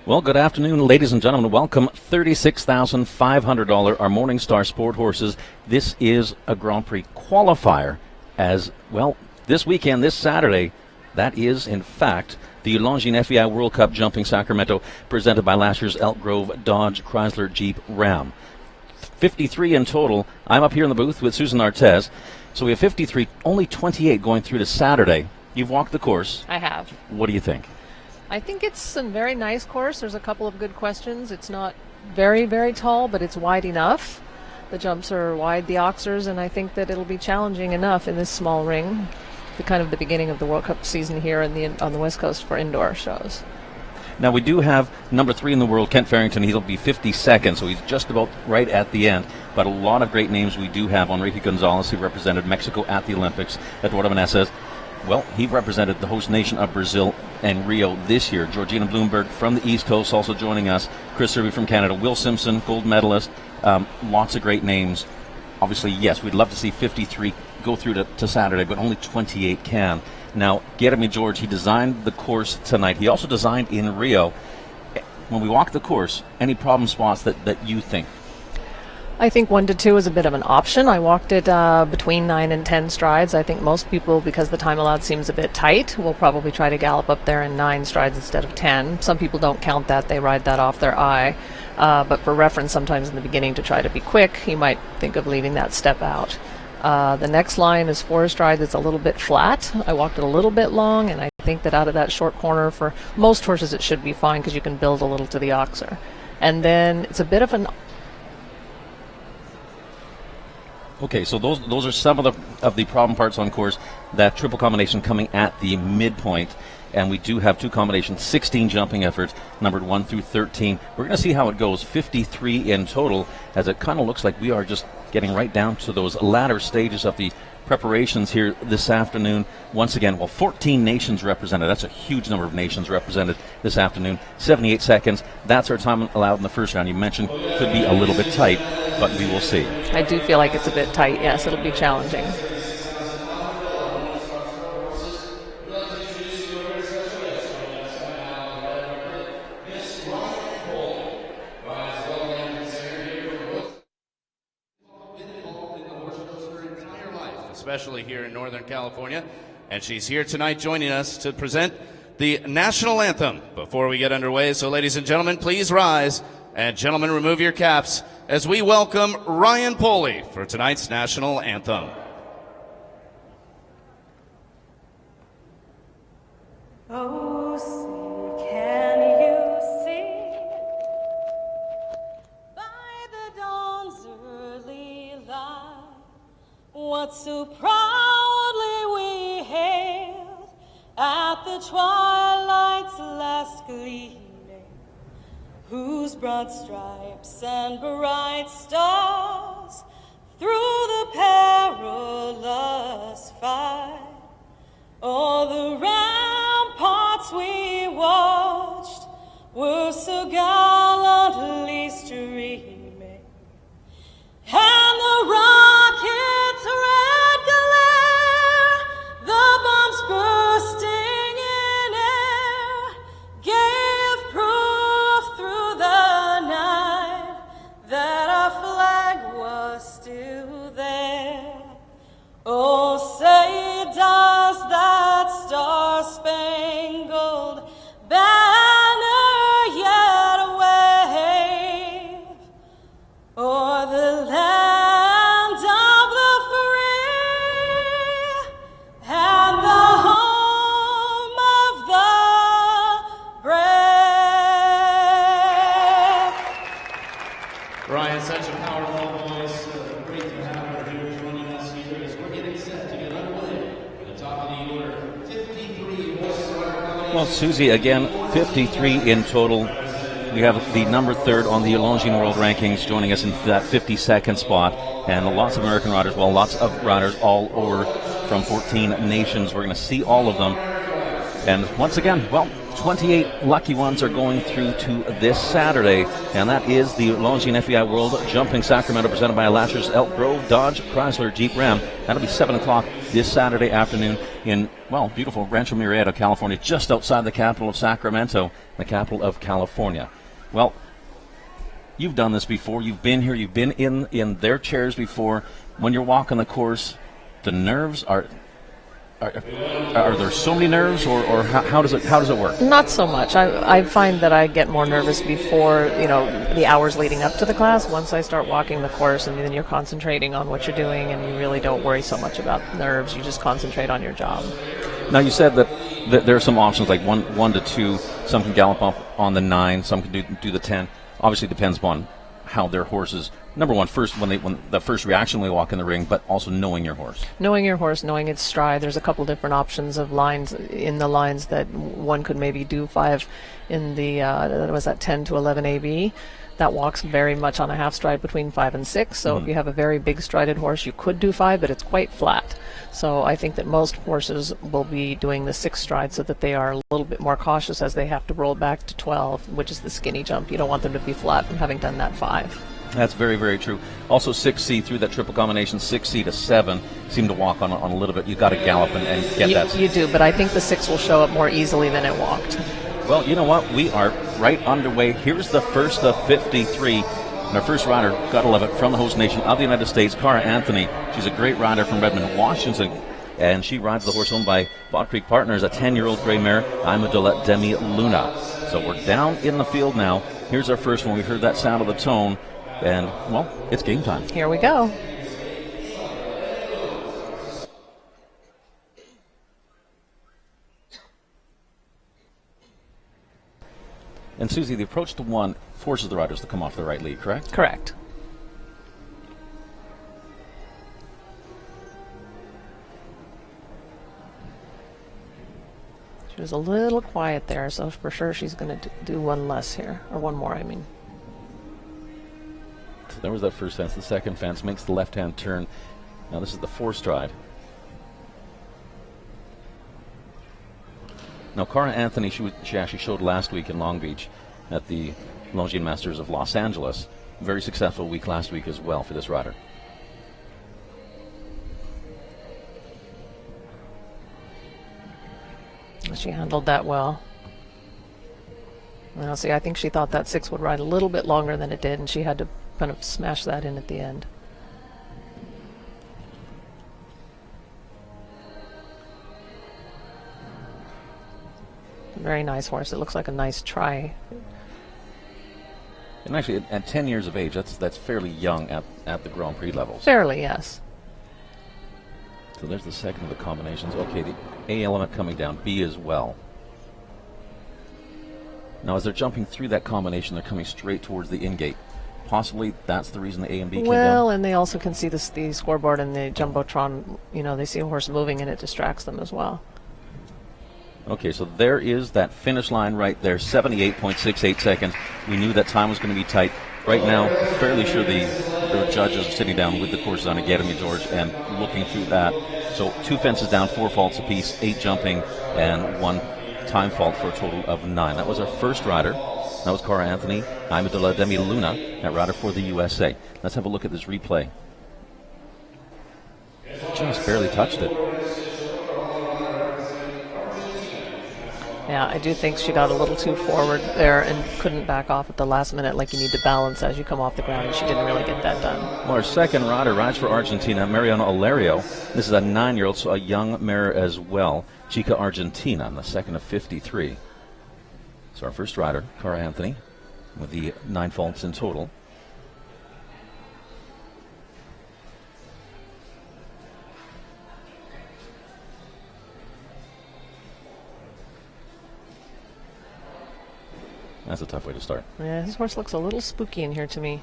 Well, good afternoon, ladies and gentlemen. Welcome, $36,500, our Morningstar Sport Horses. This is a Grand Prix qualifier as, well, this weekend, this Saturday, that is, in fact, the Longines FEI World Cup Jumping Sacramento, presented by last year's Elk Grove Dodge Chrysler Jeep Ram. 53 in total. I'm up here in the booth with Susan Artez. So we have 53, only 28 going through to Saturday. You've walked the course. I have. What do you think? I think it's a very nice course. There's a couple of good questions. It's not very, very tall, but it's wide enough. The jumps are wide, the oxers, and I think that it'll be challenging enough in this small ring, the beginning of the World Cup season here on the West Coast for indoor shows. Now, we do have number 3 in the world, Kent Farrington. He'll be 52nd, so he's just about right at the end. But a lot of great names we do have. Enrique Gonzalez, who represented Mexico at the Olympics. Eduardo Meneses, well, he represented the host nation of Brazil and Rio this year. Georgina Bloomberg from the East Coast also joining us. Chris Irby from Canada. Will Simpson, gold medalist. Lots of great names. Obviously, yes, we'd love to see 53 go through to Saturday, but only 28 can. Now, Jeremy George, he designed the course tonight. He also designed in Rio. When we walk the course, any problem spots that you think? I think 1 to 2 is a bit of an option. I walked it between 9 and 10 strides. I think most people, because the time allowed seems a bit tight, will probably try to gallop up there in 9 strides instead of 10. Some people don't count that. They ride that off their eye. But for reference, sometimes in the beginning to try to be quick, you might think of leaving that step out. The next line is 4 strides. It's a little bit flat. I walked it a little bit long, and I think that out of that short corner, for most horses, it should be fine because you can build a little to the oxer. And then it's a bit of an... Okay, so those are some of the problem parts on course. That triple combination coming at the midpoint, and we do have 2 combinations, 16 jumping efforts, numbered 1 through 13. We're going to see how it goes. 53 in total, as it kind of looks like we are just getting right down to those latter stages of the preparations here this afternoon. Once again, 14 nations represented. That's a huge number of nations represented this afternoon. 78 seconds. That's our time allowed in the first round. You mentioned could be a little bit tight, but we will see. I do feel like it's a bit tight. Yes, it'll be challenging. Especially here in Northern California, and she's here tonight joining us to present the national anthem before we get underway. So ladies and gentlemen, please rise, and gentlemen, remove your caps as we welcome Ryan Poley for tonight's national anthem. Oh, see, can you see by the dawn's early light what so proudly we hailed at the twilight's last gleaming, whose broad stripes and bright stars through the perilous fight, all the ramparts we watched were so gallantly streaming, and the rocket's red glare, the bombs bursting in air, gave proof through the night that our flag was still there. Oh, say does that star-spangled banner yet wave o'er the land of the free and the home of the brave? Ryan, such a powerful voice. Great to have her here joining us here as we're getting set to get underway for the top of the order. 53 horses are... Well, Susie, again, 53 in total. We have the number 3rd on the Longines World Rankings joining us in that 52nd spot. And lots of American riders, lots of riders all over from 14 nations. We're going to see all of them. And once again, well, 28 lucky ones are going through to this Saturday, and that is the Longines FEI World Jumping Sacramento presented by Lashers, Elk Grove, Dodge, Chrysler, Jeep, Ram. That'll be 7 o'clock this Saturday afternoon in, well, beautiful Rancho Murrieta, California, just outside the capital of Sacramento, the capital of California. Well, you've done this before. You've been here. You've been in their chairs before. When you're walking the course, the nerves are there so many nerves, or how does it work? Not so much. I find that I get more nervous before, the hours leading up to the class. Once I start walking the course, and then you're concentrating on what you're doing, and you really don't worry so much about nerves. You just concentrate on your job. Now, you said that there are some options, like 1 to 2. Some can gallop up on the 9. Some can do the 10. Obviously, it depends upon how their horses. Number one, when the first reaction when they walk in the ring, but also knowing your horse. Knowing your horse, knowing its stride. There's a couple different options of lines in the lines that one could maybe do 5 in the was that 10 to 11 AB. That walks very much on a half stride between 5 and 6. So if you have a very big strided horse, you could do 5, but it's quite flat. So I think that most horses will be doing the 6 stride so that they are a little bit more cautious as they have to roll back to 12, which is the skinny jump. You don't want them to be flat from having done that 5. That's very, very true. Also, 6C through that triple combination, 6C to 7 seem to walk on a little bit. You've got to gallop and get that. You do, but I think the 6 will show up more easily than it walked. Well, you know what? We are right underway. Here's the first of 53. And our first rider, gotta love it, from the host nation of the United States, Cara Anthony. She's a great rider from Redmond, Washington, and she rides the horse owned by Bot Creek Partners, a 10-year-old gray mare, Imadilla Demi Luna. So we're down in the field now. Here's our first one. We heard that sound of the tone, and, well, it's game time. Here we go. And Susie, the approach to 1 forces the riders to come off the right lead, correct? Correct. She was a little quiet there, so for sure she's going to do 1 less here, or 1 more, I mean. So there was that first fence. The second fence makes the left-hand turn. Now this is the 4 stride. Now, Cara Anthony, she actually showed last week in Long Beach at the Longines Masters of Los Angeles. Very successful week last week as well for this rider. She handled that well. Now, see, I think she thought that 6 would ride a little bit longer than it did, and she had to kind of smash that in at the end. Very nice horse. It looks like a nice try. And actually, at 10 years of age, that's fairly young at the Grand Prix levels. Fairly, yes. So there's the second of the combinations. Okay, the A element coming down, B as well. Now, as they're jumping through that combination, they're coming straight towards the in-gate. Possibly that's the reason the A and B came down. Well, and they also can see the scoreboard and the Jumbotron. They see a horse moving, and it distracts them as well. Okay, so there is that finish line right there, 78.68 seconds. We knew that time was going to be tight. Right now, fairly sure the judges are sitting down with the courses on Academy George and looking through that. So 2 fences down, 4 faults apiece, 8 jumping, and 1 time fault for a total of 9. That was our first rider. That was Cara Anthony, Imadilla Demi Luna, that rider for the USA. Let's have a look at this replay. Just barely touched it. Yeah, I do think she got a little too forward there and couldn't back off at the last minute, like you need to balance as you come off the ground, and she didn't really get that done. Well, our second rider rides for Argentina, Mariano Olerio. This is a 9-year-old, so a young mare as well, Chica Argentina, the second of 53. So our first rider, Cara Anthony, with the 9 faults in total. That's a tough way to start. Yeah, this horse looks a little spooky in here to me.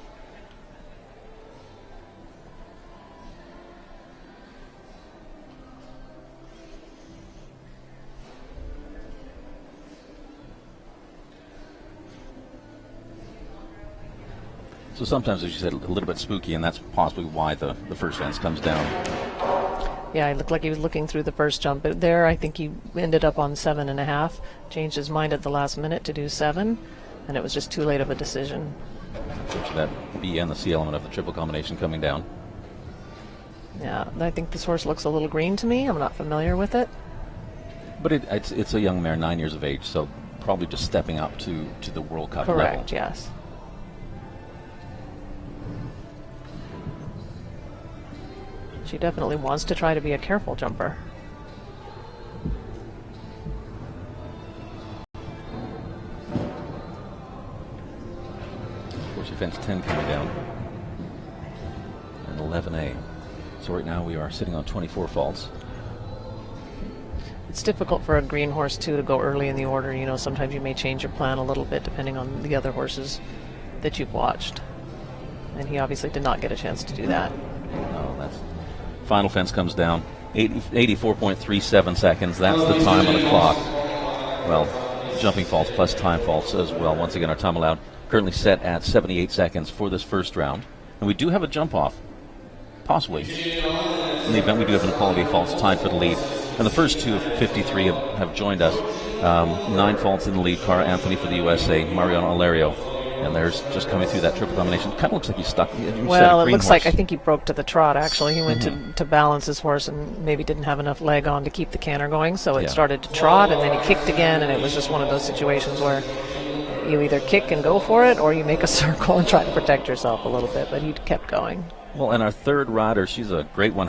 So sometimes, as you said, a little bit spooky, and that's possibly why the first fence comes down. Yeah, it looked like he was looking through the first jump. But there, I think he ended up on 7.5. Changed his mind at the last minute to do 7, and it was just too late of a decision. That B and the C element of the triple combination coming down. Yeah, I think this horse looks a little green to me. I'm not familiar with it. But it's a young mare, 9 years of age, so probably just stepping up to the World Cup level. Correct, yes. She definitely wants to try to be a careful jumper. Of course, fence 10 coming down. And 11A. So right now we are sitting on 24 faults. It's difficult for a green horse, too, to go early in the order. You know, sometimes you may change your plan a little bit depending on the other horses that you've watched. And he obviously did not get a chance to do that. No, that's... Final fence comes down. 84.37 seconds. That's the time on the clock. Well, jumping faults plus time faults as well. Once again, our time allowed currently set at 78 seconds for this first round. And we do have a jump off, possibly. In the event we do have an equality of faults tied for the lead. And the first two of 53 have joined us. 9 faults in the lead. Cara Anthony for the USA, Mariano Alario. And there's just coming through that triple combination. Kind of looks like he's stuck. Well, it looks like I think he broke to the trot, actually. He went to balance his horse and maybe didn't have enough leg on to keep the canter going, so it started to trot, and then he kicked again, and it was just one of those situations where you either kick and go for it, or you make a circle and try to protect yourself a little bit, but he kept going. Well, and our third rider, she's a great one,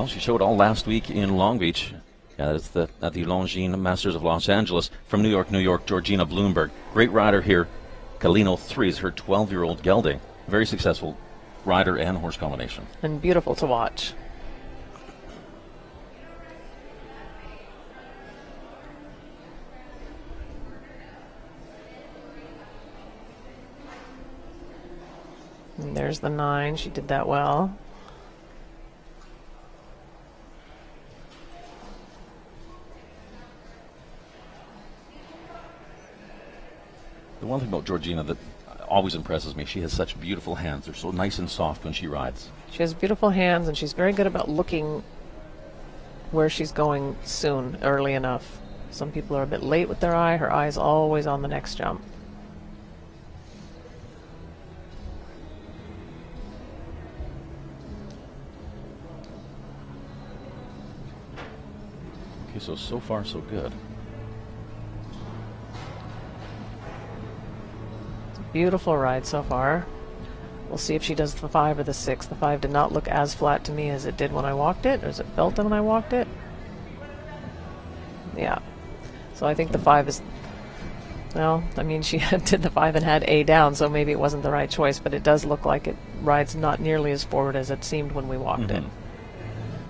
she showed all last week in Long Beach. Yeah, that's at the Longines Masters of Los Angeles from New York, Georgina Bloomberg. Great rider here. Galino 3 is her 12-year-old gelding. Very successful rider and horse combination. And beautiful to watch. And there's the 9. She did that well. The one thing about Georgina that always impresses me, she has such beautiful hands. They're so nice and soft when she rides. She has beautiful hands, and she's very good about looking where she's going soon, early enough. Some people are a bit late with their eye. Her eye's always on the next jump. Okay, so far so good. Beautiful ride so far. We'll see if she does the 5 or the 6. The 5 did not look as flat to me as it did when I walked it, or as it felt when I walked it. Yeah. So I think the 5 is, well, I mean, she did the 5 and had A down, so maybe it wasn't the right choice, but it does look like it rides not nearly as forward as it seemed when we walked it.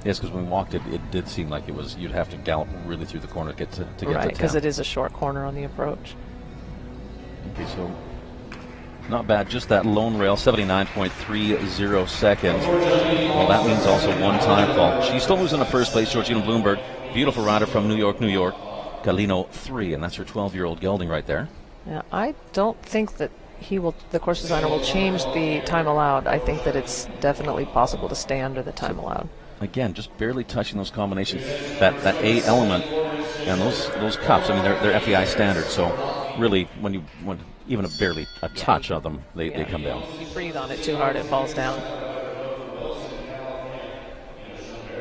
Yes, because when we walked it, it did seem like it was, you'd have to gallop really through the corner to get to Right, because town. it is a short corner on the approach. Okay, so not bad, just that lone rail, 79.30 seconds. Well, that means also one time fault. She's still losing the first place, Georgina Bloomberg. Beautiful rider from New York. Galino 3, and that's her 12-year-old gelding right there. Yeah, I don't think that the course designer will change the time allowed. I think that it's definitely possible to stay under the time allowed. Again, just barely touching those combinations. That A element and those cups, I mean, they're FEI standard, so really, when even barely a touch of them, they come down. If you breathe on it too hard, it falls down.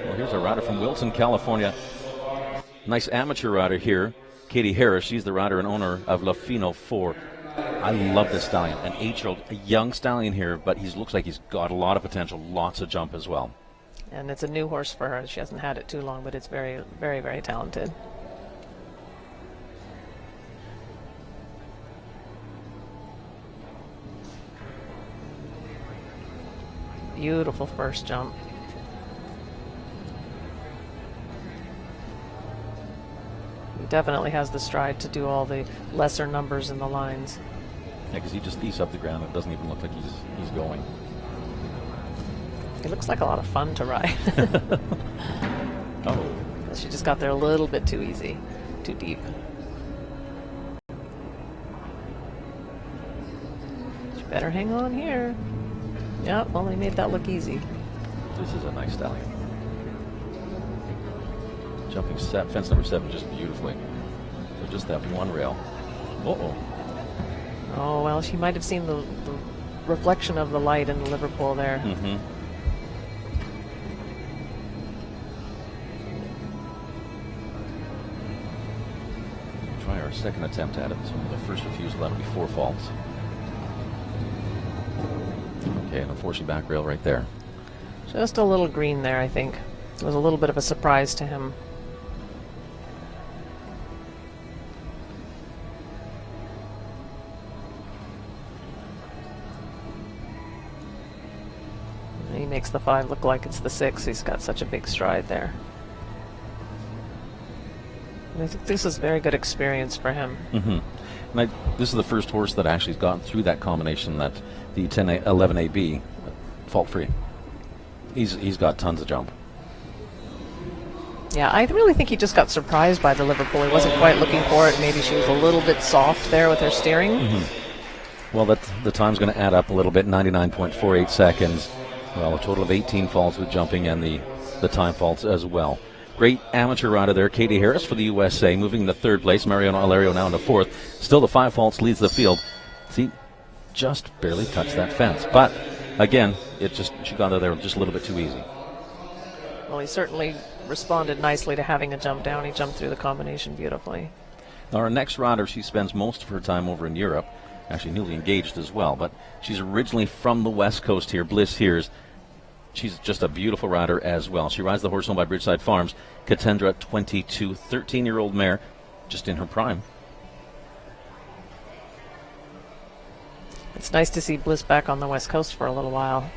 Well, here's a rider from Wilson, California. Nice amateur rider here, Katie Harris. She's the rider and owner of Lafino 4. I love this stallion, an 8-year-old, a young stallion here, but he looks like he's got a lot of potential, lots of jump as well. And it's a new horse for her. She hasn't had it too long, but it's very, very, very talented. Beautiful first jump. He definitely has the stride to do all the lesser numbers in the lines. Yeah, because he just eats up the ground. It doesn't even look like he's going. It looks like a lot of fun to ride. Oh. She just got there a little bit too easy, too deep. She better hang on here. Yeah, well, they made that look easy. This is a nice stallion. jumping fence number 7 just beautifully. So just that one rail. Uh-oh. Oh, well, she might have seen the reflection of the light in the Liverpool there. Mm-hmm. Try our second attempt at it. So the first refusal, that'll be 4 faults. Okay, and unfortunately back rail right there. Just a little green there, I think. It was a little bit of a surprise to him. He makes the 5 look like it's the 6. He's got such a big stride there. And I think this is very good experience for him. Mm-hmm. And this is the first horse that actually has gotten through that combination, that the 10-11 AB, fault-free. He's got tons of jump. Yeah, I really think he just got surprised by the Liverpool. He wasn't quite looking for it. Maybe she was a little bit soft there with her steering. Mm-hmm. Well, the time's going to add up a little bit, 99.48 seconds. Well, a total of 18 faults with jumping and the time faults as well. Great amateur rider there, Katie Harris for the USA, moving into 3rd place. Mariano Alario now into 4th. Still the 5 faults leads the field. See, just barely touched that fence. But, again, she got out there just a little bit too easy. Well, he certainly responded nicely to having a jump down. He jumped through the combination beautifully. Now, our next rider, she spends most of her time over in Europe, actually newly engaged as well, but she's originally from the West Coast here, Bliss Hears. She's just a beautiful rider as well. She rides the horse owned by Bridgeside Farms, Contender at 22, 13-year-old mare, just in her prime. It's nice to see Bliss back on the West Coast for a little while.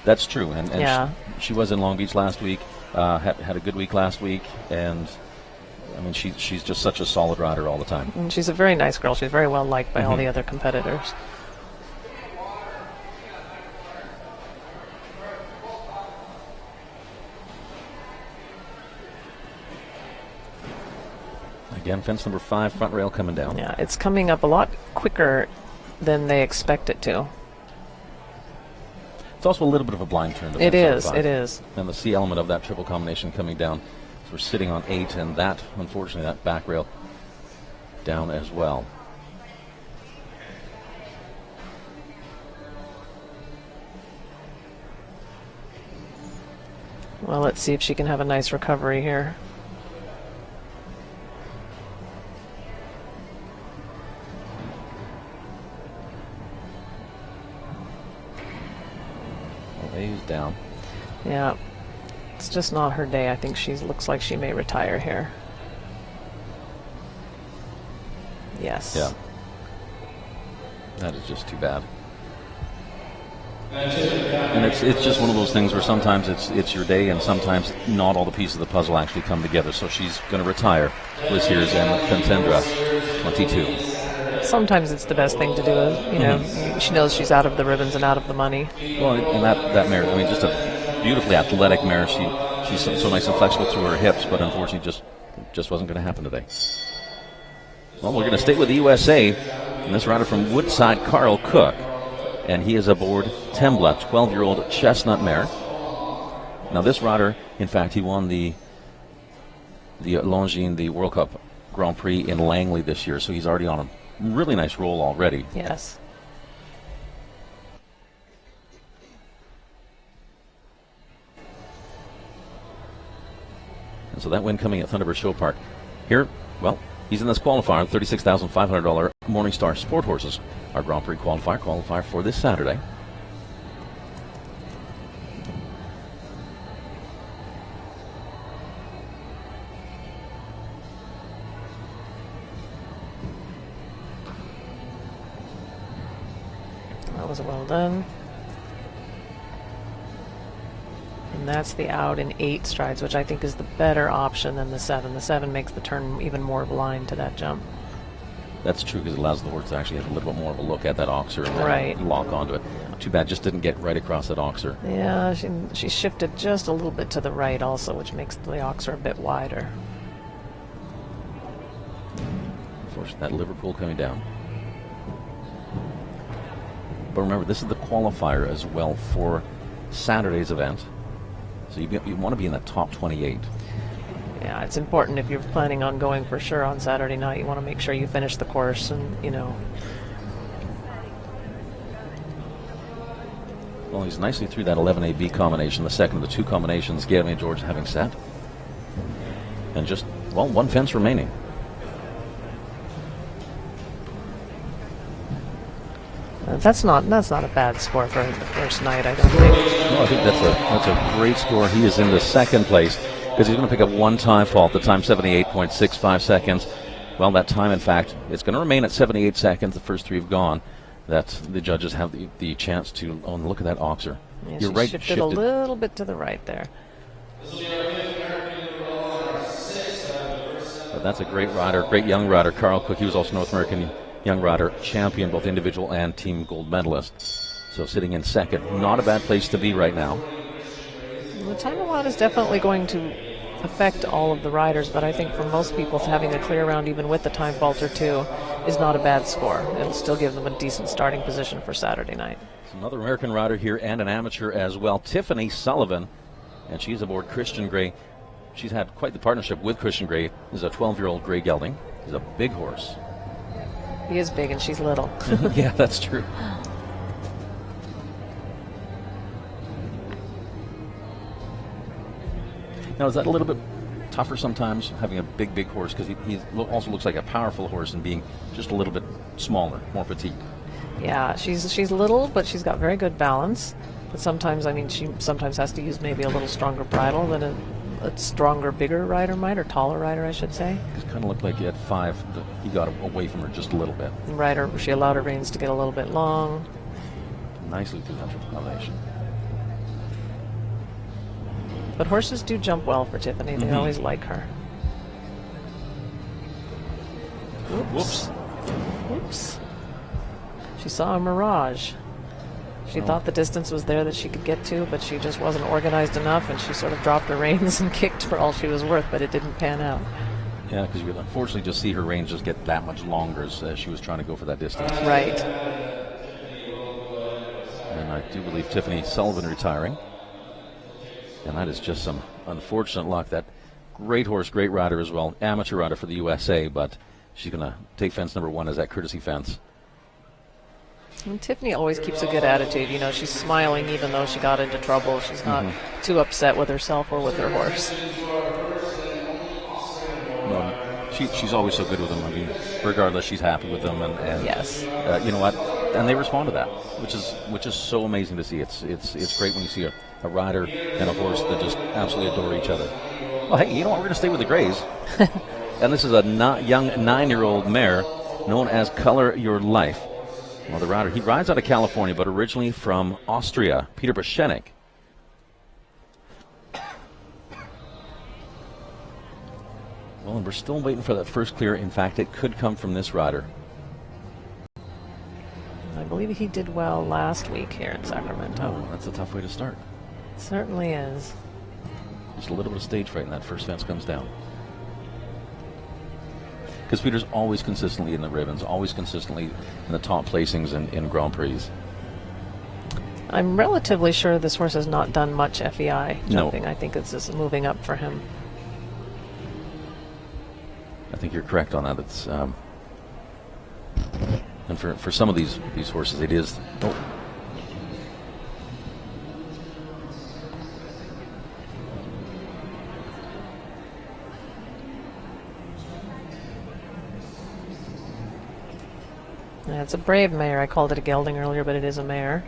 That's true, and yeah. she was in Long Beach last week, had a good week last week, and I mean she's just such a solid rider all the time. And she's a very nice girl. She's very well liked by all the other competitors. Again, fence number 5, front rail coming down. Yeah, it's coming up a lot quicker than they expect it to. It's also a little bit of a blind turn. It is, it is. And the C element of that triple combination coming down. So we're sitting on 8, and that, unfortunately, that back rail down as well. Well, let's see if she can have a nice recovery here. He's down. Yeah, it's just not her day. I think she looks like she may retire here. Yes. Yeah. That is just too bad. And it's just one of those things where sometimes it's your day, and sometimes not all the pieces of the puzzle actually come together. So she's going to retire. Bliss Hears and Contendra, 22. Sometimes it's the best thing to do. You know, she knows she's out of the ribbons and out of the money. Well, and that mare, I mean, just a beautifully athletic mare. She's so nice and flexible through her hips, but unfortunately just wasn't going to happen today. Well, we're going to stay with the USA, and this rider from Woodside, Carl Cook, and he is aboard Tembla, 12-year-old chestnut mare. Now, this rider, in fact, he won the Longines, the World Cup Grand Prix in Langley this year, so he's already on a really nice roll already. Yes. And so that win coming at Thunderbird Show Park. Here, well, he's in this qualifier, $36,500 Morningstar Sport Horses, our Grand Prix qualifier for this Saturday. That was well done. And that's the out in 8 strides, which I think is the better option than the 7. The 7 makes the turn even more blind to that jump. That's true, because it allows the horse to actually have a little bit more of a look at that oxer and right. then lock onto it. Too bad just didn't get right across that oxer. Yeah, she shifted just a little bit to the right also, which makes the oxer a bit wider. Unfortunately, that Liverpool coming down. But remember, this is the qualifier as well for Saturday's event. So you want to be in that top 28. Yeah, it's important if you're planning on going for sure on Saturday night. You want to make sure you finish the course and, Well, he's nicely through that 11AB combination, the second of the two combinations Gavin George having set. And just, well, one fence remaining. That's not a bad score for the first night, I don't think. No, I think that's a great score. He is in the second place because he's going to pick up one time fault, the time 78.65 seconds. Well, that time, in fact, it's going to remain at 78 seconds. The first three have gone. That the judges have the chance to, oh, and look at that Oxer. Yeah, You're she right, shifted a little bit to the right there. But that's a great rider, great young rider. Carl Cook, he was also North American Young Rider champion, both individual and team gold medalist. So sitting in second, not a bad place to be right now. The time allowed is definitely going to affect all of the riders, but I think for most people, having a clear round even with the time fault or two is not a bad score. It'll still give them a decent starting position for Saturday night. It's another American rider here and an amateur as well, Tiffany Sullivan, and she's aboard Christian Gray. She's had quite the partnership with Christian Gray. He's a 12-year-old Gray gelding. He's a big horse. He is big and she's little. Yeah, that's true. Now, is that a little bit tougher sometimes, having a big horse? Because he also looks like a powerful horse and being just a little bit smaller, more petite. Yeah, she's little, but she's got very good balance. But sometimes, she sometimes has to use maybe a little stronger bridle than a stronger, bigger rider might, or taller rider, I should say. It kind of looked like at 5, he got away from her just a little bit. She allowed her reins to get a little bit long. Nicely through that combination. But horses do jump well for Tiffany. They always like her. Whoops. Oops. She saw a mirage. She thought the distance was there that she could get to, but she just wasn't organized enough, and she sort of dropped her reins and kicked for all she was worth, but it didn't pan out. Yeah, because you would unfortunately just see her reins just get that much longer as she was trying to go for that distance. Right. And I do believe Tiffany Sullivan retiring. And that is just some unfortunate luck. That great horse, great rider as well, amateur rider for the USA, but she's going to take fence number 1 as that courtesy fence. And Tiffany always keeps a good attitude. She's smiling even though she got into trouble. She's not too upset with herself or with her horse. No, she's always so good with them. Regardless, she's happy with them, and yes. You know what? And they respond to that, which is so amazing to see. It's great when you see a rider and a horse that just absolutely adore each other. Well, hey, you know what? We're going to stay with the Grays. And this is a young 9-year-old mare known as Color Your Life. Well, the rider, he rides out of California, but originally from Austria, Peter Beschenik. Well, and we're still waiting for that first clear. In fact, it could come from this rider. I believe he did well last week here in Sacramento. Oh, that's a tough way to start. It certainly is. Just a little bit of stage fright, and that first fence comes down. Because Peter's always consistently in the ribbons, always consistently in the top placings in Grand Prix. I'm relatively sure this horse has not done much FEI jumping. No. I think it's just moving up for him. I think you're correct on that. It's and for some of these horses, it is. Oh. Yeah, it's a brave mare. I called it a gelding earlier, but it is a mare.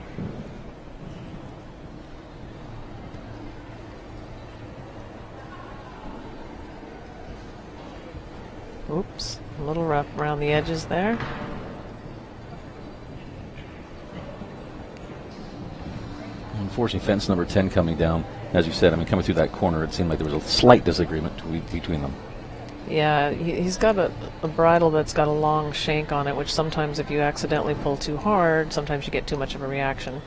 Oops, a little rough around the edges there. Unfortunately, fence number 10 coming down. As you said, coming through that corner, it seemed like there was a slight disagreement between them. Yeah, he's got a bridle that's got a long shank on it, which sometimes if you accidentally pull too hard, sometimes you get too much of a reaction.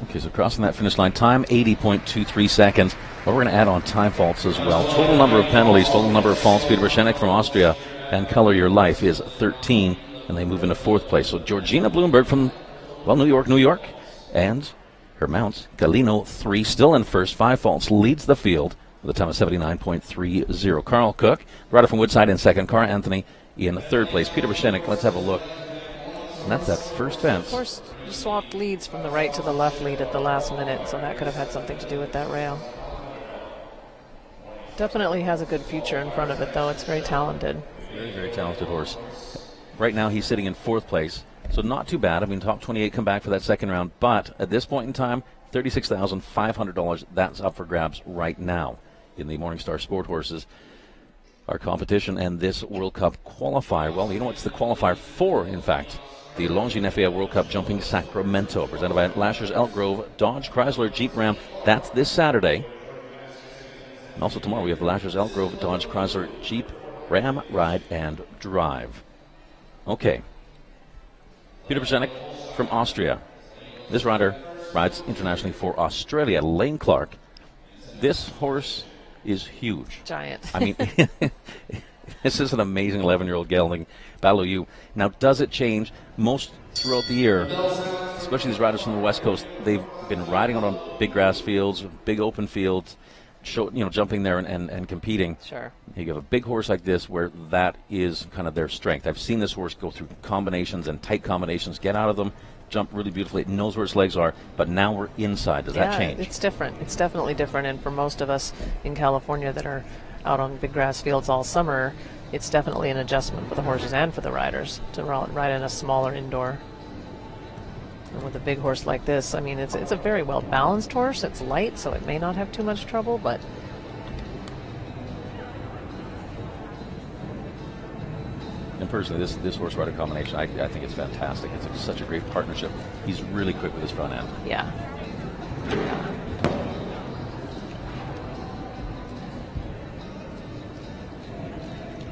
Okay, so crossing that finish line, time 80.23 seconds. But we're going to add on time faults as well. Total number of penalties, total number of faults. Peter Beschenik from Austria and Color Your Life is 13, and they move into 4th place. So Georgina Bloomberg from, New York, and Her mounts, Galino 3, still in first. 5 faults, leads the field with a time of 79.30. Carl Cook, rider from Woodside, in second. Cara Anthony in third place. Peter Boshenik, let's have a look. And that's that first fence. Of course, you swapped leads from the right to the left lead at the last minute, so that could have had something to do with that rail. Definitely has a good future in front of it, though. It's very talented. Very, very talented horse. Right now, he's sitting in fourth place, so not too bad. I mean, top 28 come back for that second round, but at this point in time, $36,500, that's up for grabs right now in the Morningstar Sport Horses, our competition, and this World Cup qualifier. Well, you know what's the qualifier for, in fact? The Longines FEI World Cup Jumping Sacramento, presented by Lashers Elk Grove, Dodge, Chrysler, Jeep, Ram. That's this Saturday. And also tomorrow we have the Lashers Elk Grove, Dodge, Chrysler, Jeep, Ram, Ride, and Drive. Okay. Peter Boshenik from Austria. This rider rides internationally for Australia. Lane Clark. This horse is huge. Giant. I mean, this is an amazing 11-year-old gelding, Baloo. Now, does it change? Most throughout the year, especially these riders from the West Coast, they've been riding out on big grass fields, big open fields, jumping there and competing. Sure. You have a big horse like this where that is kind of their strength. I've seen this horse go through combinations and tight combinations, get out of them, jump really beautifully. It knows where its legs are, but now we're inside. Does that change? It's different. It's definitely different. And for most of us in California that are out on big grass fields all summer, it's definitely an adjustment for the horses and for the riders to ride in a smaller indoor. And with a big horse like this, I mean, it's a very well balanced horse. It's light, so it may not have too much trouble, but and personally, this horse rider combination, I think it's fantastic. It's such a great partnership. He's really quick with his front end. yeah.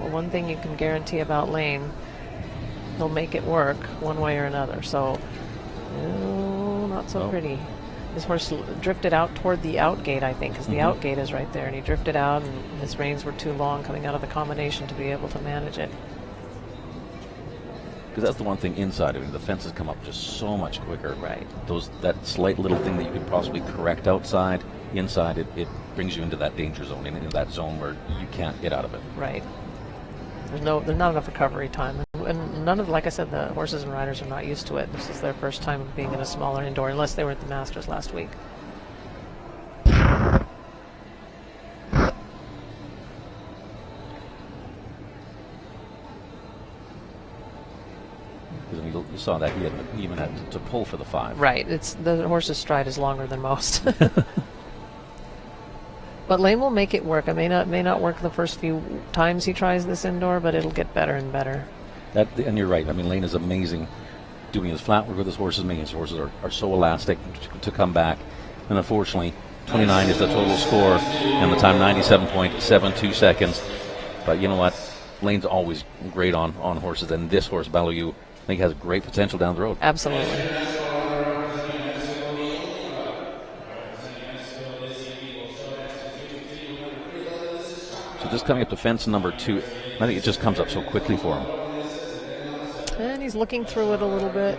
Well, one thing you can guarantee about Lane, he'll make it work one way or another. So, not so pretty. This horse drifted out toward the out gate, I think, because the out gate is right there, and he drifted out, and his reins were too long coming out of the combination to be able to manage it. Because that's the one thing inside. I mean, the fences come up just so much quicker. Right. That slight little thing that you could possibly correct outside, inside, it brings you into that danger zone, into that zone where you can't get out of it. Right. There's not enough recovery time, and none of, like I said, the horses and riders are not used to it. This is their first time of being in a smaller indoor, unless they were at the Masters last week. Because you saw that he even had to pull for the 5. Right. The horse's stride is longer than most. But Lane will make it work. It may not work the first few times he tries this indoor, but it'll get better and better. And you're right. I mean, Lane is amazing doing his flat work with his horses. His horses are so elastic to come back. And unfortunately, 29 is the total score, and the time 97.72 seconds. But you know what? Lane's always great on horses, and this horse, Baloo, I think has great potential down the road. Absolutely. So just coming up to fence number 2, I think it just comes up so quickly for him. And he's looking through it a little bit.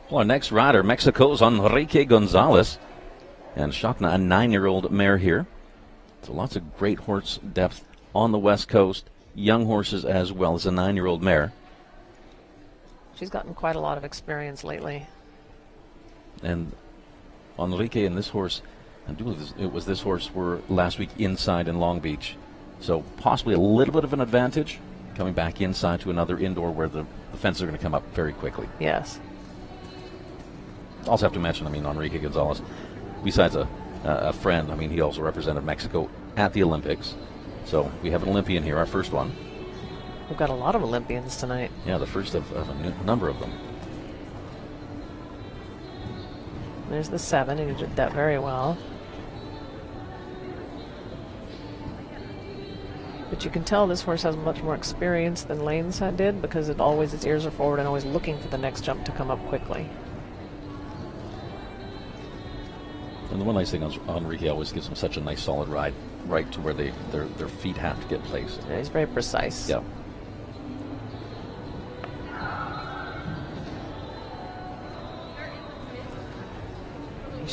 Well, our next rider, Mexico's Enrique Gonzalez. And Shakna, a 9-year-old mare here. So lots of great horse depth on the West Coast. Young horses as well as a 9-year-old mare. She's gotten quite a lot of experience lately. And Enrique and this horse, I do believe it was this horse, were last week inside in Long Beach. So possibly a little bit of an advantage coming back inside to another indoor where the fences are going to come up very quickly. Yes. Also have to mention, Enrique Gonzalez, besides a friend, he also represented Mexico at the Olympics. So we have an Olympian here, our first one. We've got a lot of Olympians tonight. Yeah, the first of a number of them. There's the 7, and he did that very well. But you can tell this horse has much more experience than Lane's did, because its ears are forward and always looking for the next jump to come up quickly. And the one nice thing is Enrique always gives them such a nice solid ride, right to where their feet have to get placed. Yeah, he's very precise. Yeah.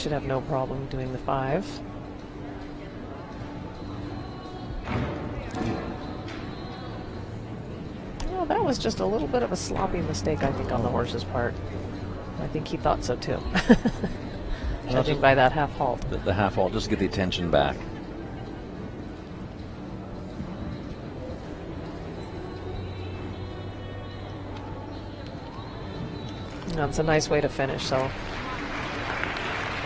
should have no problem doing the 5. Well, that was just a little bit of a sloppy mistake, I think, on the horse's part. I think he thought so too. Judging by that half halt. The half halt, just to get the attention back. That's a nice way to finish. So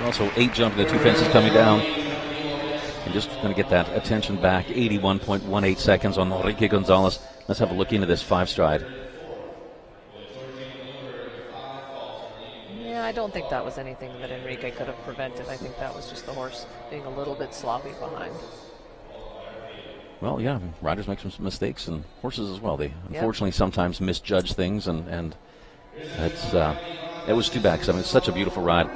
Also 8 jumping, the 2 fences coming down. And just going to get that attention back. 81.18 seconds on Enrique Gonzalez. Let's have a look into this 5 stride. yeah, I don't think that was anything that Enrique could have prevented. I think that was just the horse being a little bit sloppy behind. Well, yeah, riders make some mistakes, and horses as well. They unfortunately sometimes misjudge things, and it's it was too bad because I mean it's such a beautiful ride.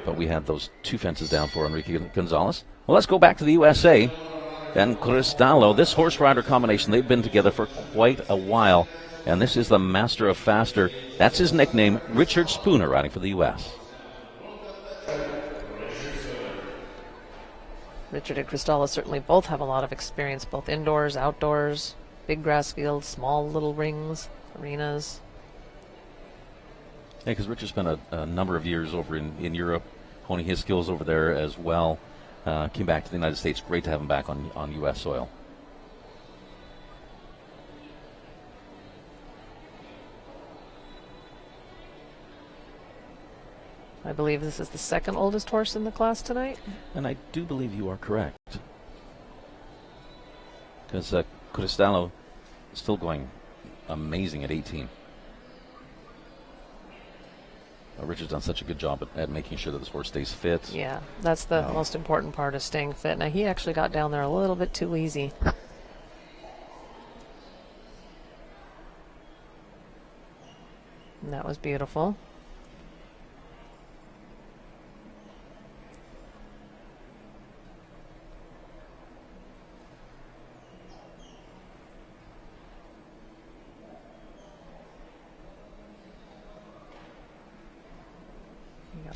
But we had those 2 fences down for Enrique Gonzalez. Well, let's go back to the USA. And Cristallo, this horse rider combination, they've been together for quite a while. And this is the Master of Faster. That's his nickname, Richard Spooner, riding for the U.S. Richard and Cristallo certainly both have a lot of experience, both indoors, outdoors, big grass fields, small little rings, arenas. Yeah, because Richard spent a number of years over in Europe, honing his skills over there as well. Came back to the United States. Great to have him back on U.S. soil. I believe this is the second oldest horse in the class tonight. And I do believe you are correct. Because Cristallo is still going amazing at 18. Richard's done such a good job at making sure that this horse stays fit. Yeah, that's the most important part, is staying fit. Now, he actually got down there a little bit too easy. And that was beautiful.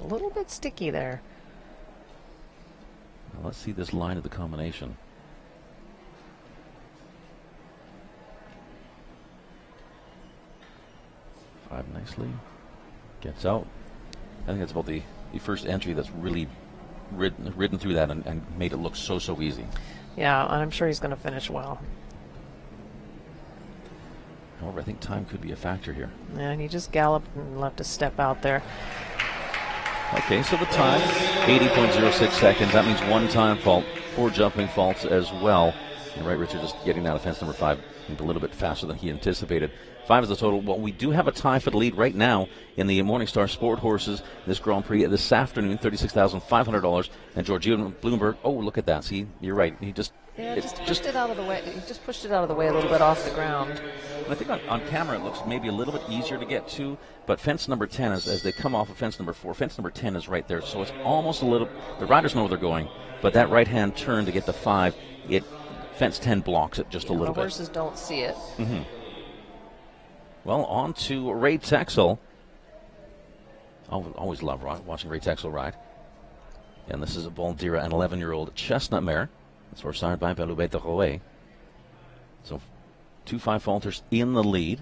A little bit sticky there. Well, let's see this line of the combination. Five nicely. Gets out. I think that's about the first entry that's really ridden through that and made it look so easy. Yeah, and I'm sure he's going to finish well. However, I think time could be a factor here. Yeah, and he just galloped and left a step out there. Okay, so the time, 80.06 seconds. That means 1 time fault, 4 jumping faults as well. And right, Richard just getting out of fence number 5 a little bit faster than he anticipated. 5 is the total. Well, we do have a tie for the lead right now in the Morningstar Sporthorses, this Grand Prix this afternoon, $36,500. And Georgina Bloomberg, oh, look at that. See, you're right. He just... Yeah, just pushed it out of the way. He just pushed it out of the way a little bit off the ground. And I think on camera it looks maybe a little bit easier to get to, but fence number 10, as they come off of fence number 4, fence number 10 is right there, so it's almost a little, the riders know where they're going, but that right-hand turn to get to 5, fence 10 blocks it just a little bit. The horses don't see it. Mm-hmm. Well, on to Ray Texel. Always love watching Ray Texel ride. And this is a Baldira, an 11-year-old chestnut mare. It's horse sired by Belubeta Roe. So 2-5 falters in the lead.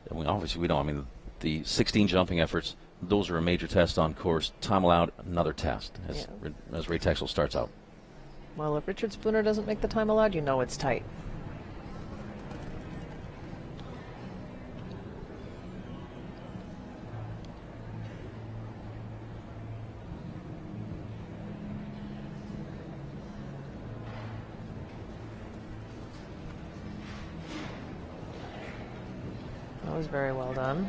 And obviously we know, I mean, the 16 jumping efforts, those are a major test on course. Time allowed, another test as Ray Texel starts out. Well, if Richard Spooner doesn't make the time allowed, you know it's tight. That was very well done.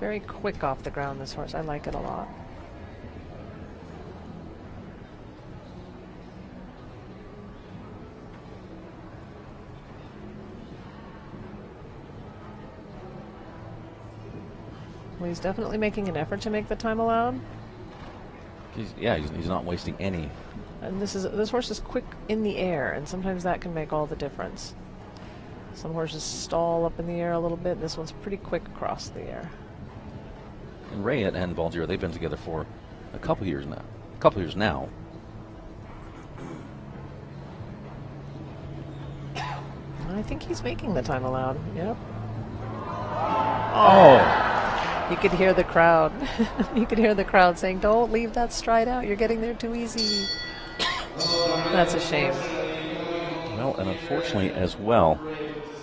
Very quick off the ground, this horse. I like it a lot. Well, he's definitely making an effort to make the time allowed. He's not wasting any. And this horse is quick in the air, and sometimes that can make all the difference. Some horses stall up in the air a little bit. This one's pretty quick across the air. And Rayet and Valdir, they've been together for a couple years now. I think he's making the time allowed. Yep. Oh! You could hear the crowd. You could hear the crowd saying, "Don't leave that stride out. You're getting there too easy." That's a shame. Well, and unfortunately as well,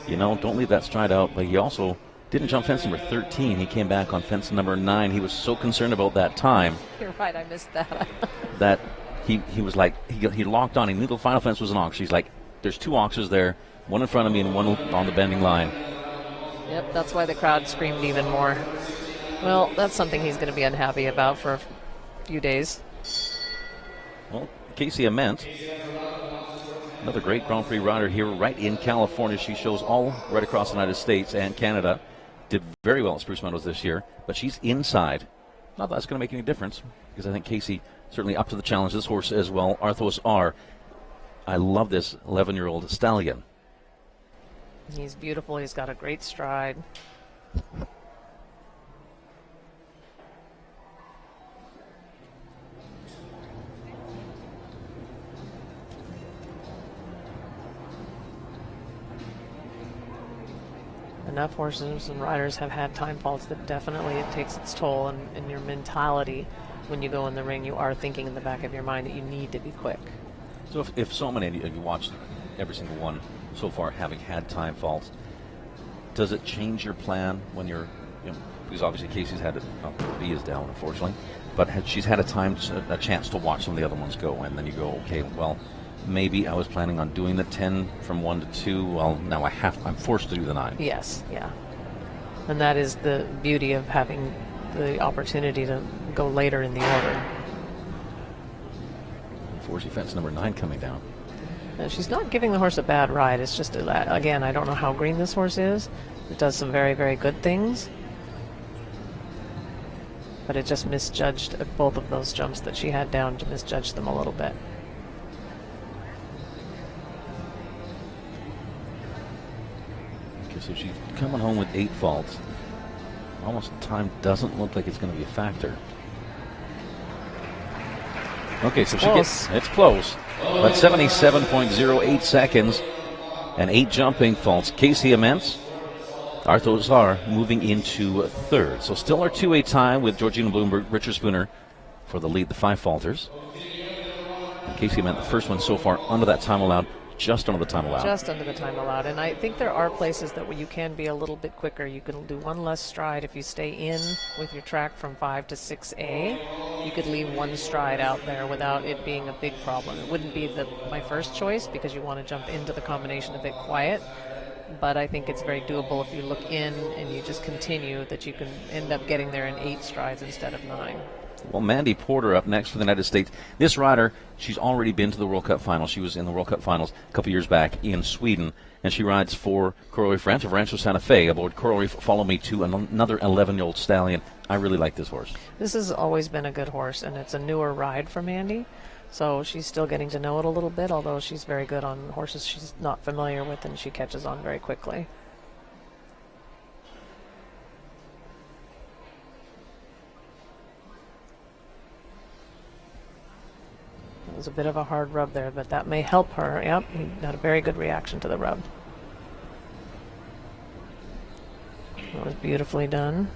don't leave that stride out, but he also didn't jump fence number 13. He came back on fence number 9. He was so concerned about that time. You're right, I missed that. that he was like, he locked on. He knew the final fence was an ox. He's like, there's 2 oxes there, one in front of me and one on the bending line. Yep, that's why the crowd screamed even more. Well, that's something he's going to be unhappy about for a few days. Well, Casey Ament, another great Grand Prix rider here right in California. She shows all right across the United States and Canada. Did very well at Spruce Meadows this year, but she's inside. Not that that's going to make any difference, because I think Casey certainly up to the challenge. This horse as well, Arthos R. I love this 11-year-old stallion. He's beautiful. He's got a great stride. Enough horses and riders have had time faults that definitely it takes its toll, and in your mentality when you go in the ring, you are thinking in the back of your mind that you need to be quick. So if so many, if you watch every single one so far having had time faults, does it change your plan when you're, because obviously Casey's had it, B is down unfortunately, but she's had a chance to watch some of the other ones go, and then you go, okay, well, maybe I was planning on doing the 10 from 1 to 2. Well, now I'm forced to do the 9. Yes, yeah. And that is the beauty of having the opportunity to go later in the order. Unfortunately, fence number 9 coming down. Now, she's not giving the horse a bad ride. It's just, again, I don't know how green this horse is. It does some very, very good things. But it just misjudged both of those jumps that she had down, to misjudge them a little bit. So she's coming home with 8 faults. Almost time doesn't look like it's going to be a factor. Okay, so it's close. But 77.08 seconds and 8 jumping faults. Casey Ament, Arthos R moving into 3rd. So still our 2-way tie with Georgina Bloomberg, Richard Spooner for the lead, the 5 falters. And Casey Ament, the first one so far under that time allowed. Just under the time allowed. Just under the time allowed. And I think there are places that where you can be a little bit quicker. You can do one less stride if you stay in with your track from 5 to 6A. You could leave one stride out there without it being a big problem. It wouldn't be my first choice, because you want to jump into the combination a bit quiet. But I think it's very doable if you look in and you just continue, that you can end up getting there in 8 strides instead of 9. Well, Mandy Porter up next for the United States. This rider, she's already been to the World Cup final. She was in the World Cup finals a couple years back in Sweden, and she rides for Coral Reef Ranch of Rancho Santa Fe aboard Coral Reef. Follow Me to another 11-year-old stallion. I really like this horse. This has always been a good horse, and it's a newer ride for Mandy, so she's still getting to know it a little bit, although she's very good on horses she's not familiar with, and she catches on very quickly. It was a bit of a hard rub there, but that may help her. Yep, he had a very good reaction to the rub. That was beautifully done.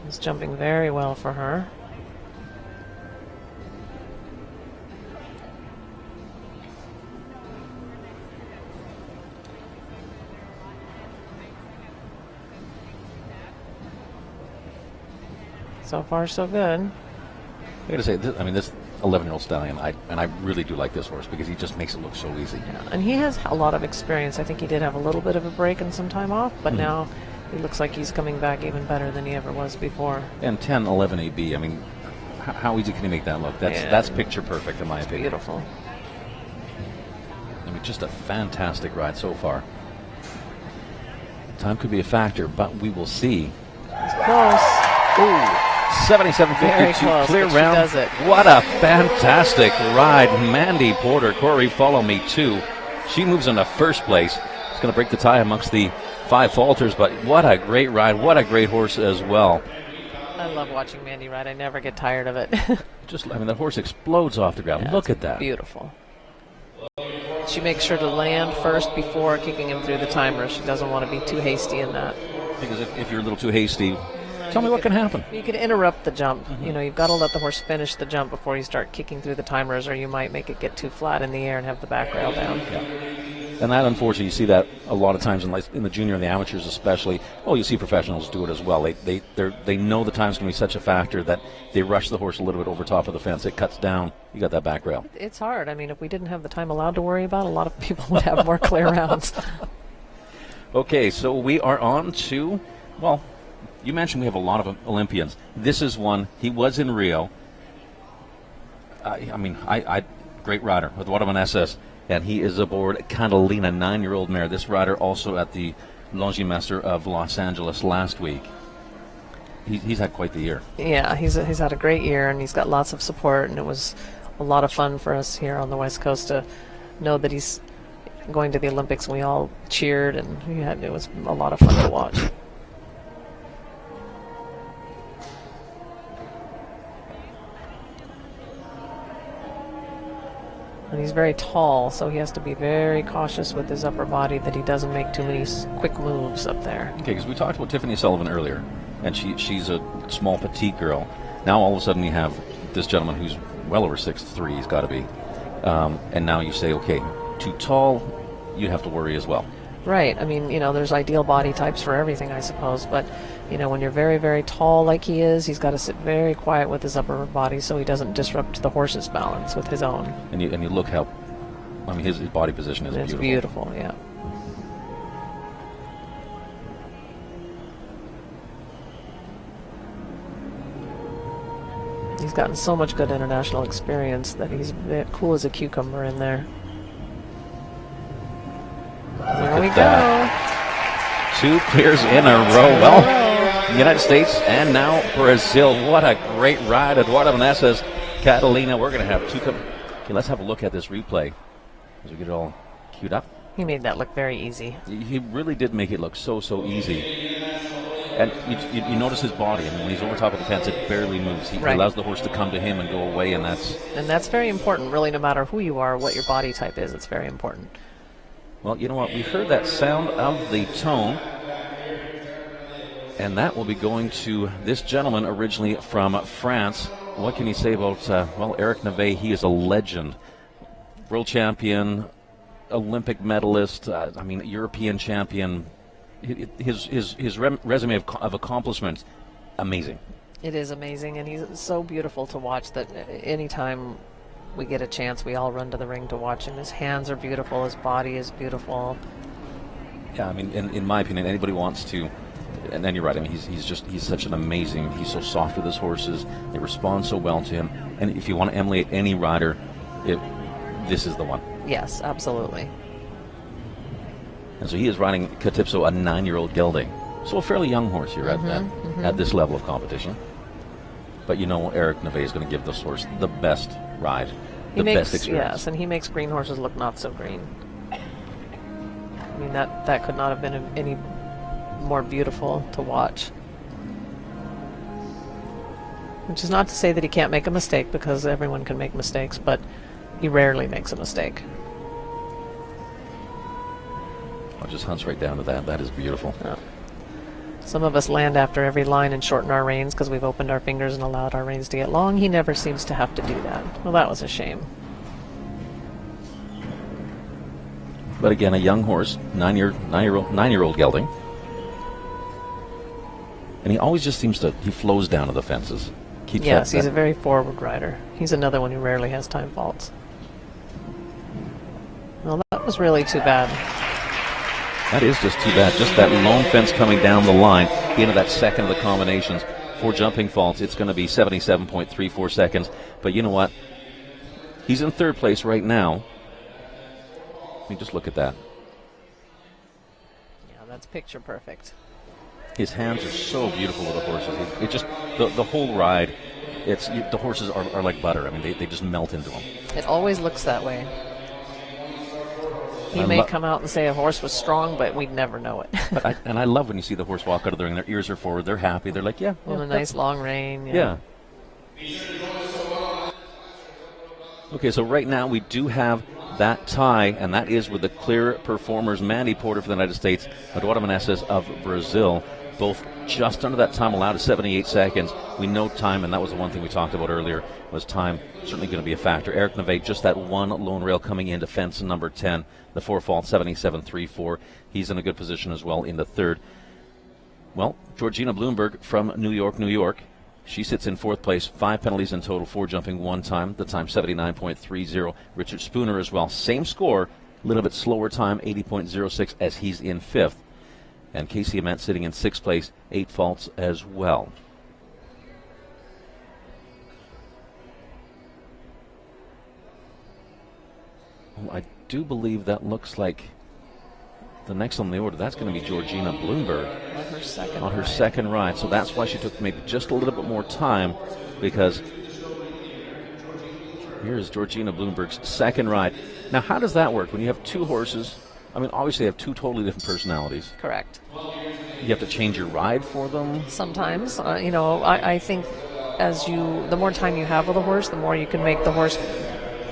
He's jumping very well for her. So far, so good. I got to say, this 11-year-old stallion, I really do like this horse, because he just makes it look so easy. Yeah, and he has a lot of experience. I think he did have a little bit of a break and some time off, but now he looks like he's coming back even better than he ever was before. And 10, 11 AB, how easy can he make that look? That's picture perfect in my opinion. Beautiful. Just a fantastic ride so far. Time could be a factor, but we will see. It's close. Ooh. Very 77.52, close, clear but she round. does it. What a fantastic ride. Mandy Porter, Corey, follow me too. She moves into first place. It's going to break the tie amongst the 5 falters, but what a great ride. What a great horse as well. I love watching Mandy ride. I never get tired of it. That horse explodes off the ground. Yeah, Look it's at that. Beautiful. She makes sure to land first before kicking him through the timer. She doesn't want to be too hasty in that. Because if you're a little too hasty, tell me what can happen. You could interrupt the jump. You've got to let the horse finish the jump before you start kicking through the timers, or you might make it get too flat in the air and have the back rail down. Yeah. And that, unfortunately, you see that a lot of times in the junior and the amateurs especially. Well, you see professionals do it as well. They know the time's going to be such a factor that they rush the horse a little bit over top of the fence. It cuts down. You got that back rail. It's hard. If we didn't have the time allowed to worry about, a lot of people would have more clear rounds. Okay, so we are on to, well, you mentioned we have a lot of Olympians. This is one. He was in Rio. Great rider with Waterman SS. And he is aboard Catalina, 9-year-old mare. This rider also at the Longines of Los Angeles last week. He's had quite the year. Yeah, he's had a great year, and he's got lots of support, and it was a lot of fun for us here on the West Coast to know that he's going to the Olympics. We all cheered, and it was a lot of fun to watch. And he's very tall, so he has to be very cautious with his upper body that he doesn't make too many quick moves up there. Okay, because we talked about Tiffany Sullivan earlier, and she's a small, petite girl. Now all of a sudden you have this gentleman who's well over 6'3", he's got to be. And now you say, okay, too tall, you have to worry as well. Right. There's ideal body types for everything, I suppose. But, when you're very, very tall like he is, he's got to sit very quiet with his upper body so he doesn't disrupt the horse's balance with his own. And you look how, his body position is beautiful. It's beautiful, yeah. He's gotten so much good international experience that he's cool as a cucumber in there. There we go. 2 clears in a row. Well, the United States and now Brazil. What a great ride. Eduardo Vanessa's Catalina. We're going to have 2. Okay, let's have a look at this replay as we get it all queued up. He made that look very easy. He really did make it look so easy. And you notice his body. When he's over top of the fence, it barely moves. He allows the horse to come to him and go away, and that's very important, really, no matter who you are, what your body type is. It's very important. Well, you know what? We heard that sound of the tone, and that will be going to this gentleman originally from France. What can you say about, Eric Navet? He is a legend. World champion, Olympic medalist, European champion. His resume of accomplishments, amazing. It is amazing, and he's so beautiful to watch that anytime we get a chance, we all run to the ring to watch him. His hands are beautiful, his body is beautiful. Yeah, in my opinion, anybody wants to, and then you're right. He's such an amazing. He's so soft with his horses. They respond so well to him. And if you want to emulate any rider, this is the one. Yes, absolutely. And so he is riding Catipso, a 9-year-old gelding. So a fairly young horse here at this level of competition. But Eric Navet is going to give this horse the best ride, best experience. Yes, and he makes green horses look not so green. That could not have been any more beautiful to watch. Which is not to say that he can't make a mistake, because everyone can make mistakes, but he rarely makes a mistake. I'll just hunch right down to that. That is beautiful. Oh. Some of us land after every line and shorten our reins because we've opened our fingers and allowed our reins to get long. He never seems to have to do that. Well, that was a shame. But again, a young horse, 9-year-old gelding. And he always just seems he flows down to the fences. Yes, he's a very forward rider. He's another one who rarely has time faults. Well, that was really too bad. That is just too bad. Just that lone fence coming down the line into that second of the combinations. For jumping faults, it's going to be 77.34 seconds. But you know what? He's in third place right now. Just look at that. Yeah, that's picture perfect. His hands are so beautiful with the horses. the whole ride, the horses are like butter. I mean, they just melt into them. It always looks that way. He may come out and say a horse was strong, but we'd never know it. And I love when you see the horse walk out of there and their ears are forward, they're happy, they're like, On a nice long rein. Yeah. Okay, so right now we do have that tie, and that is with the clear performers, Mandy Porter for the United States, Eduardo Meneses of Brazil, both just under that time allowed at 78 seconds. We know time, and that was the one thing we talked about earlier, was time certainly going to be a factor. Eric Navate, just that one lone rail coming into fence number 10, the 4-fault, 77.34. He's in a good position as well in the third. Well, Georgina Bloomberg from New York, New York. She sits in fourth place, 5 penalties in total, 4 jumping, 1 time, the time 79.30. Richard Spooner as well, same score, a little bit slower time, 80.06 as he's in fifth. And Casey Ament sitting in sixth place, 8 faults as well. Well, I do believe that looks like the next on the order. That's going to be Georgina Bloomberg on her second ride. So that's why she took maybe just a little bit more time, because here's Georgina Bloomberg's second ride. Now, how does that work when you have two horses? I mean, obviously they have two totally different personalities. Correct. You have to change your ride for them? Sometimes. I think the more time you have with a horse, the more you can make the horse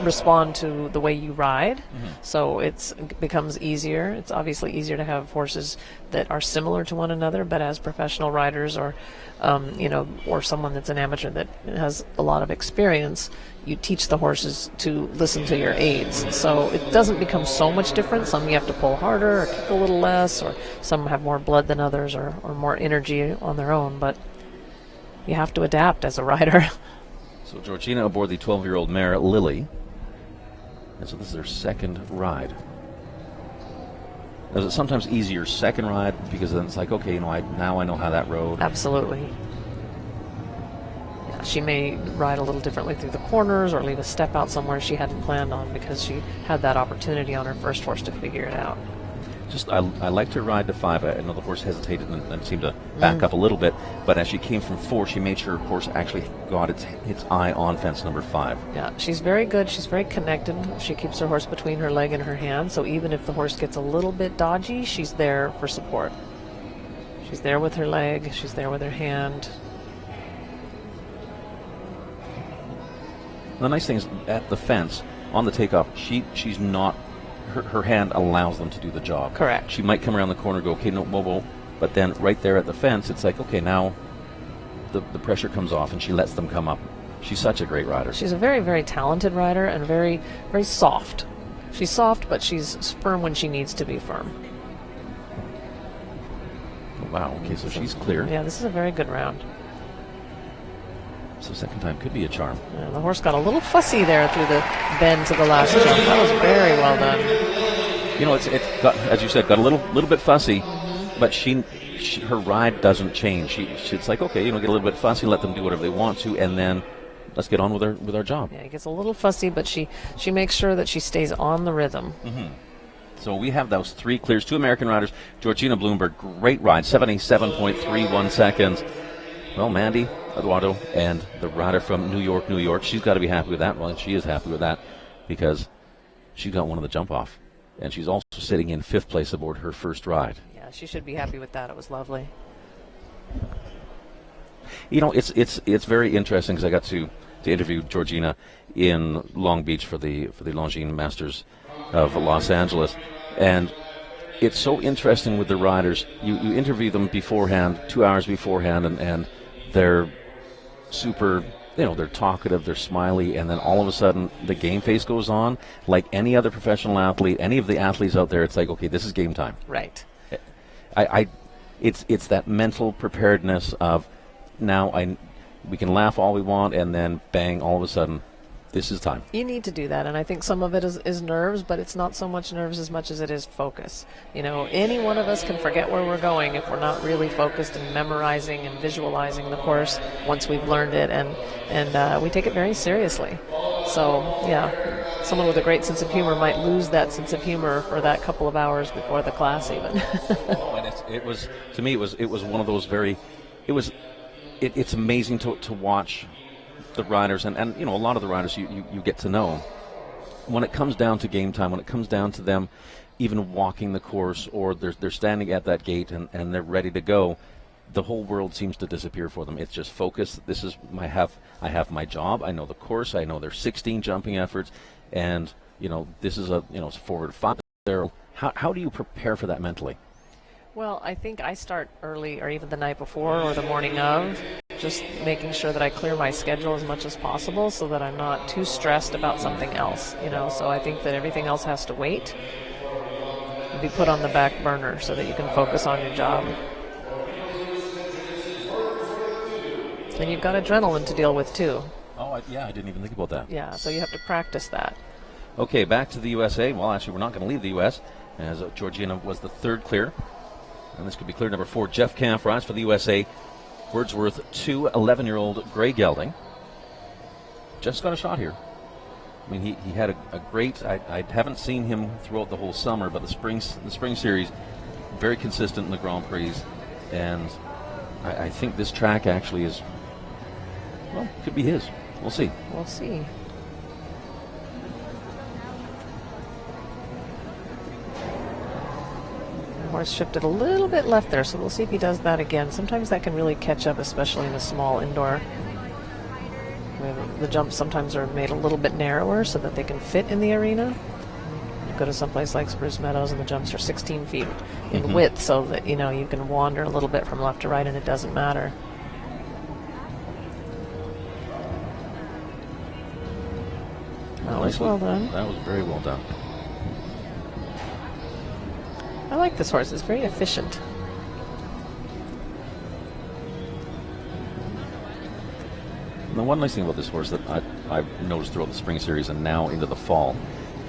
respond to the way you ride. Mm-hmm. So it becomes easier. It's obviously easier to have horses that are similar to one another, but as professional riders or someone that's an amateur that has a lot of experience, you teach the horses to listen to your aids. So it doesn't become so much different. Some you have to pull harder or kick a little less, or some have more blood than others or more energy on their own, but you have to adapt as a rider. So Georgina aboard the 12-year-old mare, Lily. And so this is their second ride. Is it sometimes easier second ride because then it's like, okay, now I know how that rode? Absolutely. Yeah, she may ride a little differently through the corners or leave a step out somewhere she hadn't planned on because she had that opportunity on her first horse to figure it out. I liked her ride to 5. I know the horse hesitated and seemed to back up a little bit, but as she came from 4, she made sure her horse actually got its eye on fence number 5. Yeah, she's very good. She's very connected. She keeps her horse between her leg and her hand, so even if the horse gets a little bit dodgy, she's there for support. She's there with her leg. She's there with her hand. The nice thing is at the fence, on the takeoff, she's not... Her hand allows them to do the job. Correct. She might come around the corner and go, okay, no, whoa. But then right there at the fence, it's like, okay, now the pressure comes off and she lets them come up. She's such a great rider. She's a very, very talented rider and very, very soft. She's soft, but she's firm when she needs to be firm. Wow, okay, so she's clear. Yeah, this is a very good round. So second time could be a charm. Yeah, the horse got a little fussy there through the bend to the last jump. That was very well done. It got, as you said, got a little bit fussy, but her ride doesn't change. It's like, okay, get a little bit fussy, let them do whatever they want to, and then let's get on with our job. Yeah, it gets a little fussy, but she makes sure that she stays on the rhythm. Mm-hmm. So we have those 3 clears. 2 American riders. Georgina Bloomberg, great ride, 77.31 seconds. Well, Mandy, Eduardo, and the rider from New York, New York, she's got to be happy with that. Well, she is happy with that because she got one of the jump off. And she's also sitting in 5th place aboard her first ride. Yeah, she should be happy with that. It was lovely. It's very interesting because I got to interview Georgina in Long Beach for the Longines Masters of Los Angeles. And it's so interesting with the riders. You interview them beforehand, 2 hours beforehand, and they're super, they're talkative, they're smiley, and then all of a sudden the game face goes on. Like any other professional athlete, any of the athletes out there, it's like, okay, this is game time. Right. It's that mental preparedness of now we can laugh all we want, and then bang, all of a sudden, this is time. You need to do that, and I think some of it is nerves, but it's not so much nerves as much as it is focus. Any one of us can forget where we're going if we're not really focused and memorizing and visualizing the course once we've learned it, and we take it very seriously. So, yeah, someone with a great sense of humor might lose that sense of humor for that couple of hours before the class even. And it was one of those it's amazing to watch the riders, and you know, a lot of the riders you get to know. When it comes down to game time, when it comes down to them even walking the course, or they're standing at that gate and they're ready to go, the whole world seems to disappear for them. It's just focus. This is I have my job. I know the course. I know there's 16 jumping efforts, and you know, this is it's forward 5 there. How do you prepare for that mentally? Well, I think I start early, or even the night before or the morning of, just making sure that I clear my schedule as much as possible so that I'm not too stressed about something else, So I think that everything else has to wait and be put on the back burner so that you can focus on your job. And you've got adrenaline to deal with too. Oh, I didn't even think about that. Yeah, so you have to practice that. Okay, back to the USA. Well, actually, we're not going to leave the U.S. as Georgina was the third clear. And this could be clear. Number 4, Jeff Camp rides for the USA. Wordsworth 2, 11-year-old Gray Gelding. Just got a shot here. I mean, he had a great. I haven't seen him throughout the whole summer, but the spring series, very consistent in the Grand Prix, and I think this track actually is, well, could be his. We'll see. We'll see. Horse shifted a little bit left there, so we'll see if he does that again. Sometimes that can really catch up, especially in a small indoor. The jumps sometimes are made a little bit narrower so that they can fit in the arena. You go to someplace like Spruce Meadows and the jumps are 16 feet in width, so that you can wander a little bit from left to right and it doesn't matter. That was well done. That was very well done. I like this horse. It's very efficient. The one nice thing about this horse that I've noticed throughout the spring series and now into the fall,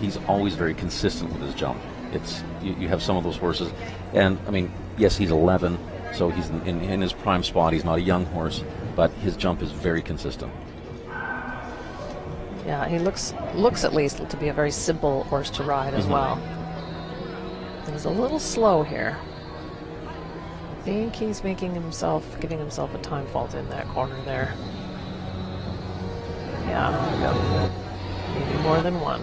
he's always very consistent with his jump. It's you have some of those horses, and I mean, yes, he's 11, so he's in his prime spot. He's not a young horse, but his jump is very consistent. Yeah, he looks at least to be a very simple horse to ride as well. He's a little slow here. I think he's giving himself a time fault in that corner there. Yeah. Maybe more than one.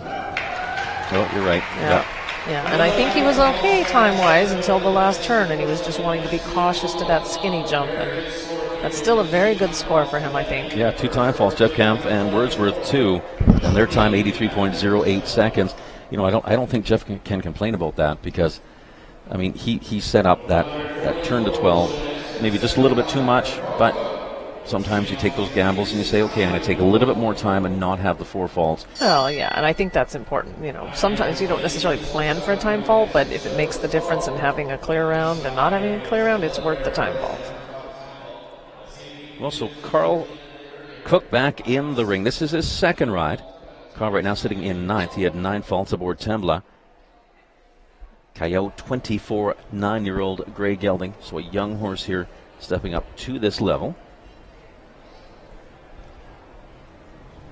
Oh, you're right. Yeah, and I think he was okay time-wise until the last turn, and he was just wanting to be cautious to that skinny jump, and that's still a very good score for him, I think. Yeah, 2 time faults, Jeff Camp and Wordsworth 2, and their time 83.08 seconds. I don't think Jeff can complain about that, because, I mean, he set up that turn to 12, maybe just a little bit too much, but sometimes you take those gambles and you say, okay, I'm going to take a little bit more time and not have the 4 faults. Oh, yeah, and I think that's important. Sometimes you don't necessarily plan for a time fault, but if it makes the difference in having a clear round and not having a clear round, it's worth the time fault. Well, so Carl Cook back in the ring. This is his second ride. Carl right now sitting in 9th. He had 9 faults aboard Tembla. Coyote, 24, 9-year-old Gray Gelding. So a young horse here stepping up to this level.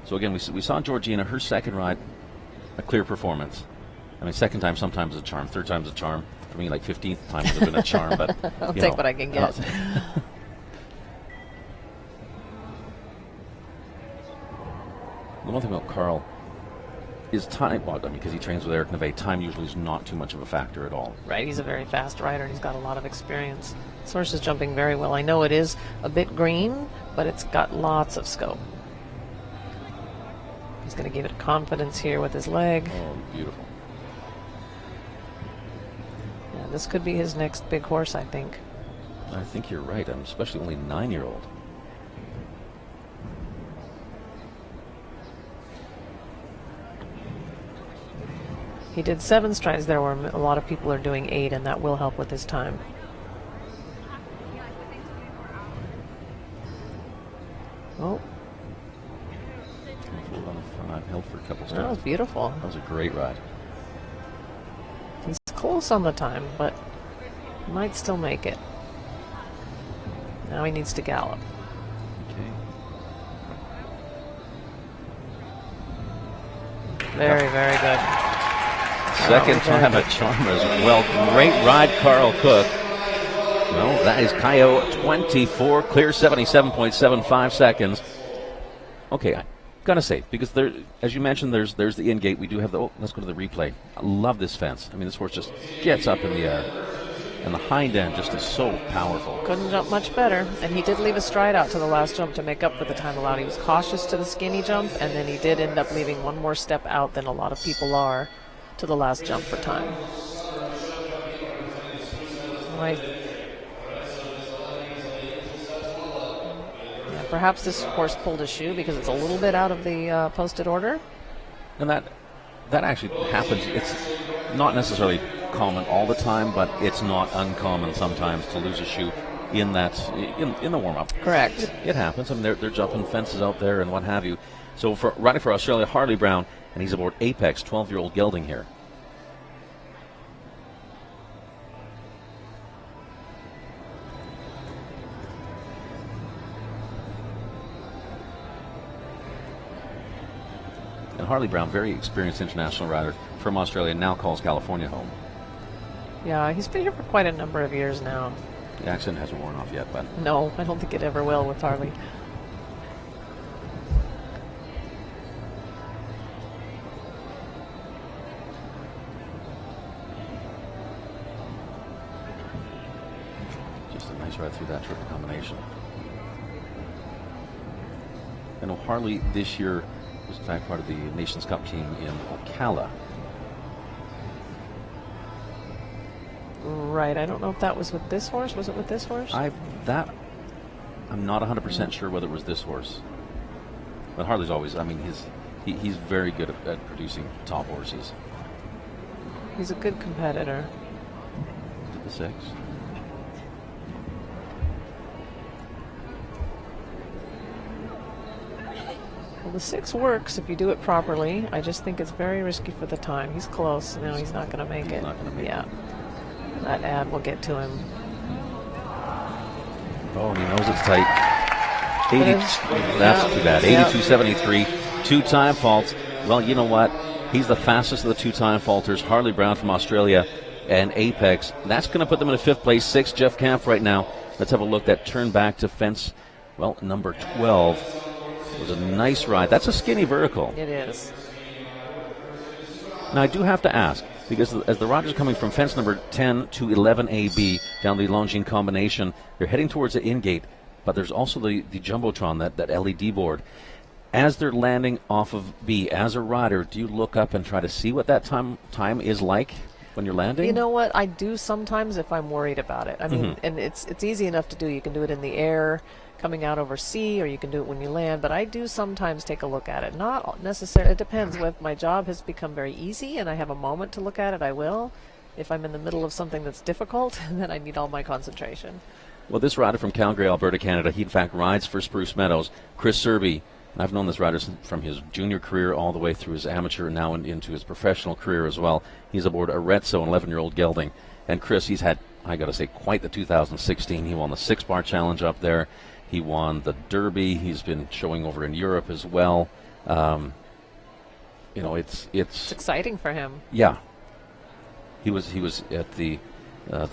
So again, we saw Georgina, her second ride, a clear performance. I mean, second time sometimes a charm, third time's a charm. For me, like 15th time would have been a charm, but I'll take what I can get. The one thing about Carl is time. Well, I mean, because he trains with Eric Neve, time usually is not too much of a factor at all. Right, he's a very fast rider, and he's got a lot of experience. This horse is jumping very well. I know it is a bit green, but it's got lots of scope. He's going to give it confidence here with his leg. Oh, beautiful. Yeah, this could be his next big horse, I think. I think you're right, especially only 9-year-old. He did 7 strides there, where a lot of people are doing 8, and that will help with his time. Oh. Held for a couple strides. That was beautiful. That was a great ride. He's close on the time, but might still make it. Now he needs to gallop. Okay. Very, very good. Second time at charm as well. Great ride, Carl Cook. No, that is Kaio 24, clear 77.75 seconds. Okay, I gotta say, because there, as you mentioned, there's the in gate. We do have the. Oh, let's go to the replay. I love this fence. I mean, this horse just gets up in the air, and the hind end just is so powerful. Couldn't jump much better, and he did leave a stride out to the last jump to make up for the time allowed. He was cautious to the skinny jump, and then he did end up leaving one more step out than a lot of people are to the last jump for time. Right. Yeah, perhaps this horse pulled a shoe because it's a little bit out of the posted order. And that actually happens. It's not necessarily common all the time, but it's not uncommon sometimes to lose a shoe in that in the warm-up. Correct. It happens. I mean, they're jumping fences out there and what have you. So for riding for Australia, Harley Brown, and he's aboard Apex, 12-year-old gelding here. And Harley Brown, very experienced international rider from Australia, now calls California home. Yeah, he's been here for quite a number of years now. The accent hasn't worn off yet, but No, I don't think it ever will with Harley. just a nice ride through that triple combination. I know Harley this year was in fact part of the Nations Cup team in Ocala. Right, I don't know if that was with this horse. Was it with this horse? I'm not 100% sure whether it was this horse. But Harley's always, I mean, he's very good at producing top horses. He's a good competitor. To the 6. Well, the 6 works if you do it properly. I just think it's very risky for the time. He's close. No, he's not going to make it. Not going to make it. That ad will get to him. Oh, and he knows it's tight. 80, that's too bad. 82.73, 2 time faults. Well, you know what? He's the fastest of the 2 time faulters. Harley Brown from Australia and Apex. That's going to put them in a 5th place. 6, Jeff Camp right now. Let's have a look. That turn back to fence, well, number 12. It was a nice ride. That's a skinny vertical. It is. Now, I do have to ask, because as the riders coming from fence number 10 to 11AB down the Longines combination, they're heading towards the in-gate, but there's also the Jumbotron, that LED board. As they're landing off of B, as a rider, do you look up and try to see what that time is like when you're landing? You know what? I do sometimes if I'm worried about it. I mean, and it's easy enough to do. You can do it in the air, coming out over C, or you can do it when you land, but I do sometimes take a look at it. Not necessarily. It depends. If my job has become very easy and I have a moment to look at it, I will. If I'm in the middle of something that's difficult, then I need all my concentration. Well, this rider from Calgary, Alberta, Canada, he in fact rides for Spruce Meadows. Chris Serby, I've known this rider from his junior career all the way through his amateur and now into his professional career as well. He's aboard Arezzo, an 11-year-old gelding. And Chris, he's had, I got to say, quite the 2016. He won the 6-bar challenge up there. He won the Derby. He's been showing over in Europe as well. It's exciting for him. Yeah, he was at the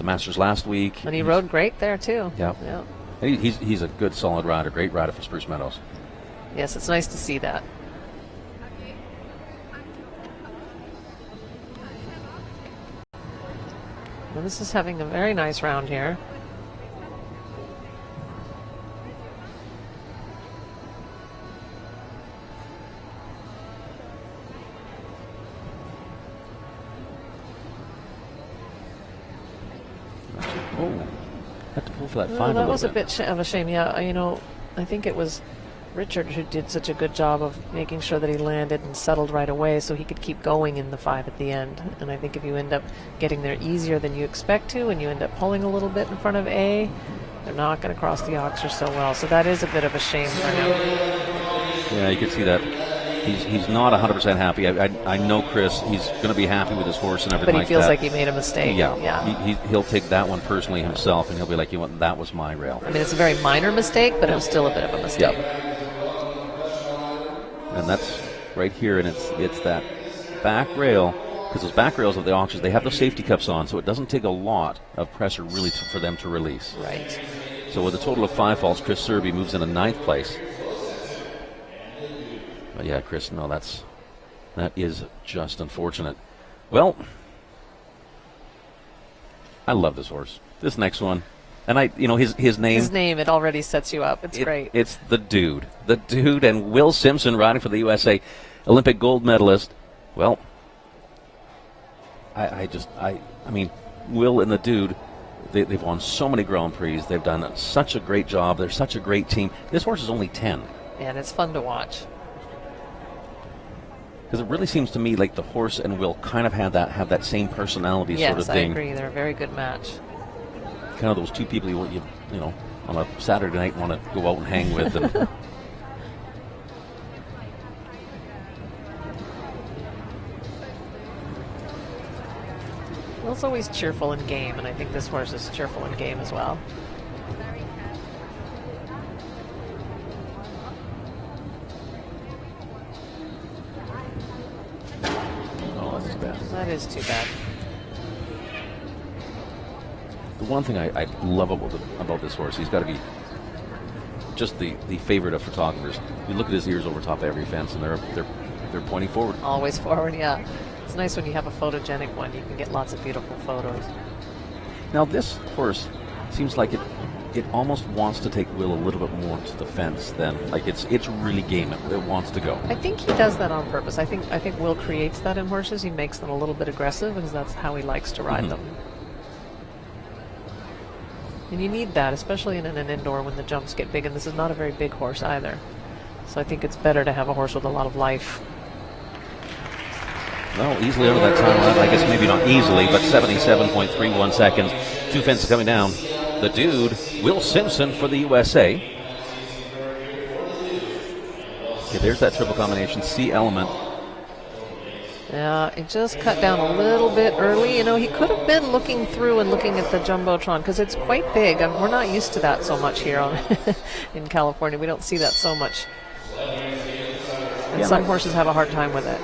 Masters last week, and he rode great there too. Yeah. He's a good, solid rider. Great rider for Spruce Meadows. Yes, it's nice to see that. Well, this is having a very nice round here. Had to pull for that 5 that was a bit of a shame. Yeah, I think it was Richard who did such a good job of making sure that he landed and settled right away so he could keep going in the 5 at the end. And I think if you end up getting there easier than you expect to and you end up pulling a little bit in front of A, they're not going to cross the Oxer so well. So that is a bit of a shame for him. Yeah, you can see that. He's not 100% happy. I know Chris. He's going to be happy with his horse and everything like that. But he feels like he made a mistake. Yeah. He'll take that one personally himself, and he'll be like, you know what, that was my rail. I mean, it's a very minor mistake, but it was still a bit of a mistake. And that's right here, and it's that back rail because those back rails of the auctions, they have those safety cups on, so it doesn't take a lot of pressure really for them to release. Right. So with a total of 5 faults, Chris Serby moves into 9th place. But yeah, Chris, no, that is just unfortunate. Well, I love this horse. This next one, and his name. His name, it already sets you up. It's great. It's the Dude, and Will Simpson riding for the USA, Olympic gold medalist. Well, I mean, Will and the Dude, they've won so many Grand Prix. They've done such a great job. They're such a great team. This horse is only 10. And it's fun to watch. Because it really seems to me like the horse and Will kind of have that same personality sort of thing. Yes, I agree. They're a very good match. Kind of those two people you know, on a Saturday night want to go out and hang with. And Will's always cheerful in game, and I think this horse is cheerful in game as well. oh, that's too bad. That is too bad. The one thing I love about this horse, he's got to be just the favorite of photographers. You look at his ears over top of every fence, and they're pointing forward. Always forward, yeah. It's nice when you have a photogenic one. You can get lots of beautiful photos. Now this horse seems like it almost wants to take Will a little bit more to the fence than like it's really game. It wants to go. I think he does that on purpose. I think Will creates that in horses. He makes them a little bit aggressive because that's how he likes to ride them. And you need that, especially in an indoor when the jumps get big. And this is not a very big horse either. So I think it's better to have a horse with a lot of life. Well, easily over that time limit. I guess maybe not easily, but 77.31 seconds. 2 fences coming down. The Dude, Will Simpson for the USA. Okay, there's that triple combination C element. Yeah, it just cut down a little bit early. You know, he could have been looking through and looking at the Jumbotron because it's quite big. We're not used to that so much here in California. We don't see that so much. And some horses have a hard time with it.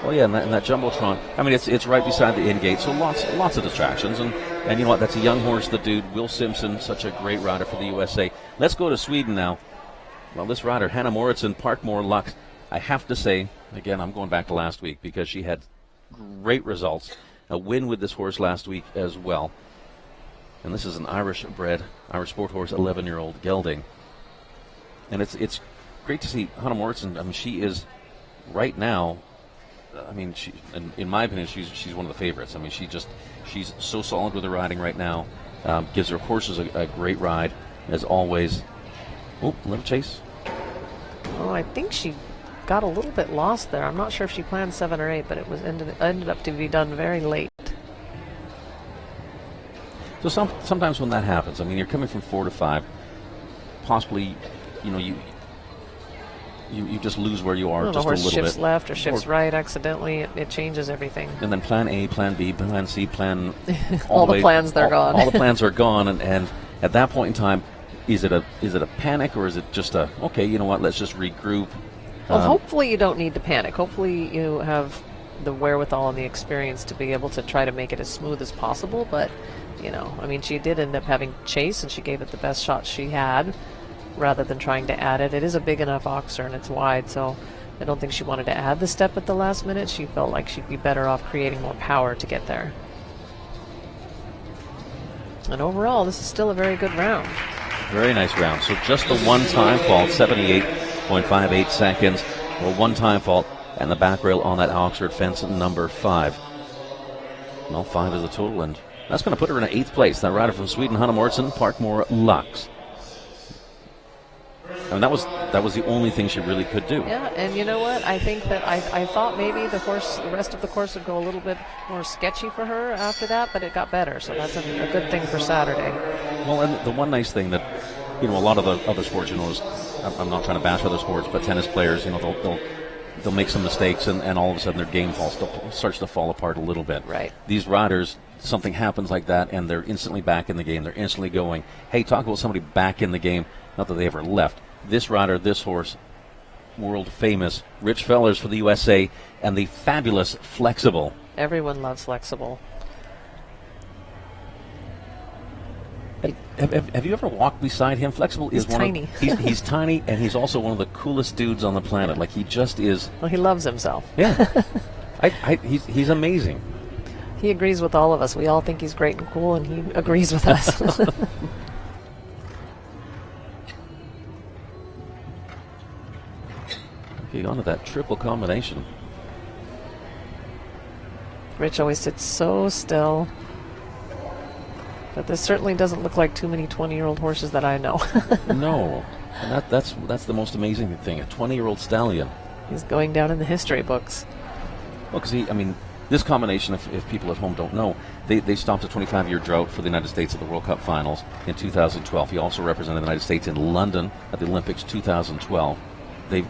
Well, yeah, and that Jumbotron, I mean, it's right beside the in-gate, so lots of distractions. And you know what, that's a young horse, the Dude, Will Simpson, such a great rider for the USA. Let's go to Sweden now. Well, this rider, Hannah Moritzen, Parkmore Lux, I have to say, again, I'm going back to last week because she had great results. A win with this horse last week as well. And this is an Irish-bred, Irish sport horse, 11-year-old gelding. And it's great to see Hannah Moritzen. I mean, she is right now, I mean, in my opinion, she's one of the favorites. I mean, she's so solid with her riding right now. Gives her horses a great ride, as always. Oh, a little chase. Oh, I think she got a little bit lost there. I'm not sure if she planned 7 or 8, but it was ended up to be done very late. So sometimes when that happens, I mean, you're coming from 4 to 5, possibly, you know, you just lose where you are just a little bit. The horse shifts left or shifts right accidentally. It changes everything. And then plan A, plan B, plan C, plan all the plans, they're gone. All the plans are gone, and at that point in time, is it a panic or is it just a, okay, you know what, let's just regroup? Well, hopefully you don't need to panic. Hopefully you have the wherewithal and the experience to be able to try to make it as smooth as possible. But, you know, I mean, she did end up having chase, and she gave it the best shot she had rather than trying to add it. It is a big enough oxer, and it's wide, so I don't think she wanted to add the step at the last minute. She felt like she'd be better off creating more power to get there. And overall, this is still a very good round. Very nice round. So just the one-time fault, 78.58 seconds. Well, one-time fault, and the back rail on that Oxford fence, number 5. Well, 5 is the total, and that's going to put her in 8th place. That rider from Sweden, Hannah Moritzen, Parkmore Lux. I mean, that was the only thing she really could do. Yeah, and you know what? I think that I thought maybe the rest of the course would go a little bit more sketchy for her after that, but it got better. So that's a good thing for Saturday. Well, and the one nice thing that, you know, a lot of the other sports, you know, I'm not trying to bash other sports, but tennis players, you know, they'll make some mistakes, and all of a sudden their game starts to fall apart a little bit. Right. These riders, something happens like that, and they're instantly back in the game. They're instantly going, hey, talk about somebody back in the game. Not that they ever left. This rider, this horse, world famous Rich Fellers for the USA and the fabulous Flexible. Everyone loves Flexible. Have you ever walked beside him? Flexible is tiny. He's tiny, and he's also one of the coolest dudes on the planet. Like, he just is. Well, he loves himself. Yeah. He's amazing. He agrees with all of us. We all think he's great and cool, and he agrees with us. Okay, on to that triple combination. Rich always sits so still. But this certainly doesn't look like too many 20-year-old horses that I know. No. And that's the most amazing thing. A 20-year-old stallion. He's going down in the history books. Well, because this combination, if people at home don't know, they stopped a 25-year drought for the United States at the World Cup Finals in 2012. He also represented the United States in London at the Olympics 2012. They're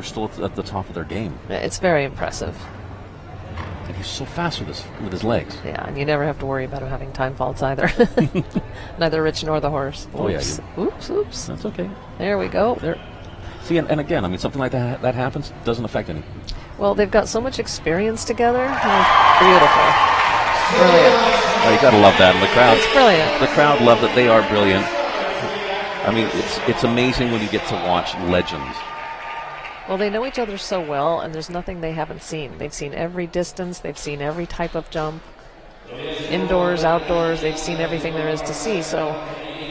still at the top of their game. It's very impressive. And he's so fast with his legs. Yeah, and you never have to worry about him having time faults either. Neither Rich nor the horse. Oh, oops. yeah. Oops. That's okay. There we go. There. See, and again, something like that happens, doesn't affect any. Well, they've got so much experience together. Beautiful. Brilliant. Oh, you got to love that. And the crowd. It's brilliant. The crowd love that. They are brilliant. It's amazing when you get to watch legends. Well, they know each other so well, and there's nothing they haven't seen. They've seen every distance. They've seen every type of jump. Indoors, outdoors, they've seen everything there is to see, so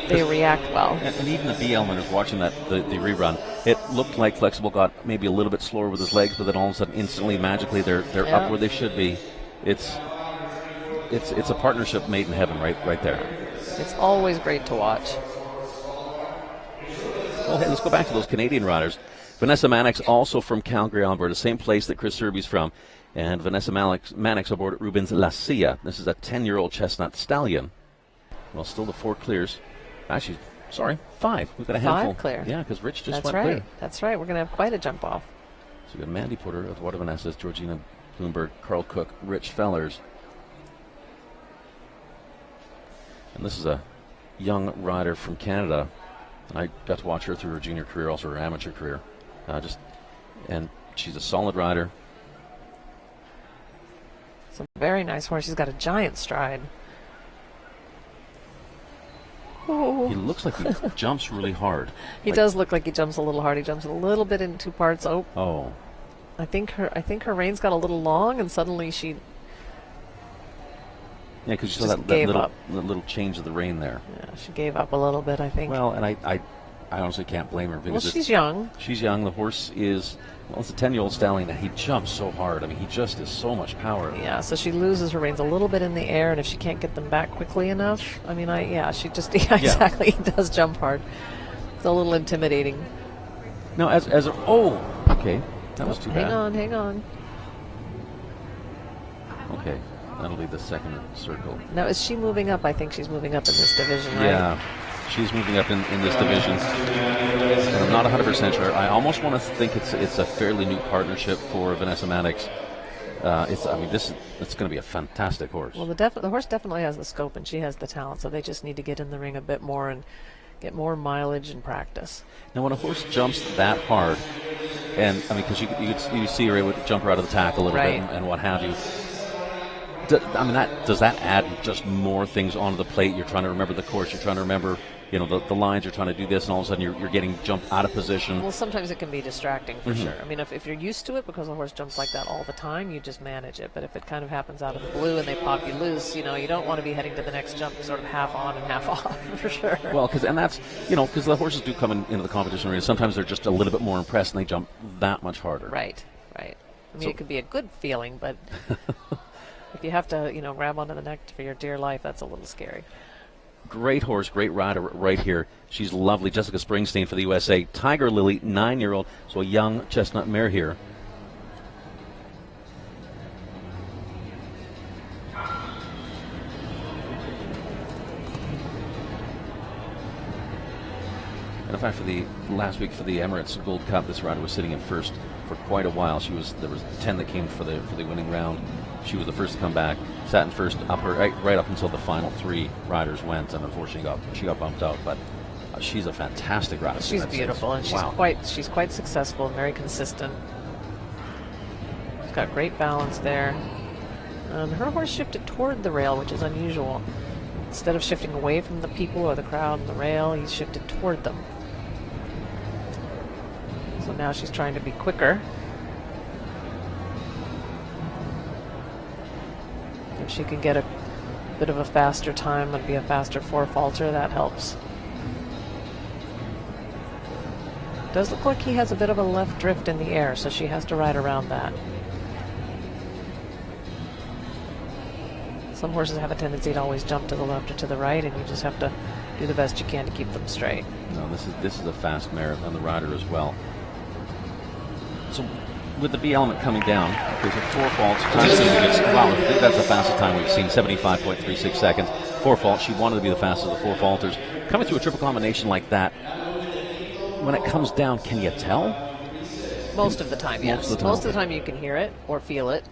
they react well. And even the B-Elementers watching the rerun, it looked like Flexible got maybe a little bit slower with his legs, but then all of a sudden, instantly, magically, they're up where they should be. It's a partnership made in heaven right there. It's always great to watch. Well, hey, let's go back to those Canadian riders. Vanessa Mannix, also from Calgary, Alberta, same place that Chris Serby's from. And Vanessa Mannix aboard at Rubens La Silla. This is a 10-year-old chestnut stallion. Well, still the 4 clears. Actually, sorry, 5. We've got a handful. 5 clear. Yeah, because Rich just That's went right. clear. That's right. We're going to have quite a jump off. So we've got Mandy Porter of Water Vanessa's, Georgina Bloomberg, Carl Cook, Rich Fellers. And this is a young rider from Canada. And I got to watch her through her junior career, also her amateur career. And she's a solid rider. It's a very nice horse. He's got a giant stride. Oh. He looks like he jumps really hard. He does look like he jumps a little hard. He jumps a little bit in 2 parts. Oh. I think her reins got a little long, and suddenly she. Yeah, because you saw that little change of the rein there. Yeah, she gave up a little bit, I think. Well, and I honestly can't blame her. Because she's young. She's young. The horse is, it's a 10-year-old stallion, and he jumps so hard. He just is so much power. Yeah, so she loses her reins a little bit in the air, and if she can't get them back quickly enough, she just, exactly, he does jump hard. It's a little intimidating. Now, okay, that was too bad. Hang on. Okay, that'll be the second circle. Now, is she moving up? I think she's moving up in this division, right? Yeah. She's moving up in this division. And I'm not 100% sure. I almost want to think it's a fairly new partnership for Vanessa Mannix. It's going to be a fantastic horse. Well, the horse definitely has the scope, and she has the talent, so they just need to get in the ring a bit more and get more mileage and practice. Now, when a horse jumps that hard, and because you see her able to jump her out of the tack a little bit and what have you. Does that add just more things onto the plate? You're trying to remember the course. You're trying to remember, the lines. You're trying to do this, and all of a sudden you're getting jumped out of position. Well, sometimes it can be distracting for sure. If you're used to it because the horse jumps like that all the time, you just manage it. But if it kind of happens out of the blue and they pop you loose, you don't want to be heading to the next jump sort of half on and half off for sure. Well, because the horses do come into the competition arena. Sometimes they're just a little bit more impressed and they jump that much harder. Right. It could be a good feeling, but. If you have to, grab onto the neck for your dear life, that's a little scary. Great horse, great rider right here. She's lovely. Jessica Springsteen for the USA. Tiger Lily, 9-year-old, so a young chestnut mare here. And in fact, for the last week for the Emirates Gold Cup, this rider was sitting in first for quite a while. There was 10 that came for the winning round. She was the first to come back, sat in first right up until the final 3 riders went, and unfortunately she got bumped out. But She's a fantastic rider. She's beautiful, and she's quite successful and very consistent. She's got great balance there. Her horse shifted toward the rail, which is unusual. Instead of shifting away from the people or the crowd and the rail, he's shifted toward them. So now she's trying to be quicker. If she can get a bit of a faster time and be a faster four-faulter, that helps. Does look like he has a bit of a left drift in the air, so she has to ride around that. Some horses have a tendency to always jump to the left or to the right, and you just have to do the best you can to keep them straight. No, this is a fast mare on the rider as well. So with the B element coming down, there's a 4 faults. Time seems to get, wow, I think that's the fastest time we've seen, 75.36 seconds. 4 faults. She wanted to be the fastest of the 4 faulters. Coming through a triple combination like that, when it comes down, can you tell? Most of the time, yes. Most of the time you can hear it or feel it.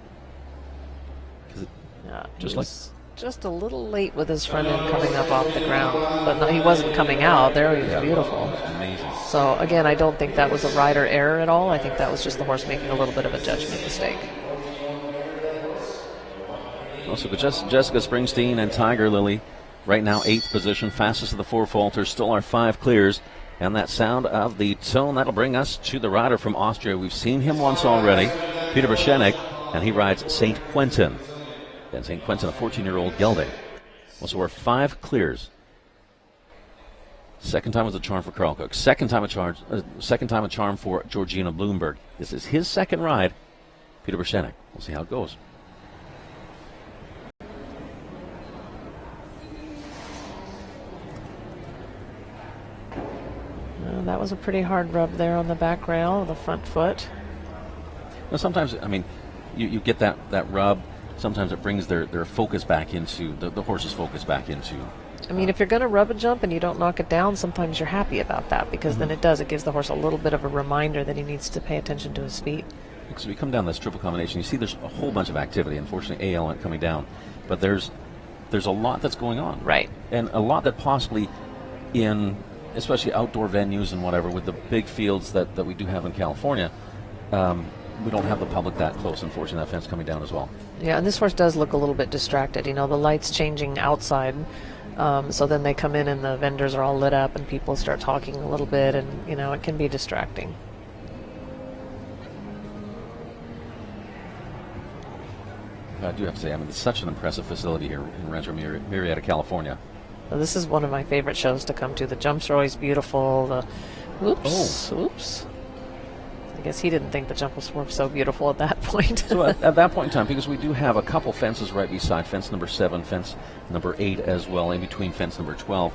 Just a little late with his front end coming up off the ground. But no, he wasn't coming out. There he was beautiful. Amazing. So, again, I don't think that was a rider error at all. I think that was just the horse making a little bit of a judgment mistake. Also, but Jessica Springsteen and Tiger Lily right now 8th position, fastest of the 4 faulters, still our 5 clears. And that sound of the tone, that'll bring us to the rider from Austria. We've seen him once already, Peter Brzezinek, and he rides St. Quentin. And St. Quentin, a 14-year-old gelding. Well, so we're 5 clears. Second time was a charm for Carl Cook. Second time a charm for Georgina Bloomberg. This is his second ride. Peter Brzezinek. We'll see how it goes. That was a pretty hard rub there on the back rail, the front foot. Now, sometimes, I mean, you get that rub. Sometimes it brings their focus back into, the horse's focus back into. I mean, if you're going to rub a jump and you don't knock it down, sometimes you're happy about that, because then it gives the horse a little bit of a reminder that he needs to pay attention to his feet. Because we come down this triple combination, you see there's a whole bunch of activity. Unfortunately, A element coming down. But there's a lot that's going on. Right. And a lot that possibly in, especially outdoor venues and whatever, with the big fields that we do have in California, we don't have the public that close. Unfortunately, that fence coming down as well. Yeah, and this horse does look a little bit distracted. You know, the light's changing outside, so then they come in and the vendors are all lit up and people start talking a little bit, and, you know, it can be distracting. I do have to say, I mean, it's such an impressive facility here in Rancho Murrieta, California. Well, this is one of my favorite shows to come to. The jumps are always beautiful. Oops. I guess he didn't think the jump was so beautiful at that point. So at that point in time, because we do have a couple fences right beside fence number 7, fence number 8 as well, in between fence number 12.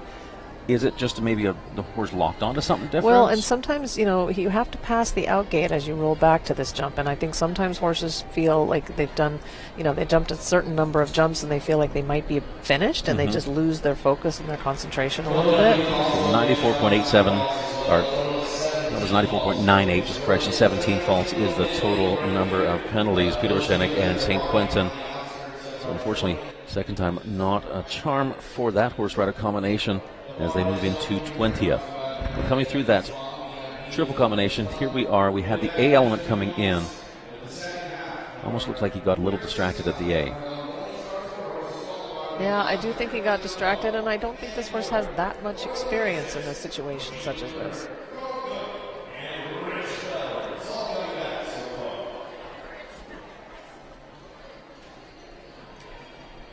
Is it just maybe the horse locked onto something different? Well, and sometimes, you know, you have to pass the out gate as you roll back to this jump. And I think sometimes horses feel like they've done, you know, they jumped a certain number of jumps and they feel like they might be finished, and they just lose their focus and their concentration a little bit. 94.87, or that was 94.98, just correction. 17 faults is the total number of penalties. Peter Brzezinek and St. Quentin. So unfortunately, second time not a charm for that horse rider combination as they move into 20th. We're coming through that triple combination. Here we are. We had the A element coming in. Almost looks like he got a little distracted at the A. Yeah, I do think he got distracted, and I don't think this horse has that much experience in a situation such as this.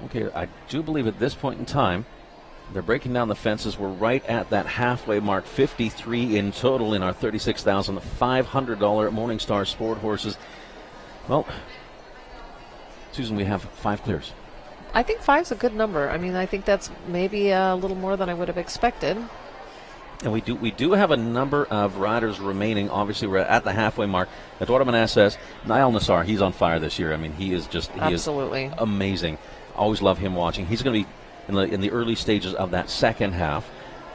Okay, I do believe at this point in time, they're breaking down the fences. We're right at that halfway mark, 53 in total in our $36,500 Morningstar Sport Horses. Well, Susan, we have 5 clears. I think 5's a good number. I mean, I think that's maybe a little more than I would have expected. And we do have a number of riders remaining. Obviously, we're at the halfway mark. Eduardo Manassas, Niall Nassar, he's on fire this year. I mean, he is Absolutely amazing. Always love him watching. He's going to be in the early stages of that second half.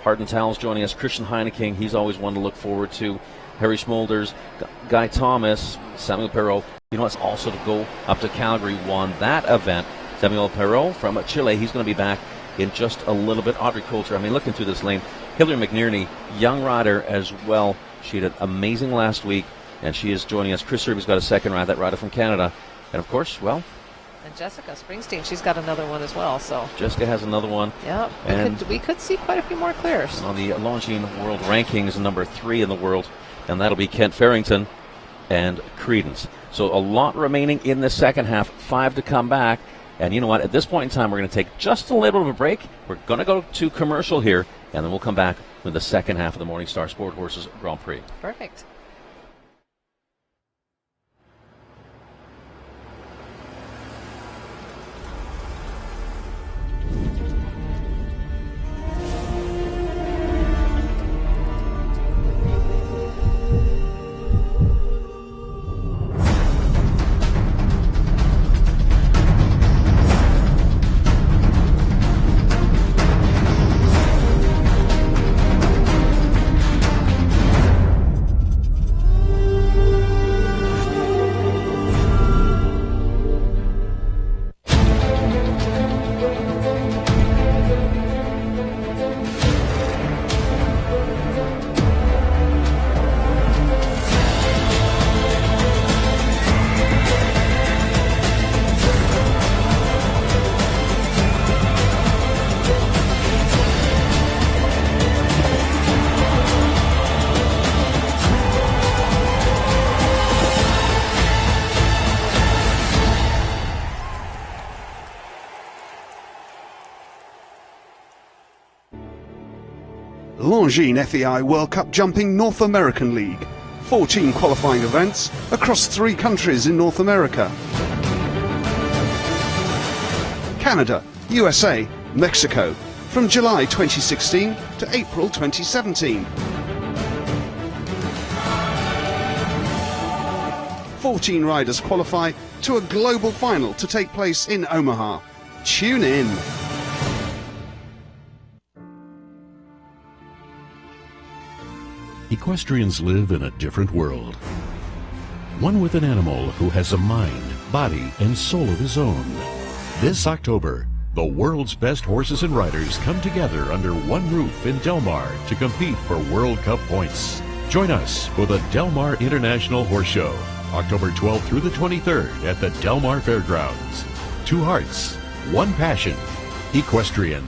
Harden Towles joining us. Christian Heineking, he's always one to look forward to. Harry Schmolders, Guy Thomas, Samuel Perrault. You know, it's also to go up to Calgary, won that event. Samuel Perrault from Chile, he's going to be back in just a little bit. Audrey Coulter, I mean, looking through this lane, Hillary McNerney, young rider as well. She did amazing last week, and she is joining us. Chris Irby's got a second ride, that rider from Canada. And, of course, well... And Jessica Springsteen, she's got another one as well. So Jessica has another one. Yeah, we could see quite a few more clears. On the Longines World Rankings, number 3 in the world, and that'll be Kent Farrington and Credence. So a lot remaining in the second half, 5 to come back. And you know what? At this point in time, we're going to take just a little bit of a break. We're going to go to commercial here, and then we'll come back with the second half of the Morningstar Sport Horses Grand Prix. Perfect. Longines FEI World Cup Jumping North American League. 14 qualifying events across 3 countries in North America. Canada, USA, Mexico, from July 2016 to April 2017. 14 riders qualify to a global final to take place in Omaha. Tune in. Equestrians live in a different world. One with an animal who has a mind, body, and soul of his own. This October, the world's best horses and riders come together under one roof in Del Mar to compete for World Cup points. Join us for the Del Mar International Horse Show, October 12th through the 23rd at the Del Mar Fairgrounds. 2 hearts, 1 passion, equestrian.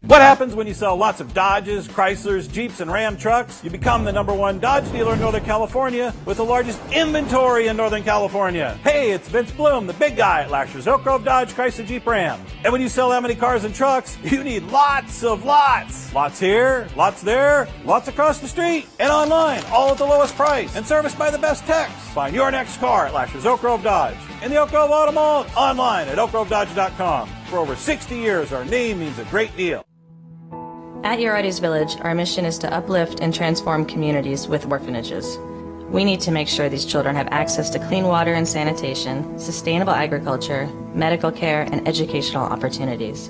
What happens when you sell lots of Dodges, Chryslers, Jeeps, and Ram trucks? You become the #1 Dodge dealer in Northern California with the largest inventory in Northern California. Hey, it's Vince Bloom, the big guy at Lasher's Oak Grove Dodge, Chrysler, Jeep, Ram. And when you sell that many cars and trucks, you need lots of lots. Lots here, lots there, lots across the street, and online, all at the lowest price, and serviced by the best techs. Find your next car at Lasher's Oak Grove Dodge. In the Oak Grove Auto Mall, online at oakgrovedodge.com. For over 60 years, our name means a great deal. At Urites Village, our mission is to uplift and transform communities with orphanages. We need to make sure these children have access to clean water and sanitation, sustainable agriculture, medical care, and educational opportunities.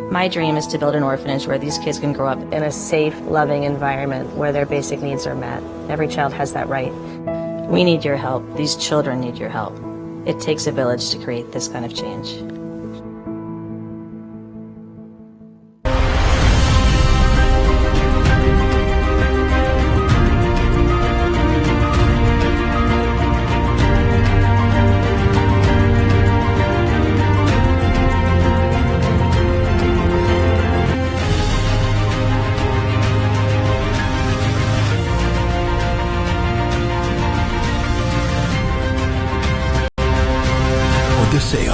My dream is to build an orphanage where these kids can grow up in a safe, loving environment where their basic needs are met. Every child has that right. We need your help. These children need your help. It takes a village to create this kind of change.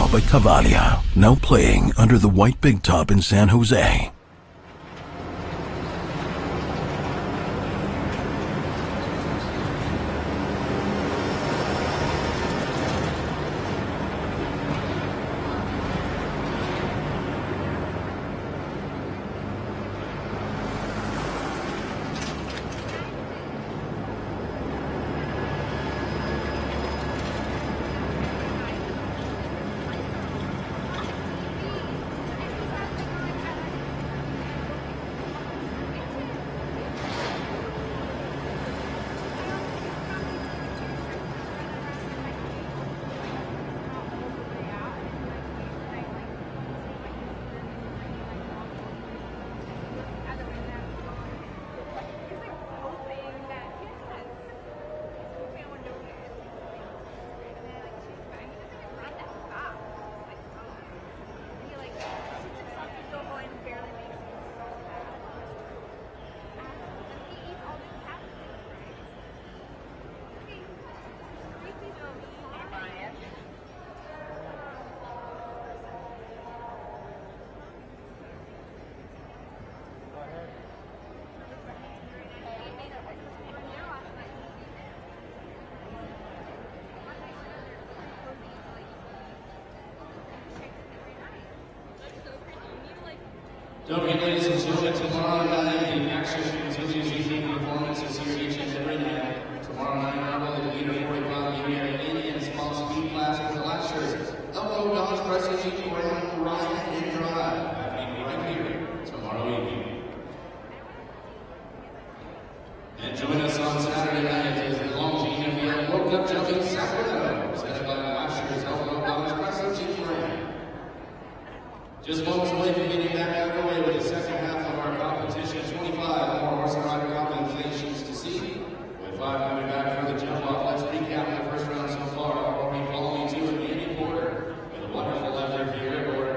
By Cavalia, now playing under the white big top in San Jose. Don't forget, ladies and gentlemen, tomorrow night the action continues. Evening performances here each and every night. Tomorrow night, not only the leader 45 junior Indian small speed class for the Lashers, elbow dodge presses each round, ride and drive, happening right here tomorrow evening. And join us on Saturday night is the Longines FEI World Cup jumping Sacramento, presented by the Lashers, elbow dodge presses each round. Just moments away from getting back underway with the second half of our competition. 25 more horse and rider compensations to see. With 5 coming back for the jump off, let's recap the first round so far. Rory following two and Andy Porter with a wonderful effort here, or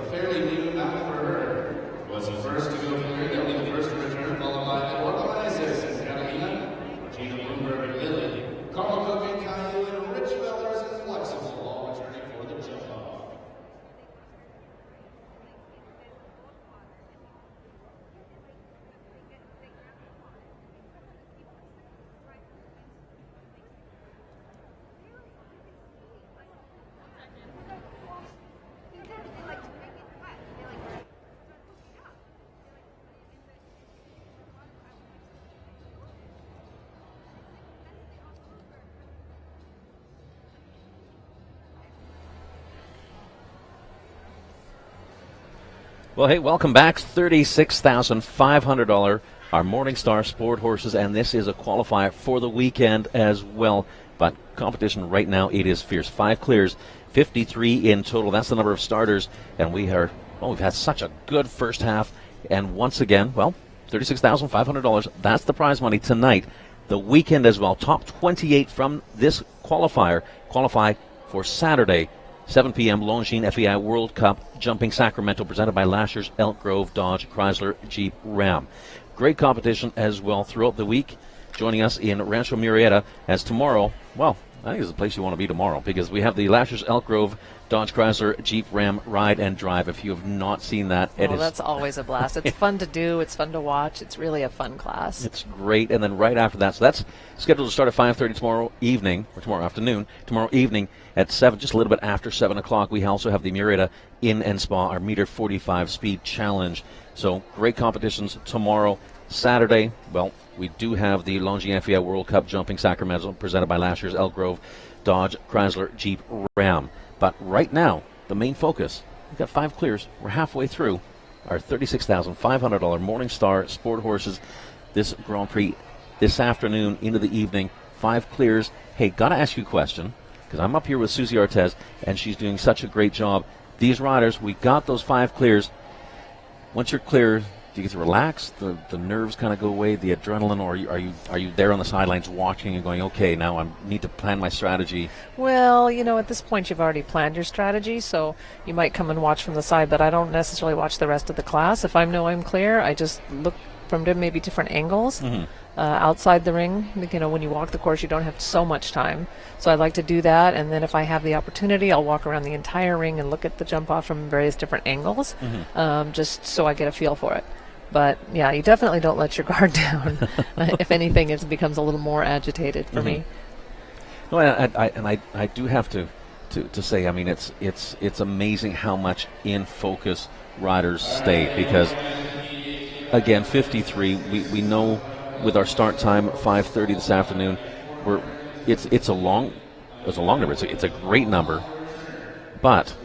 a fairly new mount for her. Was the first to go clear, they'll be the first to return, followed by the Organizers and Catalina, Regina Bloomberg and Lily, Carl Cook and Caillou and Rich Fellers and Flexible, all returning for the jump off. Well, hey, welcome back. $36,500, our Morningstar Sport Horses, and this is a qualifier for the weekend as well. But competition right now, it is fierce. 5 clears, 53 in total. That's the number of starters, and we've had such a good first half. And once again, well, $36,500. That's the prize money tonight. The weekend as well. Top 28 from this qualifier qualify for Saturday. 7 p.m. Longines FEI World Cup Jumping Sacramento, presented by Lashers, Elk Grove, Dodge, Chrysler, Jeep, Ram. Great competition as well throughout the week. Joining us in Rancho Murrieta as tomorrow, well, I think it's the place you want to be tomorrow, because we have the Lashers, Elk Grove, Dodge, Chrysler, Jeep, Ram Ride and Drive. If you have not seen that, that's always a blast. It's fun to do. It's fun to watch. It's really a fun class. It's great. And then right after that, so that's scheduled to start at 5:30 tomorrow evening, or tomorrow afternoon. Tomorrow evening at 7, just a little bit after 7 o'clock, we also have the Murrieta Inn and Spa, our meter 45 speed challenge. So great competitions tomorrow. Saturday, well, we do have the Longines FEI World Cup Jumping Sacramento, presented by Lashers, Elk Grove, Dodge, Chrysler, Jeep, Ram. But right now, the main focus, we've got 5 clears. We're halfway through our $36,500 Morningstar Sport Horses, this Grand Prix this afternoon into the evening. 5 clears. Hey, got to ask you a question, because I'm up here with Susie Artez, and she's doing such a great job. These riders, we got those 5 clears. Once you're clear, do you get to relax? The nerves kind of go away, the adrenaline, or are you there on the sidelines watching and going, okay, now I need to plan my strategy? Well, at this point you've already planned your strategy, so you might come and watch from the side, but I don't necessarily watch the rest of the class. If I know I'm clear, I just look from maybe different angles outside the ring. When you walk the course, you don't have so much time. So I like to do that, and then if I have the opportunity, I'll walk around the entire ring and look at the jump off from various different angles, just so I get a feel for it. But, yeah, you definitely don't let your guard down. If anything, it becomes a little more agitated for me. No, I do have to say, I mean, it's amazing how much in focus riders stay, because, again, 53, we know with our start time at 5:30 this afternoon, it's a long number. It's a great number, but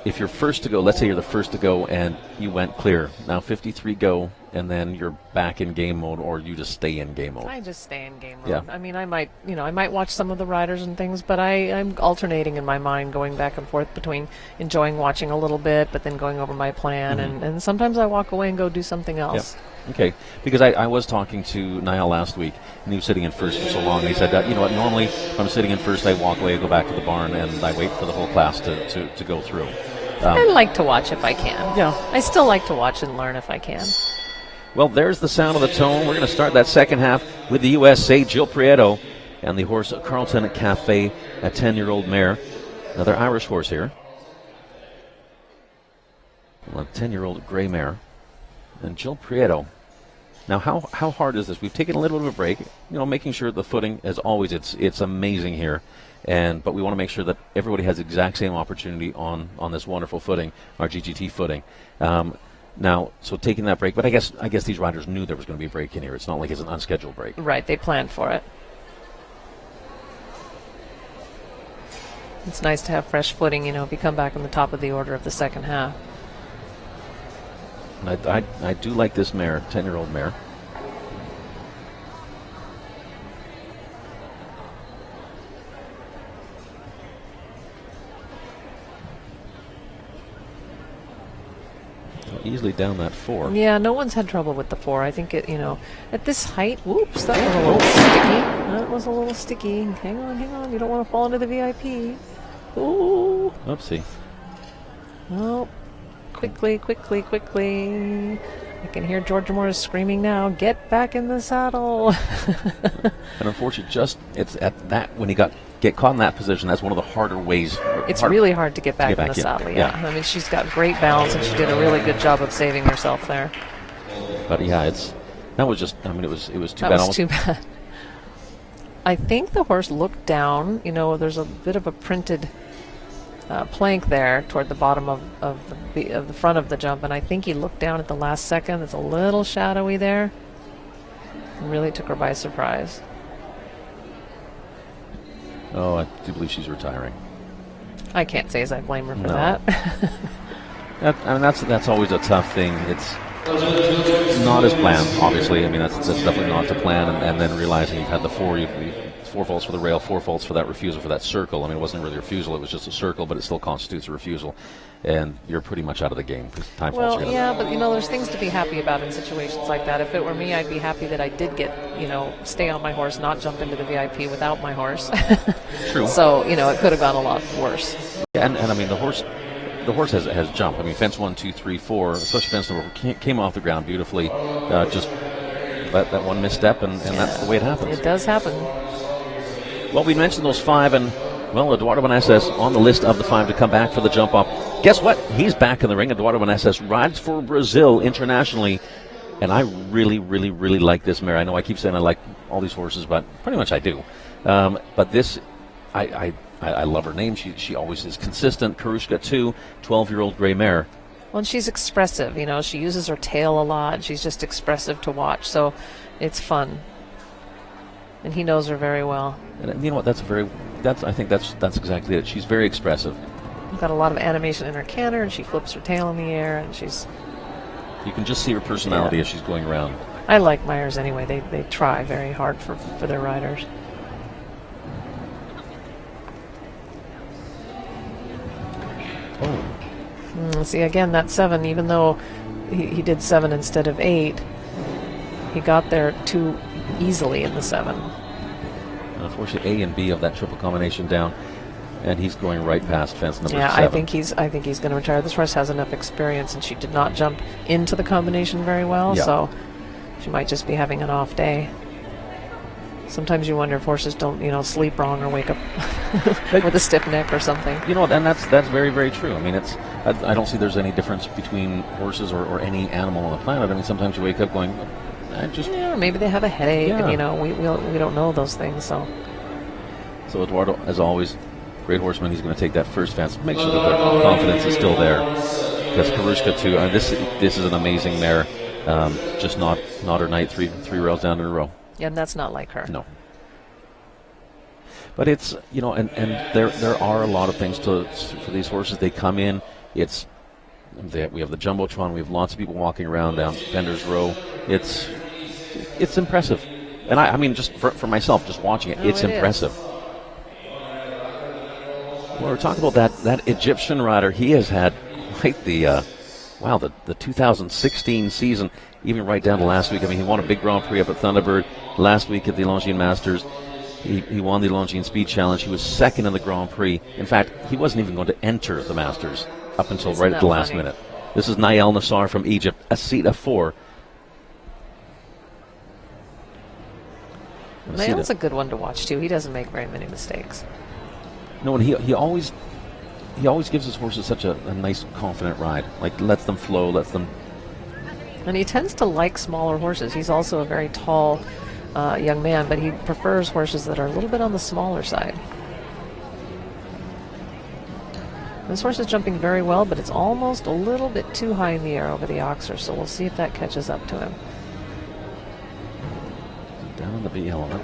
if you're first to go, let's say you're the first to go and you went clear. Now 53 go, and then you're back in game mode, or you just stay in game mode. I just stay in game mode. Yeah. I mean, I might watch some of the riders and things, but I'm alternating in my mind, going back and forth between enjoying watching a little bit, but then going over my plan, and sometimes I walk away and go do something else. Yep. Okay, because I was talking to Niall last week, and he was sitting in first for so long, and he said that, normally if I'm sitting in first, I walk away, I go back to the barn, and I wait for the whole class to go through. I like to watch if I can. Yeah. I still like to watch and learn if I can. Well, there's the sound of the tone. We're going to start that second half with the USA, Jill Prieto, and the horse Carlton Cafe, a 10-year-old mare. Another Irish horse here. A 10-year-old gray mare. And Jill Prieto. Now, how hard is this? We've taken a little bit of a break, making sure the footing, as always, it's amazing here. But we want to make sure that everybody has the exact same opportunity on this wonderful footing, our GGT footing. Now, so taking that break, but I guess these riders knew there was going to be a break in here. It's not like it's an unscheduled break. Right, they planned for it. It's nice to have fresh footing, if you come back on the top of the order of the second half. And I do like this mare, 10-year-old mare. Easily down that 4. Yeah, no one's had trouble with the 4. I think at this height, whoops, that was a little sticky. That was a little sticky. Hang on. You don't want to fall into the VIP. Ooh. Oopsie. Oh, quickly. I can hear George Morris screaming now, get back in the saddle. And unfortunately, it's at that, when he get caught in that position, that's one of the harder ways. It's really hard to get back in the in. saddle, yeah. I mean, she's got great balance, and she did a really good job of saving herself there. But yeah, that was just, it was too that bad. That was too bad. I think the horse looked down. There's a bit of a printed plank there toward the bottom of the front of the jump, and I think he looked down at the last second. It's a little shadowy there. It really took her by surprise. Oh, I do believe she's retiring. I can't say as I blame her for that. That's always a tough thing. It's not as planned, obviously. I mean, that's definitely not to plan, and then realizing you've had the 4, you've 4 faults for the rail, 4 faults for that refusal, for that circle. I mean, it wasn't really a refusal, it was just a circle, but it still constitutes a refusal. And you're pretty much out of the game because time faults are going to... Yeah, but there's things to be happy about in situations like that. If it were me, I'd be happy that I did get, stay on my horse, not jump into the VIP without my horse. True. So, it could have gone a lot worse. Yeah, and I mean, the horse has jumped. I mean, fence 1, 2, 3, 4, especially fence number 4, came off the ground beautifully. Just that one misstep, and that's the way it happens. It does happen. Well, we mentioned those 5, and, Eduardo Meneses on the list of the 5 to come back for the jump off. Guess what? He's back in the ring. Eduardo Meneses rides for Brazil internationally, and I really, really, really like this mare. I know I keep saying I like all these horses, but pretty much I do. But this, I love her name. She always is consistent. Karushka 2, 12-year-old gray mare. Well, and she's expressive. She uses her tail a lot. She's just expressive to watch, so it's fun. And he knows her very well. And you know what? I think that's exactly it. She's very expressive. Got a lot of animation in her canter, and she flips her tail in the air, and she's... You can just see her personality as she's going around. I like Myers anyway. They try very hard for their riders. Oh. See, again, that 7, even though he did 7 instead of 8, he got there too easily in the 7. Unfortunately, A and B of that triple combination down, and he's going right past fence number 7. Yeah, I think he's going to retire. This horse has enough experience, and she did not jump into the combination very well, so she might just be having an off day. Sometimes you wonder if horses don't, sleep wrong or wake up with a stiff neck or something. And that's very, very true. I mean, I don't see there's any difference between horses or any animal on the planet. I mean, sometimes you wake up going, maybe they have a headache, and we don't know those things. So Eduardo, as always, great horseman. He's going to take that first fence, make sure that the confidence is still there. Because Karushka too. This is an amazing mare. Just not her night. Three rails down in a row. Yeah, and that's not like her. No. But it's and there are a lot of things for these horses. They come in. We have the jumbotron. We have lots of people walking around down Vendors Row. It's impressive, and I mean just for myself, just watching it, it's impressive. When we're talking about that Egyptian rider, he has had quite the 2016 season, even right down to last week. I mean, he won a big Grand Prix up at Thunderbird last week at the Longines Masters. He won the Longines Speed Challenge. He was second in the Grand Prix. In fact, he wasn't even going to enter the Masters up until right at the last minute. This is Nael Nassar from Egypt, a seat of 4. Nael's a good one to watch too. He doesn't make very many mistakes. No, and he always gives his horses such a nice, confident ride. Like, lets them flow, lets them... And he tends to like smaller horses. He's also a very tall young man, but he prefers horses that are a little bit on the smaller side. This horse is jumping very well, but it's almost a little bit too high in the air over the Oxer, so we'll see if that catches up to him. Down on the B element.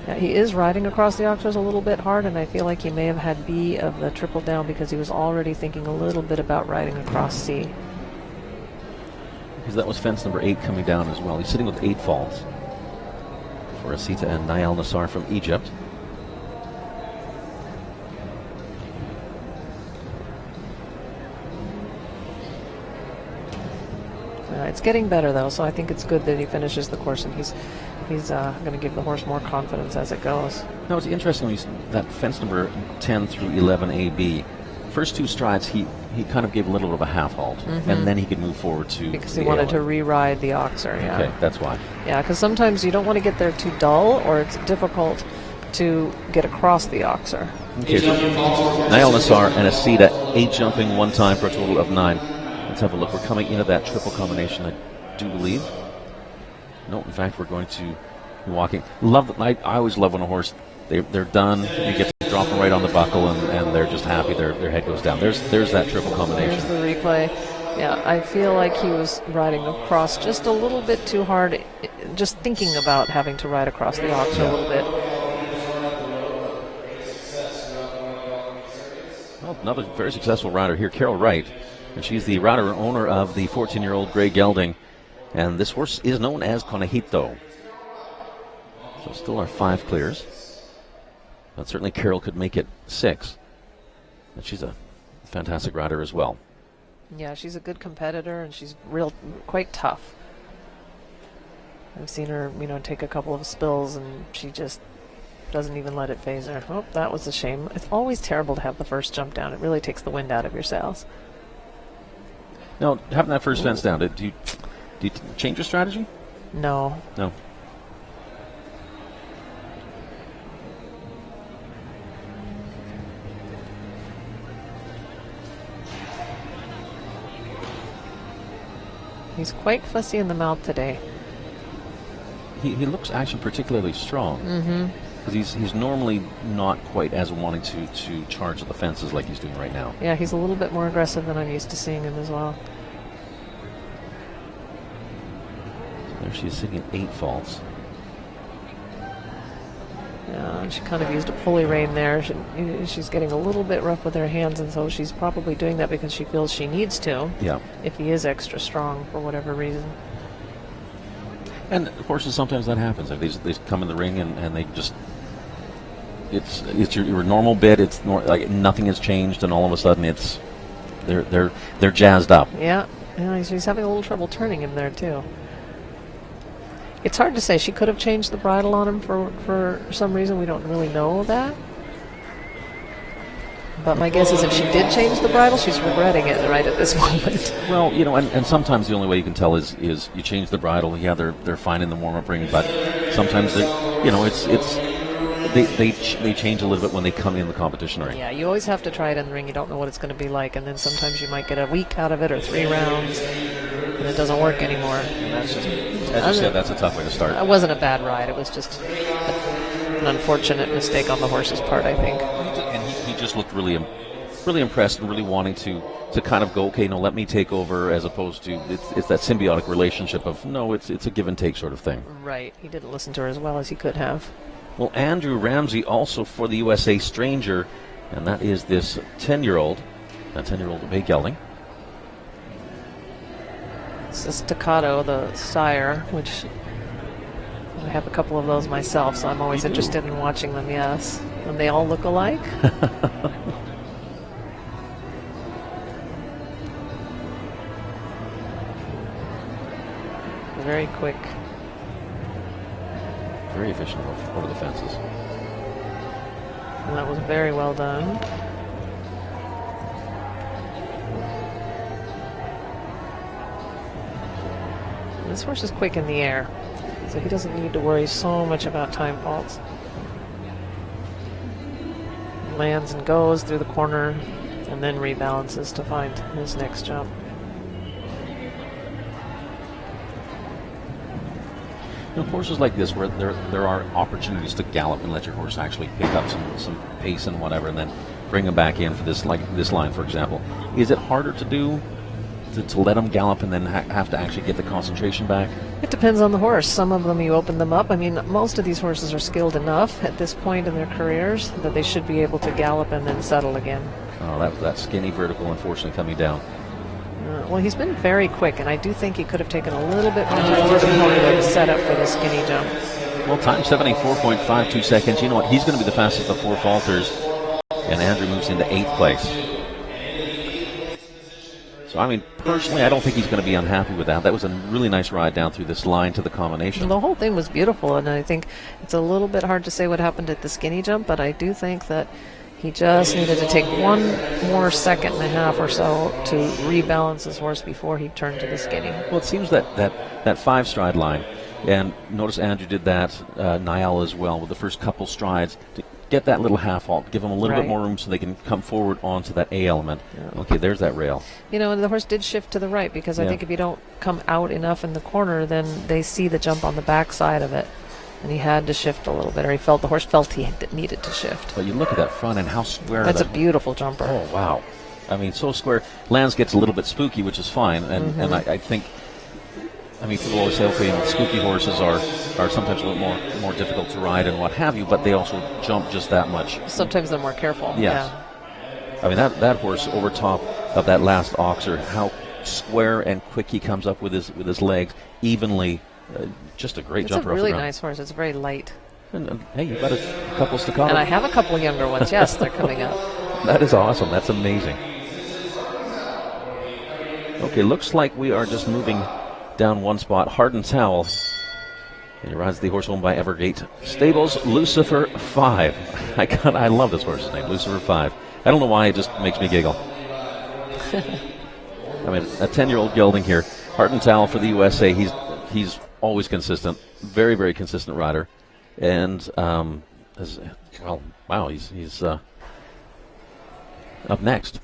Yeah, he is riding across the Oxers a little bit hard, and I feel like he may have had B of the triple down because he was already thinking a little bit about riding across C. Because that was fence number 8 coming down as well. He's sitting with 8 faults for Asita and Nael Nassar from Egypt. It's getting better though, so I think it's good that he finishes the course, and he's going to give the horse more confidence as it goes. No, it's interesting when that fence number 10 through 11 AB. First 2 strides, he kind of gave a little bit of a half halt, and then he could move forward to because he wanted to re-ride the Oxer. Yeah. Okay, that's why. Yeah, because sometimes you don't want to get there too dull, or it's difficult to get across the Oxer. Okay, so Nael Nassar and Asita 8 jumping one time for a total of 9. Let's have a look. We're coming into that triple combination, I do believe. No, in fact, we're going to be walking. I always love when a horse, they're done, you get to drop them right on the buckle, and they're just happy, their head goes down. There's that triple combination. There's the replay. Yeah, I feel like he was riding across just a little bit too hard, just thinking about having to ride across the Oxer a little bit. Well, another very successful rider here, Carol Wright. And she's the rider and owner of the 14-year-old Grey Gelding. And this horse is known as Conejito. So still our 5 clears. But certainly Carol could make it 6. And she's a fantastic rider as well. Yeah, she's a good competitor, and she's quite tough. I've seen her, take a couple of spills, and she just doesn't even let it phase her. Oh, that was a shame. It's always terrible to have the first jump down. It really takes the wind out of your sails. Now, having that first fence down, do you change your strategy? No. No. He's quite fussy in the mouth today. He looks actually particularly strong. Because he's normally not quite as wanting to charge at the fences like he's doing right now. Yeah, he's a little bit more aggressive than I'm used to seeing him as well. So there she is sitting at 8 faults. Yeah, and she kind of used a pulley rein there. She's getting a little bit rough with her hands, and so she's probably doing that because she feels she needs to. Yeah. If he is extra strong for whatever reason. And of course, sometimes that happens. They come in the ring and they just it's your normal bit. It's like nothing has changed, and all of a sudden they're jazzed up. Yeah, she's having a little trouble turning him there too. It's hard to say. She could have changed the bridle on him for some reason. We don't really know that. But my guess is if she did change the bridle, she's regretting it right at this moment. Well, and sometimes the only way you can tell is you change the bridle. Yeah, they're fine in the warm-up ring, but sometimes they change a little bit when they come in the competition ring. Yeah, you always have to try it in the ring. You don't know what it's going to be like, and then sometimes you might get a week out of it or 3 rounds, and it doesn't work anymore. And that's just, as you said, that's a tough way to start. It wasn't a bad ride. It was just an unfortunate mistake on the horse's part, I think. And he just looked really impressed and really wanting to kind of go, okay, no, let me take over, as opposed to it's that symbiotic relationship of no, it's a give and take sort of thing. Right. He didn't listen to her as well as he could have. Well, Andrew Ramsey also for the USA Stranger, and that is this 10-year-old Bay Gelding. It's a Staccato, the sire, which I have a couple of those myself, so I'm always interested in watching them, yes. And they all look alike. Very quick. Very efficient over the fences. And that was very well done. This horse is quick in the air, so he doesn't need to worry so much about time faults. Lands and goes through the corner and then rebalances to find his next jump. You know, horses like this, where there are opportunities to gallop and let your horse actually pick up some pace and whatever, and then bring them back in for this, like this line, for example. Is it harder to do to let them gallop and then have to actually get the concentration back? It depends on the horse. Some of them you open them up. I mean, most of these horses are skilled enough at this point in their careers that they should be able to gallop and then settle again. Oh, that skinny vertical, unfortunately, coming down. Well, he's been very quick, and I do think he could have taken a little bit more time to the corner to set up for the skinny jump. Well, time 74.52 seconds. You know what? He's going to be the fastest of 4 falters, and Andrew moves into 8th place. So, I mean, personally, I don't think he's going to be unhappy with that. That was a really nice ride down through this line to the combination. The whole thing was beautiful, and I think it's a little bit hard to say what happened at the skinny jump, but I do think that he just needed to take 1 more second and a half or so to rebalance his horse before he turned to the skinny. Well, it seems that 5-stride line, and notice Andrew did that, NAL as well, with the first couple strides, to get that little half halt, give them a little bit more room so they can come forward onto that A element. Yeah. Okay, there's that rail. You know, and the horse did shift to the right, because I think if you don't come out enough in the corner, then they see the jump on the back side of it. And he had to shift a little bit, or the horse felt he needed to shift. But you look at that front and how square. That's a beautiful jumper. Oh, wow. I mean, so square. Lands gets a little bit spooky, which is fine. And I think, I mean, people always say, okay, spooky horses are sometimes a little more difficult to ride and what have you, but they also jump just that much. Sometimes they're more careful. Yes. Yeah. I mean, that horse over top of that last oxer, how square and quick he comes up with his legs evenly. Just a great jumper. It's a really nice horse. It's very light. And hey, you've got a couple staccato. And I have a couple younger ones. Yes, they're coming up. That is awesome. That's amazing. Okay, looks like we are just moving down one spot. Hardin Towel. And he rides the horse owned by Evergate Stables, Lucifer 5. I love this horse's name, Lucifer 5. I don't know why, it just makes me giggle. I mean, a 10-year-old gelding here. Hardin Towel for the USA. He's always consistent, very, very consistent rider, and he's up next.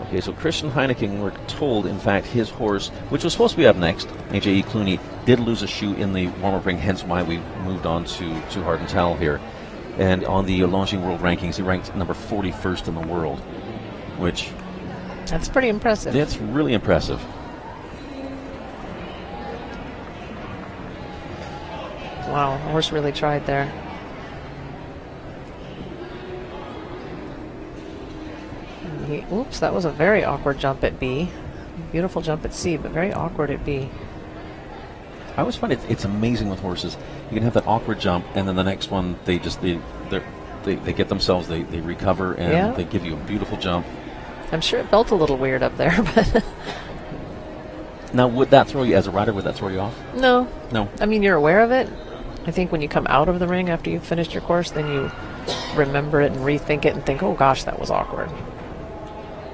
Okay, so Christian Heineken, we're told, in fact, his horse, which was supposed to be up next, AJE Clooney, did lose a shoe in the warm-up ring, hence why we moved on to Hardin Towel here. And on the Longines World Rankings, he ranked number 41st in the world, which... That's pretty impressive. That's really impressive. Wow, the horse really tried there. Oops, that was a very awkward jump at B. Beautiful jump at C, but very awkward at B. I always find it's amazing with horses. You can have that awkward jump, and then the next one, they get themselves, they recover, and they give you a beautiful jump. I'm sure it felt a little weird up there, but... Now, would that throw you, as a rider, would that throw you off? No. No. I mean, you're aware of it. I think when you come out of the ring after you've finished your course, then you remember it and rethink it and think, oh gosh, that was awkward.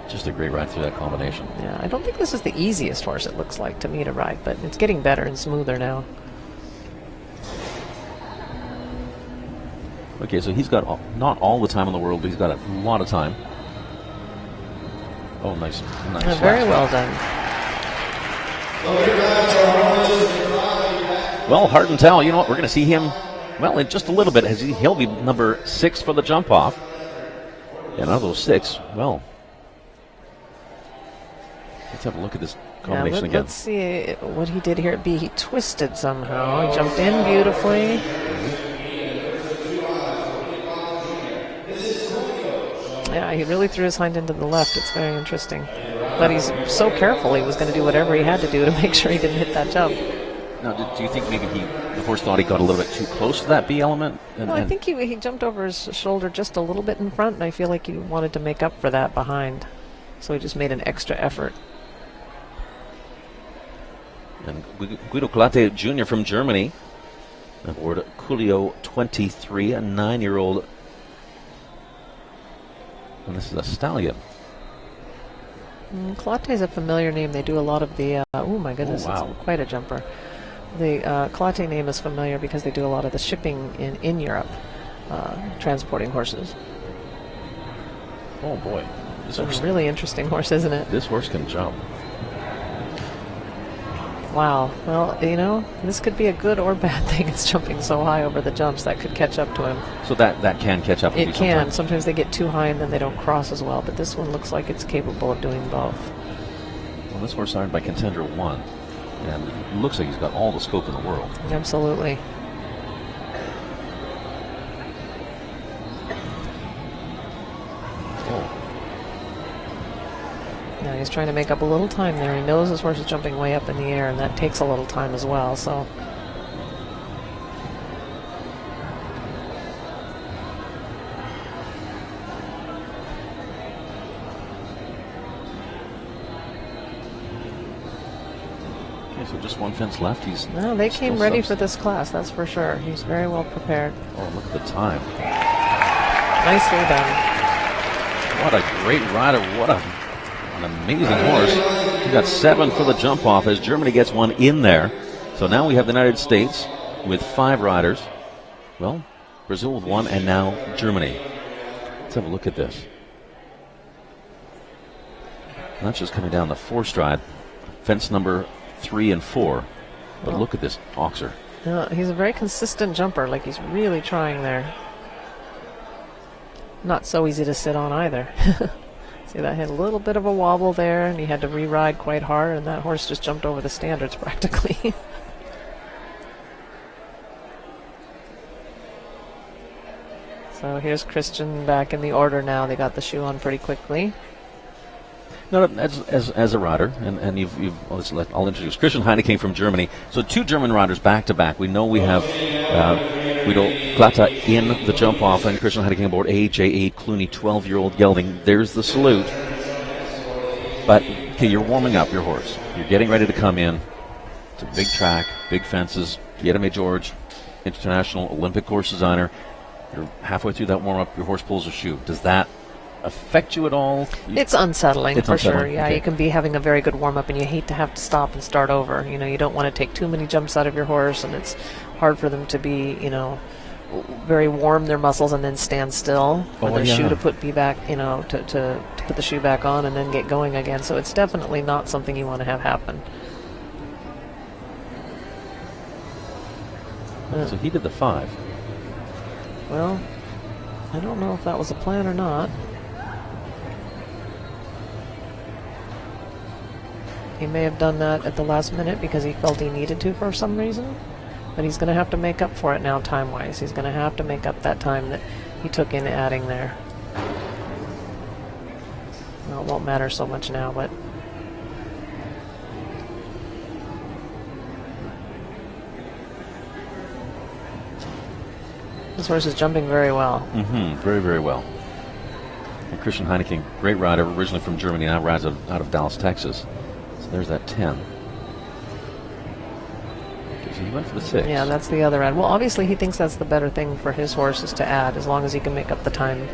Just a great ride through that combination. Yeah, I don't think this is the easiest horse, it looks like to me, to ride, but it's getting better and smoother now. Okay, so he's got not all the time in the world, but he's got a lot of time. Oh, nice. Very well done. Well, Hardin Towel, you know what? We're going to see him, well, in just a little bit. He'll be number 6 for the jump off. And out of those 6, well, let's have a look at this combination again. Let's see what he did here at B. He twisted somehow. He jumped in beautifully. Yeah, he really threw his hind into the left. It's very interesting. But he's so careful. He was going to do whatever he had to do to make sure he didn't hit that jump. Now, do you think maybe the horse thought he got a little bit too close to that B element? No, I think he jumped over his shoulder just a little bit in front, and I feel like he wanted to make up for that behind. So he just made an extra effort. And Guido Colate Jr. from Germany, aboard Coolio 23, a 9-year-old. And this is a stallion. Colate is a familiar name. They do a lot of the... oh, my goodness, it's quite a jumper. The Colate name is familiar because they do a lot of the shipping in Europe, transporting horses. Oh boy, It's a really interesting horse, isn't it? This horse can jump. Wow. Well, you know, this could be a good or bad thing. It's jumping so high over the jumps that could catch up to him. So that can catch up with you It can. sometimes. Sometimes they get too high and then they don't cross as well. But this one looks like it's capable of doing both. Well, this horse signed by Contender 1. And it looks like he's got all the scope in the world. Absolutely. Now he's trying to make up a little time there. He knows his horse is jumping way up in the air, and that takes a little time as well. So okay, so just one fence left. He's no, they came still ready for this class, that's for sure. He's very well prepared. Oh, look at the time. Nicely done. What a great rider. What an amazing horse. He got 7 for the jump off as Germany gets one in there. So now we have the United States with 5 riders. Well, Brazil with 1 and now Germany. Let's have a look at this. And that's just coming down the 4 stride. Fence number 3 and 4. But Well, look at this Oxer. he's a very consistent jumper, like he's really trying there. Not so easy to sit on either. See, that had a little bit of a wobble there, and he had to re-ride quite hard, and that horse just jumped over the standards practically. So here's Christian back in the order now. They got the shoe on pretty quickly. No, as a rider, and I'll introduce Christian Heinecke from Germany. So 2 German riders back to back. We know we have Guido Glatta in the jump off, and Christian Heinecke aboard AJ8 Clooney, 12-year-old gelding. There's the salute. But okay, you're warming up your horse. You're getting ready to come in. It's a big track, big fences. Guilherme George, international Olympic course designer. You're halfway through that warm up. Your horse pulls a shoe. Does that affect you at all? It's unsettling, It's for unsettling, sure. Yeah, okay. You can be having a very good warm-up, and you hate to have to stop and start over. You know, you don't want to take too many jumps out of your horse, and it's hard for them to be, you know, very warm their muscles and then stand still for the shoe to be back, you know, to put the shoe back on and then get going again. So it's definitely not something you want to have happen. So he did the 5. Well, I don't know if that was a plan or not. He may have done that at the last minute because he felt he needed to for some reason. But he's going to have to make up for it now time-wise. He's going to have to make up that time that he took in adding there. Well, it won't matter so much now, but... This horse is jumping very well. Very, very well. And Christian Heinecke, great rider, originally from Germany, now rides out of Dallas, Texas. So there's that 10. So he went for the 6. Yeah, that's the other end. Well, obviously he thinks that's the better thing for his horses to add, as long as he can make up the time.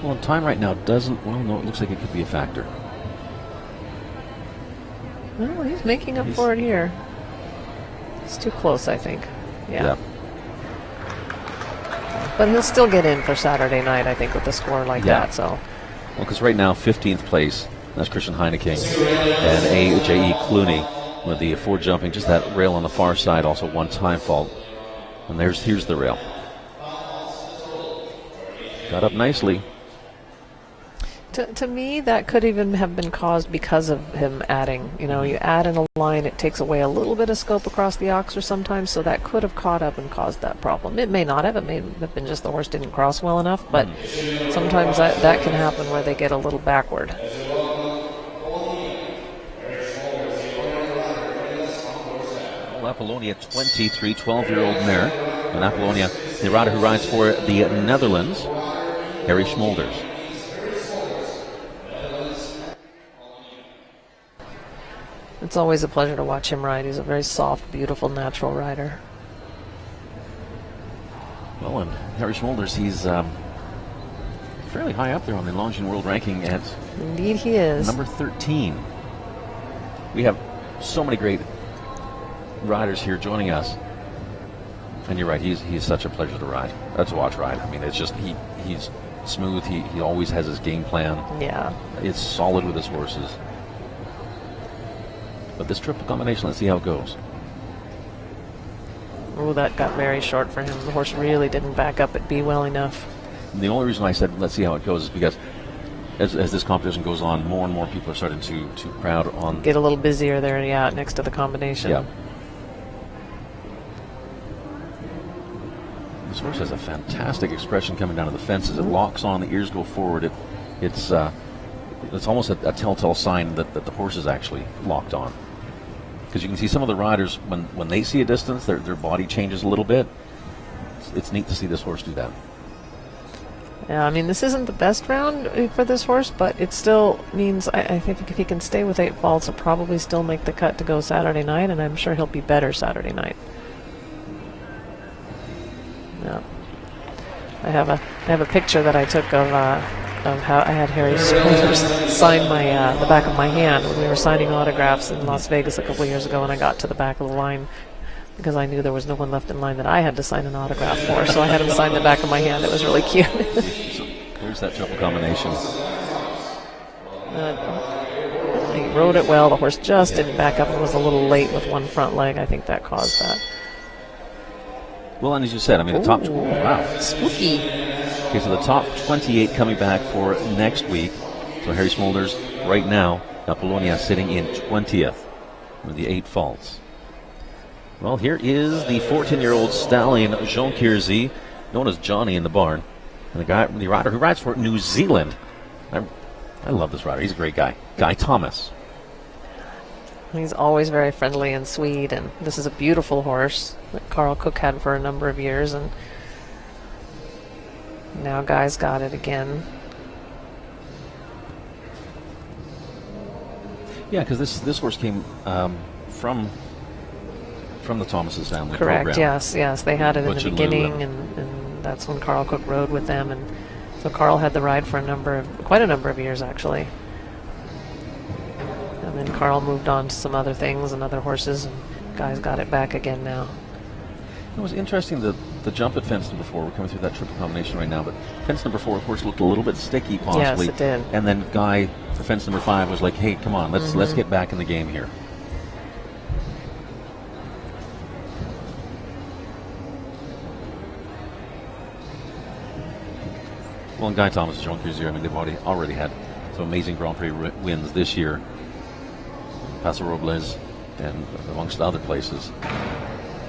Well, time right now doesn't... Well, no, it looks like it could be a factor. Well, he's making up for it here. It's too close, I think. Yeah. But he'll still get in for Saturday night, I think, with a score like that. So, well, because right now, 15th place, that's Christian Heinecke. And AJE Clooney with the 4 jumping, just that rail on the far side, also 1 time fault. And here's the rail. Got up nicely. To me, that could even have been caused because of him adding. You know, you add in a line, it takes away a little bit of scope across the oxer sometimes, so that could have caught up and caused that problem. It may not have. It may have been just the horse didn't cross well enough, but sometimes that can happen where they get a little backward. Apollonia 23, 12-year-old mare. And Apollonia, the rider who rides for the Netherlands, Harry Schmolders. It's always a pleasure to watch him ride. He's a very soft, beautiful, natural rider. Well, and Harry Schmolders, he's fairly high up there on the Longines World Ranking at Indeed he is. number 13. We have so many great riders here joining us. And you're right, he's such a pleasure to ride. To watch ride. I mean, it's just he's smooth. He always has his game plan. Yeah. It's solid with his horses. But this triple combination, let's see how it goes. Oh, that got very short for him. The horse really didn't back up at B well enough. And the only reason I said let's see how it goes is because as this competition goes on, more and more people are starting to crowd on. Get a little busier there, yeah, next to the combination. Yeah. This horse has a fantastic expression coming down to the fences. It locks on, the ears go forward. It's almost a telltale sign that the horse is actually locked on. Because you can see some of the riders, when they see a distance, their body changes a little bit. It's neat to see this horse do that. Yeah, I mean, this isn't the best round for this horse, but it still means I think if he can stay with 8 faults, he'll probably still make the cut to go Saturday night, and I'm sure he'll be better Saturday night. Yeah. I have a picture that I took of how I had Harry Smulders sign the back of my hand when we were signing autographs in Las Vegas a couple of years ago, and I got to the back of the line because I knew there was no one left in line that I had to sign an autograph for, so I had him sign the back of my hand. It was really cute. There's that triple combination. He rode it well. The horse just didn't back up and was a little late with one front leg. I think that caused that. Well, and as you said, I mean, the top... Wow. Spooky. Okay, so the top 28 coming back for next week. So Harry Smulders right now, Apollonia sitting in 20th with the 8 faults. Well, here is the 14-year-old stallion, Jean Kierzy, known as Johnny in the barn. And the rider who rides for New Zealand. I love this rider. He's a great guy. Guy Thomas. He's always very friendly and sweet, and this is a beautiful horse that Carl Cook had for a number of years, and now Guy's got it again. Yeah, because this horse came from the Thomas's family. Correct. Program. Yes, they had it Butch in the beginning, and that's when Carl Cook rode with them, and so Carl had the ride for quite a number of years actually. And then Carl moved on to some other things and other horses, and Guy's got it back again now. It was interesting the jump at fence number 4. We're coming through that triple combination right now, but fence number 4, of course, looked a little bit sticky possibly. Yes, it did. And then Guy for fence number 5 was like, hey, come on, let's get back in the game here. Well, and Guy Thomas and Jean Kierzy, I mean, they've already had some amazing Grand Prix wins this year. Paso Robles and amongst other places.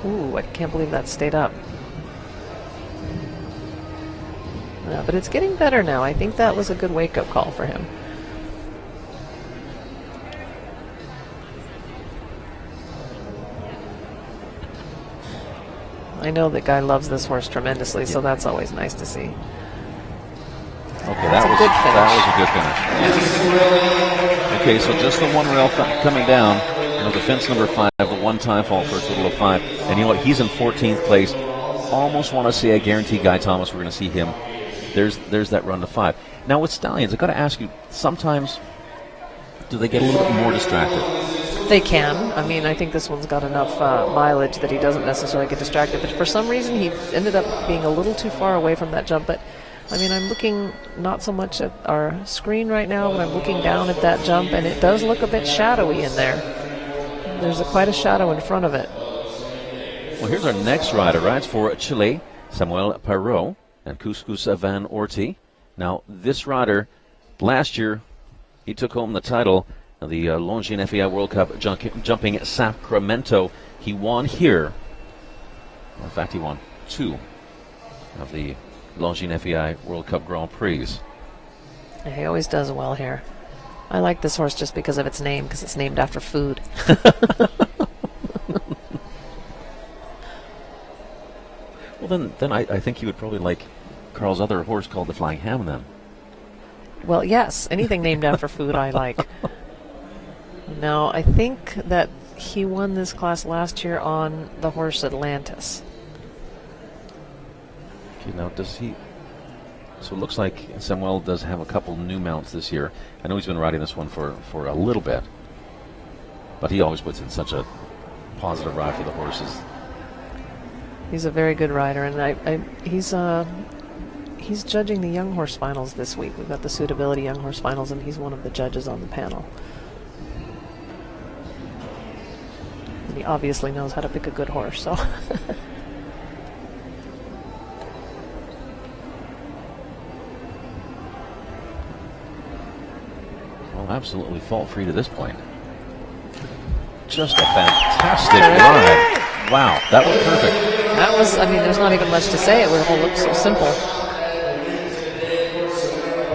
Ooh, I can't believe that stayed up. Yeah, but it's getting better now. I think that was a good wake-up call for him. I know that Guy loves this horse tremendously, so that's always nice to see. Okay, that was a good finish. Okay, so just the one rail coming down. The fence number 5, the one-time fall for a total of 5. And you know what? He's in 14th place. Almost want to say I guarantee Guy Thomas we're going to see him. There's that run to 5. Now with stallions, I've got to ask you, sometimes do they get a little bit more distracted? They can. I mean, I think this one's got enough mileage that he doesn't necessarily get distracted. But for some reason, he ended up being a little too far away from that jump. But I mean, I'm looking not so much at our screen right now, but I'm looking down at that jump, and it does look a bit shadowy in there. There's quite a shadow in front of it. Well, here's our next rider. Rides for Chile, Samuel Perrault and Couscous Van Orti. Now, this rider, last year, he took home the title of the Longines FEI World Cup jumping at Sacramento. He won here. Well, in fact, he won 2 of the Longines FEI World Cup Grand Prix. Yeah, he always does well here. I like this horse just because of its name, because it's named after food. Well, then I think you would probably like Carl's other horse called the Flying Ham then. Well, yes, anything named after food I like. Now, I think that he won this class last year on the horse Atlantis. Okay, now does he... So it looks like Samuel does have a couple new mounts this year. I know he's been riding this one for a little bit, but he always puts in such a positive ride for the horses. He's a very good rider, and he's he's judging the young horse finals this week. We've got the suitability young horse finals, and he's one of the judges on the panel. And he obviously knows how to pick a good horse, so. Well, absolutely fault-free to this point. Just a fantastic ride. Wow, that was perfect. That was, I mean, there's not even much to say. It all looks so simple.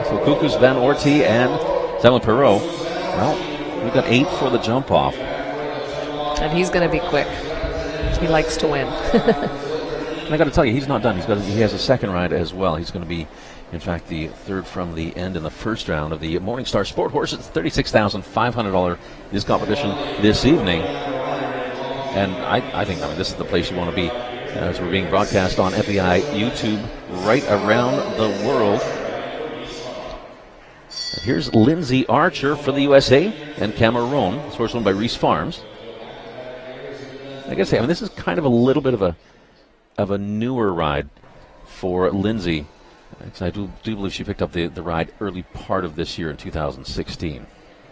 So Kukus, Van Orti, and Zeman Perot. Well, we've got 8 for the jump off. And he's going to be quick. He likes to win. And I got to tell you, he's not done. He has a second ride as well. He's going to be, in fact, the third from the end in the first round of the Morningstar Sport Horses $36,500 this competition this evening. And I think this is the place you want to be as we're being broadcast on FEI YouTube right around the world. And here's Lindsay Archer for the USA and Cameroon. This horse owned by Reese Farms. I guess this is kind of a little bit of a newer ride for Lindsay. I do believe she picked up the ride early part of this year in 2016,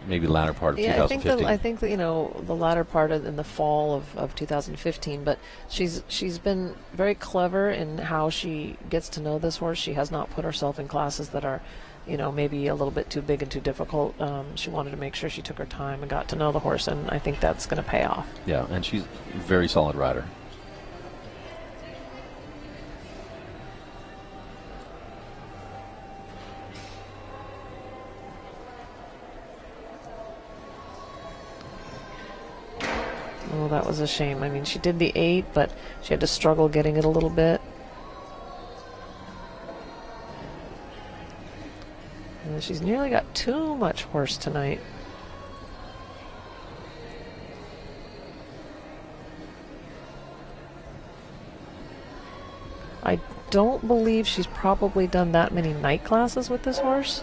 maybe the latter part of 2015. I think that, the latter part in the fall of 2015. But she's been very clever in how she gets to know this horse. She has not put herself in classes that are, maybe a little bit too big and too difficult. She wanted to make sure she took her time and got to know the horse, and I think that's going to pay off. Yeah, and she's a very solid rider. Oh, that was a shame. I mean, she did the 8, but she had to struggle getting it a little bit. And she's nearly got too much horse tonight. I don't believe she's probably done that many night classes with this horse.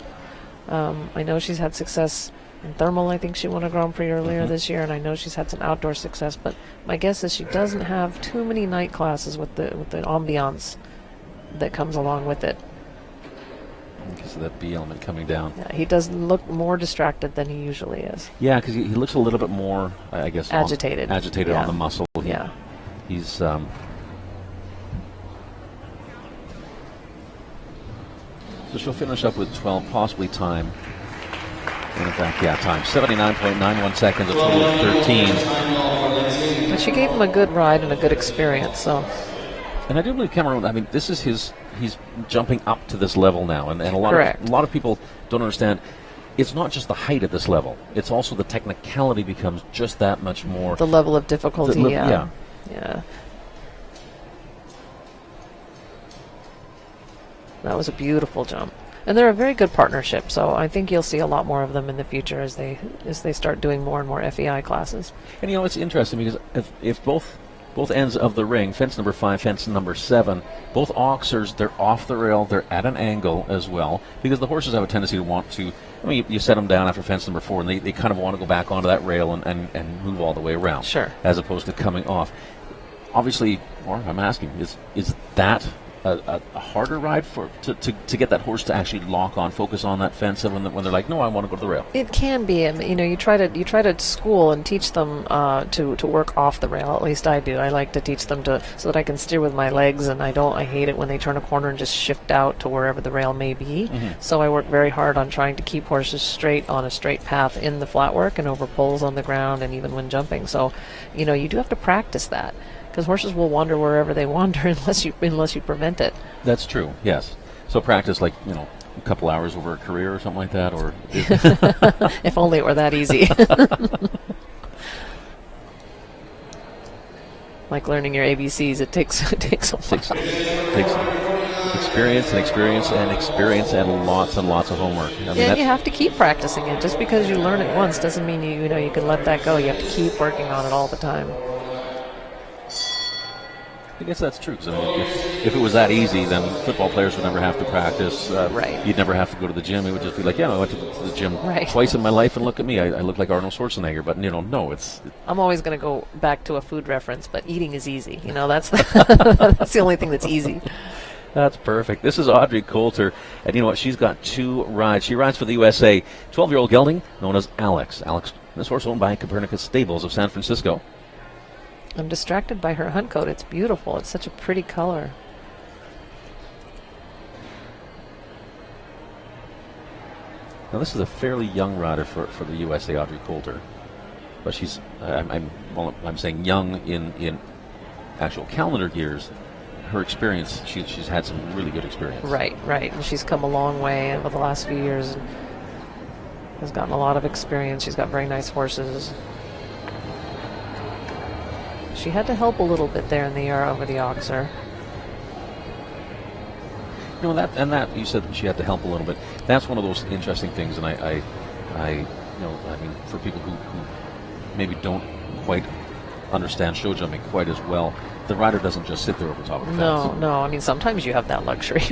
I know she's had success in thermal. I think she won a Grand Prix earlier this year, and I know she's had some outdoor success, but my guess is she doesn't have too many night classes with the ambiance that comes along with it. Because of that B element coming down. Yeah, he does look more distracted than he usually is. Yeah, because he looks a little bit more, I guess, agitated. Agitated on the muscle. Yeah. He's so she'll finish up with 12, possibly time. And in fact, time. 79.91 seconds, a total of 13. But she gave him a good ride and a good experience, so. And I do believe Cameron, this is he's jumping up to this level now. And a lot of people don't understand, it's not just the height at this level. It's also the technicality becomes just that much more. The level of difficulty, yeah. That was a beautiful jump. And they're a very good partnership, so I think you'll see a lot more of them in the future as they start doing more and more FEI classes. And it's interesting because if both ends of the ring, fence number 5, fence number 7, both oxers, they're off the rail, they're at an angle as well, because the horses have a tendency to want to, you set them down after fence number 4, and they kind of want to go back onto that rail and move all the way around. Sure. As opposed to coming off. Obviously, or I'm asking, is that a harder ride to get that horse to actually lock on, focus on that fence when they're like, no, I want to go to the rail? It can be. You try to school and teach them to work off the rail. At least I do. I like to teach them so that I can steer with my legs, and I hate it when they turn a corner and just shift out to wherever the rail may be. So I work very hard on trying to keep horses straight on a straight path in the flat work and over poles on the ground, and even when jumping. So you do have to practice that, because horses will wander wherever they wander unless you prevent it. That's true, yes. So practice a couple hours over a career or something like that, or if only it were that easy. Like learning your ABCs, it takes a while. Takes experience and lots of homework. You have to keep practicing it. Just because you learn it once doesn't mean you can let that go. You have to keep working on it all the time. I guess that's true. Because if it was that easy, then football players would never have to practice. Right. You'd never have to go to the gym. It would just be like, I went to the gym twice in my life, and look at me. I look like Arnold Schwarzenegger. But no, it's. I'm always going to go back to a food reference, but eating is easy. That's that's the only thing that's easy. That's perfect. This is Audrey Coulter, and you know what? She's got 2 rides. She rides for the USA. 12-year-old gelding known as Alex. This horse owned by Copernicus Stables of San Francisco. I'm distracted by her hunt coat. It's beautiful. It's such a pretty color. Now, this is a fairly young rider for the USA, Audrey Coulter. But she's, I'm saying young in actual calendar years. Her experience, she's had some really good experience. Right. And she's come a long way over the last few years. And has gotten a lot of experience. She's got very nice horses. She had to help a little bit there in the air over the Oxer. You know, that you said that she had to help a little bit. That's one of those interesting things, and I mean, for people who maybe don't quite understand show jumping quite as well, the rider doesn't just sit there over top of the fence. No. I mean, sometimes you have that luxury,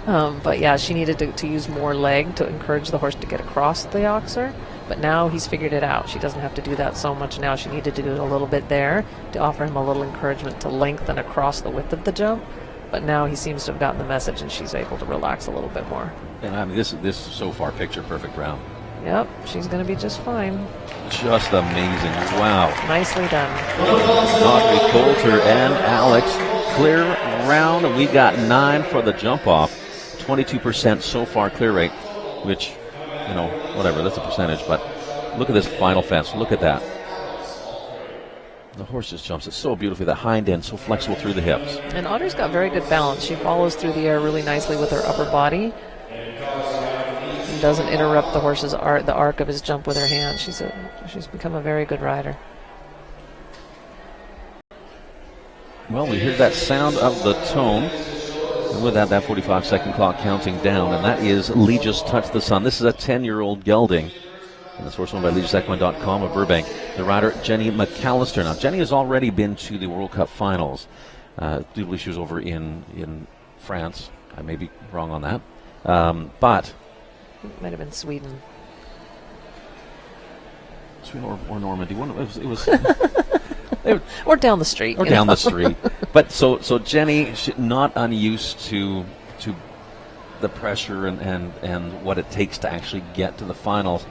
but yeah, she needed to use more leg to encourage the horse to get across the Oxer. But now he's figured it out. She doesn't have to do that so much now. She needed to do a little bit there to offer him a little encouragement to lengthen across the width of the jump. But now he seems to have gotten the message, and she's able to relax a little bit more. And I mean, this is so far picture perfect round. Yep, she's going to be just fine. Just amazing. Wow. Nicely done. Audrey Coulter and Alex, clear round. We got 9 for the jump off. 22% so far clear rate, which, you know, whatever, that's a percentage. But look at this final fence. Look at that. The horse just jumps it so beautifully. The hind end so flexible through the hips. And Audrey's got very good balance. She follows through the air really nicely with her upper body. And doesn't interrupt the horse's the arc of his jump with her hand. She's become a very good rider. Well, we hear that sound of the tone. And with that 45-second clock counting down. And that is Legis Touch the Sun. This is a 10-year-old gelding. And this horse owned by LegisEquine.com of Burbank. The rider, Jenny McAllister. Now, Jenny has already been to the World Cup finals. I believe she was over in France. I may be wrong on that. But it might have been Sweden. Sweden or Normandy. It was or down the street. Or down the street. But so Jenny, not unused to the pressure and what it takes to actually get to the finals.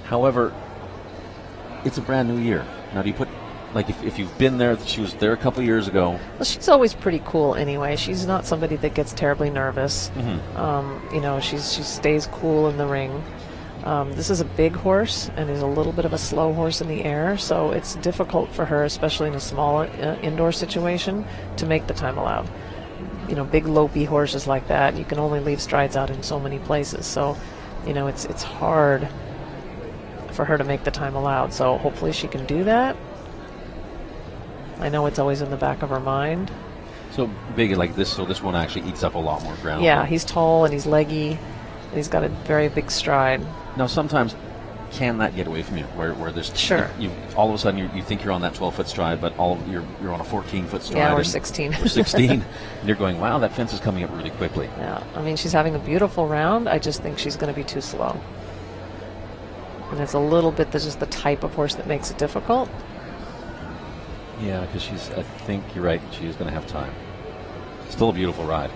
However, it's a brand new year. Now, do you put, like, if you've been there, she was there a couple of years ago. Well, she's always pretty cool anyway. She's not somebody that gets terribly nervous. Mm-hmm. You know, she stays cool in the ring. This is a big horse and is a little bit of a slow horse in the air, so it's difficult for her, especially in a small indoor situation, to make the time allowed. You know, big lopey horses like that, you can only leave strides out in so many places. So, you know, it's hard for her to make the time allowed. So hopefully she can do that. I know it's always in the back of her mind. So big like this, so this one actually eats up a lot more ground. Yeah, he's tall and he's leggy, and he's got a very big stride. Now sometimes can that get away from you, where there's sure you all of a sudden you think you're on that 12-foot stride, but you're on a 14-foot stride. Yeah, or 16. Or 16, and you're going, wow, that fence is coming up really quickly. Yeah, I mean, she's having a beautiful round. I just think she's going to be too slow. And it's a little bit just the type of horse that makes it difficult. Yeah, because I think you're right, she is going to have time. Still a beautiful ride.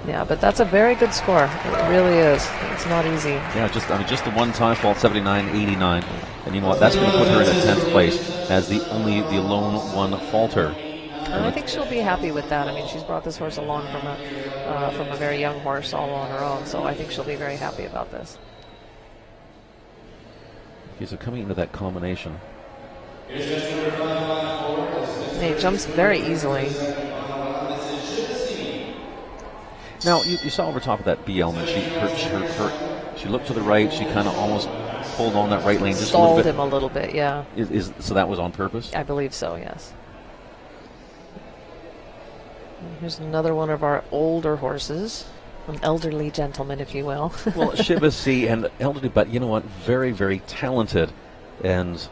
Yeah, but that's a very good score. It really is. It's not easy. Yeah, just the one time fault, 79.89. And you know what? That's going to put her in 10th place as the lone one faulter. And I think she'll be happy with that. I mean, she's brought this horse along from a very young horse all on her own, so I think she'll be very happy about this. Okay, so coming into that combination. He jumps very easily. Now, you saw over top of that B element, she looked to the right, she kind of almost pulled on that right lane just Stalled a little bit. Him a little bit, yeah. So that was on purpose? I believe so, yes. Here's another one of our older horses, an elderly gentleman, if you will. Well, Shibasi and elderly, but you know what? Very, very talented. And,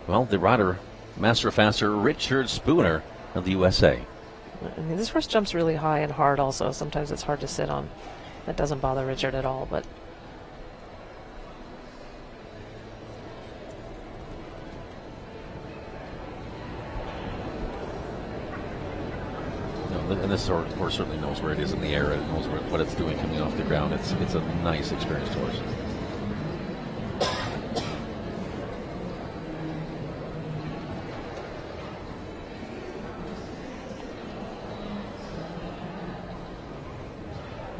well, the rider, master of faster, Richard Spooner of the USA. I mean, this horse jumps really high and hard also. Sometimes it's hard to sit on. That doesn't bother Richard at all, but... and this horse certainly knows where it is in the air. It knows what it's doing coming off the ground. It's a nice, experienced horse.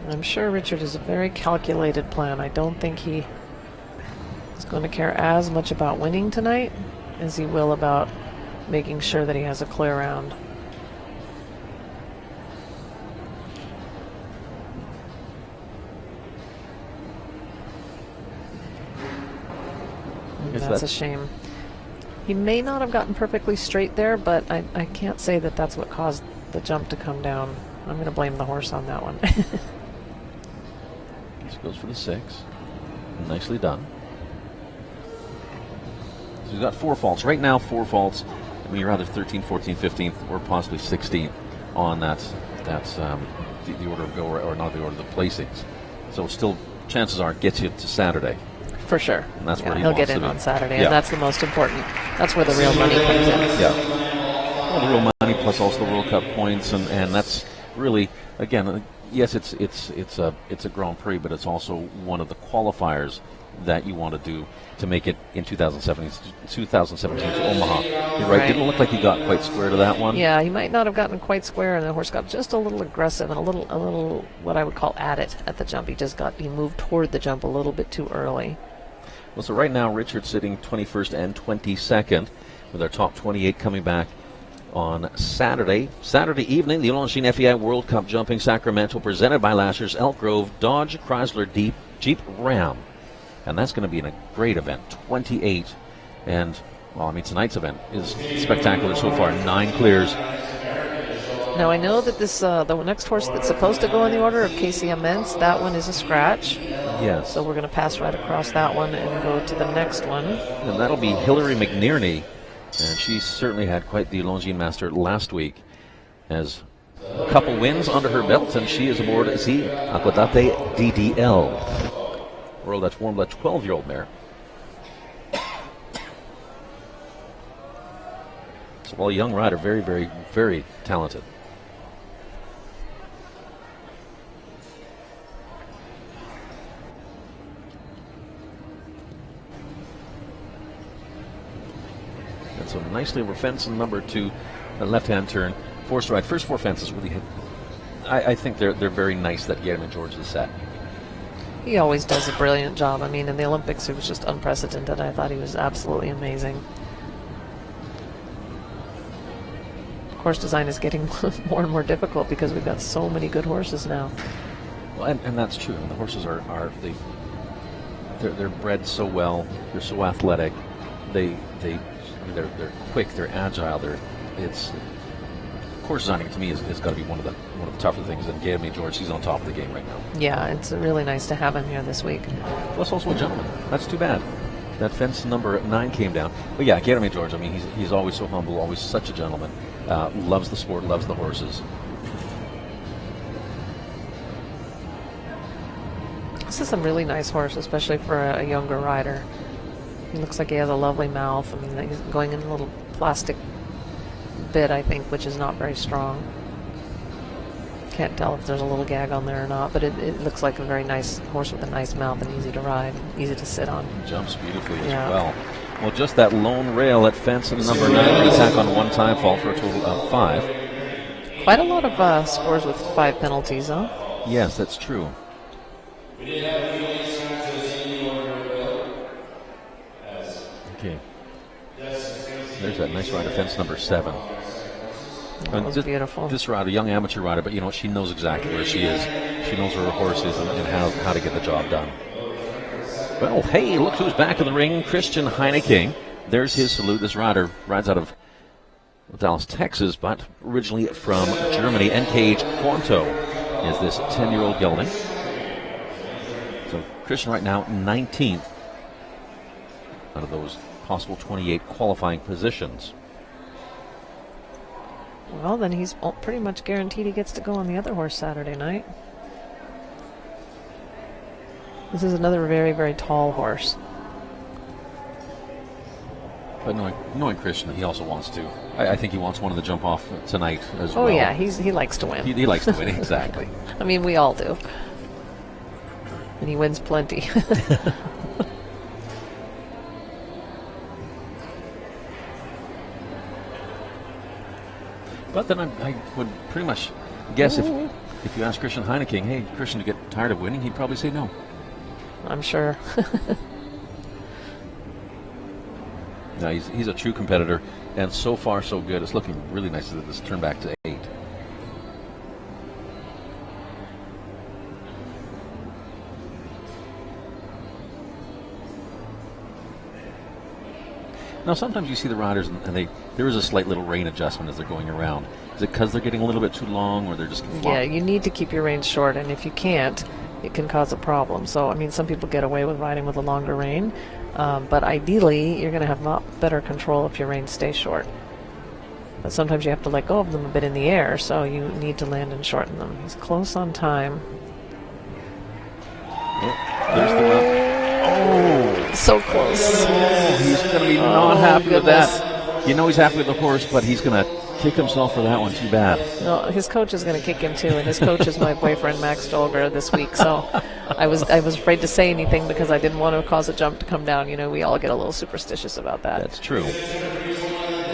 I'm sure Richard is a very calculated plan. I don't think he is going to care as much about winning tonight as he will about making sure that he has a clear round. That's a shame. He may not have gotten perfectly straight there, but I can't say that that's what caused the jump to come down. I'm going to blame the horse on that one. This goes for the 6. Nicely done. So he's got 4 faults. Right now, 4 faults. I mean, you're either 13th, 14th, 15th, or possibly 16th on that's the order of go, or not the order of the placings. So still, chances are, it gets you to Saturday. For sure. And that's where he'll get in on Saturday, and that's the most important. That's where the real money comes in. Yeah. Well, the real money plus also the World Cup points, and that's really, again, yes, it's a Grand Prix, but it's also one of the qualifiers that you want to do to make it in 2017 to Omaha. You're right. Didn't look like he got quite square to that one. Yeah, he might not have gotten quite square, and the horse got just a little aggressive and a little what I would call at it at the jump. He moved toward the jump a little bit too early. Well, so right now Richard's sitting 21st and 22nd, with our top 28 coming back on Saturday evening. The Longines FEI World Cup Jumping Sacramento, presented by Lasher's Elk Grove Dodge Chrysler Jeep Ram. And that's going to be a great event, 28. And, well, I mean, tonight's event is spectacular so far, 9 clears. Now, I know that this the next horse that's supposed to go in the order of KCMS, that one is a scratch. Yes. So we're going to pass right across that one and go to the next one. And that'll be Hillary McNierney. And she certainly had quite the Longines Master last week. Has a couple wins under her belt, and she is aboard the Aquadate DDL. World that's warm, that 12-year-old mare. So, well, a young rider, very, very, very talented. And so nicely over fence in number 2, a left-hand turn, forced ride. First 4 fences really hit. I think they're very nice that Guillermo George is set. He always does a brilliant job. I mean, in the Olympics, it was just unprecedented. I thought he was absolutely amazing. Course design is getting more and more difficult because we've got so many good horses now. Well, and that's true. The horses they're bred so well. They're so athletic. They're quick. They're agile. Course designing to me is got to be one of the tougher things. And Guillermo George, he's on top of the game right now. Yeah, it's really nice to have him here this week. Plus also a gentleman. That's too bad. That fence number 9 came down. But yeah, Guillermo George, I mean, he's always so humble, always such a gentleman. Loves the sport, loves the horses. This is a really nice horse, especially for a younger rider. He looks like he has a lovely mouth. I mean, he's going in a little plastic bit, I think, which is not very strong. Can't tell if there's a little gag on there or not, but it looks like a very nice horse with a nice mouth and easy to ride, easy to sit on. Jumps beautifully as well. Well, just that lone rail at fence and number 9, attack on 1 time fall for a total of 5. Quite a lot of scores with 5 penalties, huh? Yes, that's true. Okay. There's that nice rider, fence number 7. That was beautiful. This rider, young amateur rider, but you know what? She knows exactly where she is. She knows where her horse is and how to get the job done. Well, hey, look who's back in the ring, Christian Heineke. There's his salute. This rider rides out of Dallas, Texas, but originally from Germany. NKH Quanto is this 10-year-old gelding. So Christian right now 19th out of those possible 28 qualifying positions. Well, then he's pretty much guaranteed he gets to go on the other horse Saturday night. This is another very, very tall horse. But knowing Christian, he also wants to. I think he wants one of the jump off tonight as well. Oh yeah, he likes to win. He likes to win, exactly. I mean, we all do. And he wins plenty. But then I would pretty much guess if you ask Christian Heineking, hey, Christian, to get tired of winning, he'd probably say no. I'm sure. No, he's a true competitor, and so far so good. It's looking really nice that this turned back to 8. Now, sometimes you see the riders, and there is a slight little rein adjustment as they're going around. Is it because they're getting a little bit too long, or they're just Yeah, you need to keep your reins short, and if you can't, it can cause a problem. So, I mean, some people get away with riding with a longer rein, but ideally, you're going to have better control if your reins stay short. But sometimes you have to let go of them a bit in the air, so you need to land and shorten them. He's close on time. There's the run. Oh, so close. Oh, he's going to be not happy with that. You know he's happy with the horse, but he's going to kick himself for that one. Too bad. No, his coach is going to kick him too, and his coach is my boyfriend Max Dolger this week. So I was afraid to say anything because I didn't want to cause a jump to come down. You know, we all get a little superstitious about that. That's true.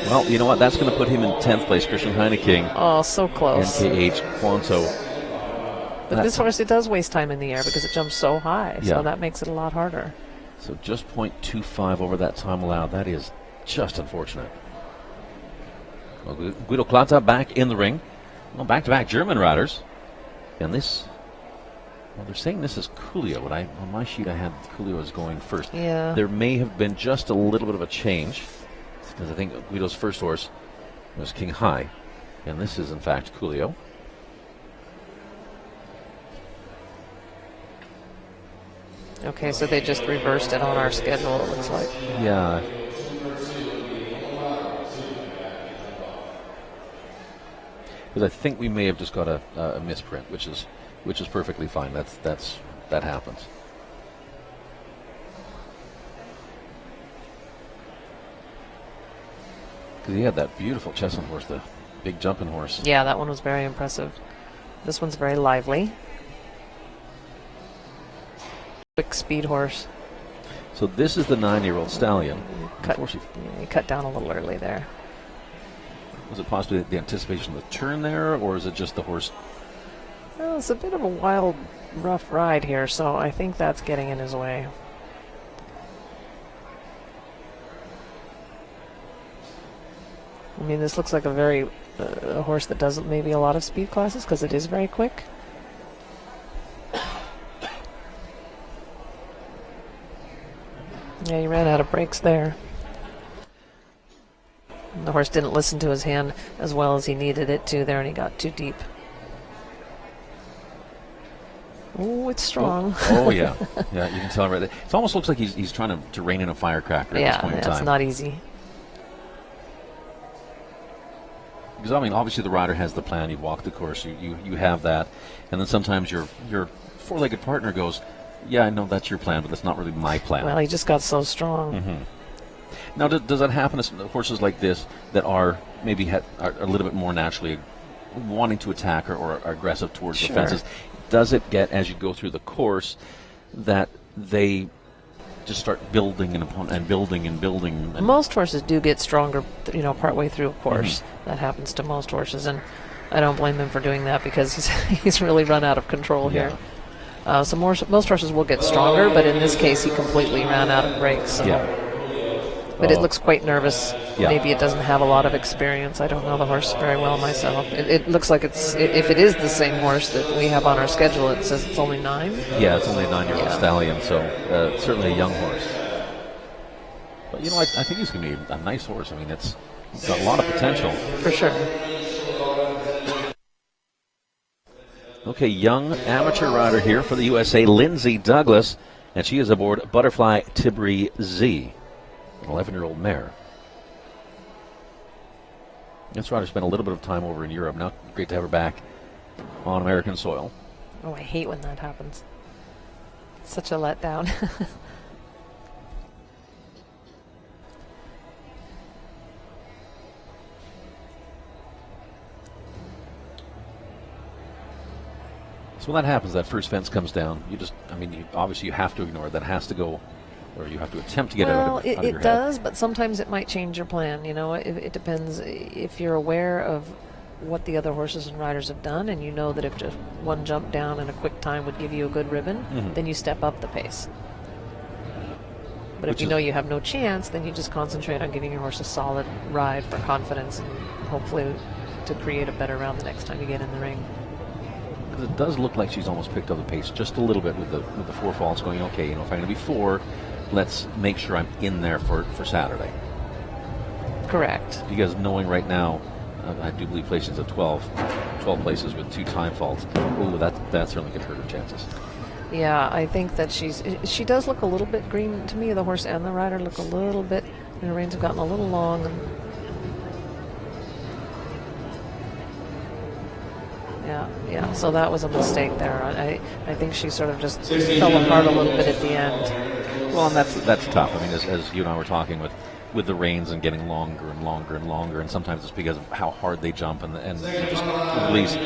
Well, you know what? That's going to put him in 10th place. Christian Heineking. Oh, so close. NKH Quanto. But this horse, it does waste time in the air because it jumps so high. Yeah. So that makes it a lot harder. So just 0.25 over that time allowed. That is just unfortunate. Well, Guido Klata back in the ring. Well, back-to-back German riders. And this, well, they're saying this is Coolio. But on my sheet, I had Coolio as going first. Yeah. There may have been just a little bit of a change because I think Guido's first horse was King High. And this is, in fact, Coolio. Okay, so they just reversed it on our schedule, it looks like. Yeah. Because I think we may have just got a misprint, which is perfectly fine. That happens. Because he had that beautiful chestnut horse, the big jumping horse. Yeah, that one was very impressive. This one's very lively. Quick speed horse. So this is the 9-year-old stallion. He cut down a little early there. Was it possibly the anticipation of the turn there, or is it just the horse? Well, it's a bit of a wild, rough ride here, so I think that's getting in his way. I mean, this looks like a horse that does maybe a lot of speed classes because it is very quick. Yeah, he ran out of brakes there. And the horse didn't listen to his hand as well as he needed it to there, and he got too deep. Oh, it's strong. Oh yeah. Yeah, you can tell right there. It almost looks like he's trying to rein in a firecracker at this point in time. Yeah, it's not easy. Because, I mean, obviously the rider has the plan. You walk the course. You have that. And then sometimes your four-legged partner goes, yeah, I know that's your plan, but that's not really my plan. Well, he just got so strong. Mm-hmm. Now, does that happen to horses like this that are maybe are a little bit more naturally wanting to attack or are aggressive towards the fences? Does it get, as you go through the course, that they just start building and building and building? Most horses do get stronger, partway through a course. Mm-hmm. That happens to most horses, and I don't blame him for doing that because he's really run out of control here. So most horses will get stronger, but in this case, he completely ran out of brakes. So. Yeah. But it looks quite nervous. Yeah. Maybe it doesn't have a lot of experience. I don't know the horse very well myself. It looks like if it is the same horse that we have on our schedule, it says it's only 9. Yeah, it's only a 9-year-old stallion, so certainly a young horse. But, I think he's going to be a nice horse. I mean, it's got a lot of potential. For sure. Okay, young amateur rider here for the USA, Lindsay Douglas, and she is aboard Butterfly Tibri Z, an 11-year-old mare. This rider spent a little bit of time over in Europe. Now, great to have her back on American soil. Oh, I hate when that happens. It's such a letdown. So when that happens, that first fence comes down, obviously you have to ignore it. That has to go, or you have to attempt to get out of your head. It does, but sometimes it might change your plan. It depends if you're aware of what the other horses and riders have done, and you know that if just one jump down and a quick time would give you a good ribbon, then you step up the pace. But if you know you have no chance, then you just concentrate on giving your horse a solid ride for confidence and hopefully to create a better round the next time you get in the ring. Because it does look like she's almost picked up the pace just a little bit with the 4 faults going, okay, if I'm going to be 4, let's make sure I'm in there for Saturday. Correct. Because knowing right now, I do believe places at 12 places with 2 time faults, that certainly could hurt her chances. Yeah, I think that she does look a little bit green to me. The horse and the rider look a little bit, and her reins have gotten a little long. Yeah. So that was a mistake there. I think she sort of just fell apart a little bit at the end. Well, and that's tough. I mean, as you and I were talking with the reins and getting longer and longer and longer, and sometimes it's because of how hard they jump and just release.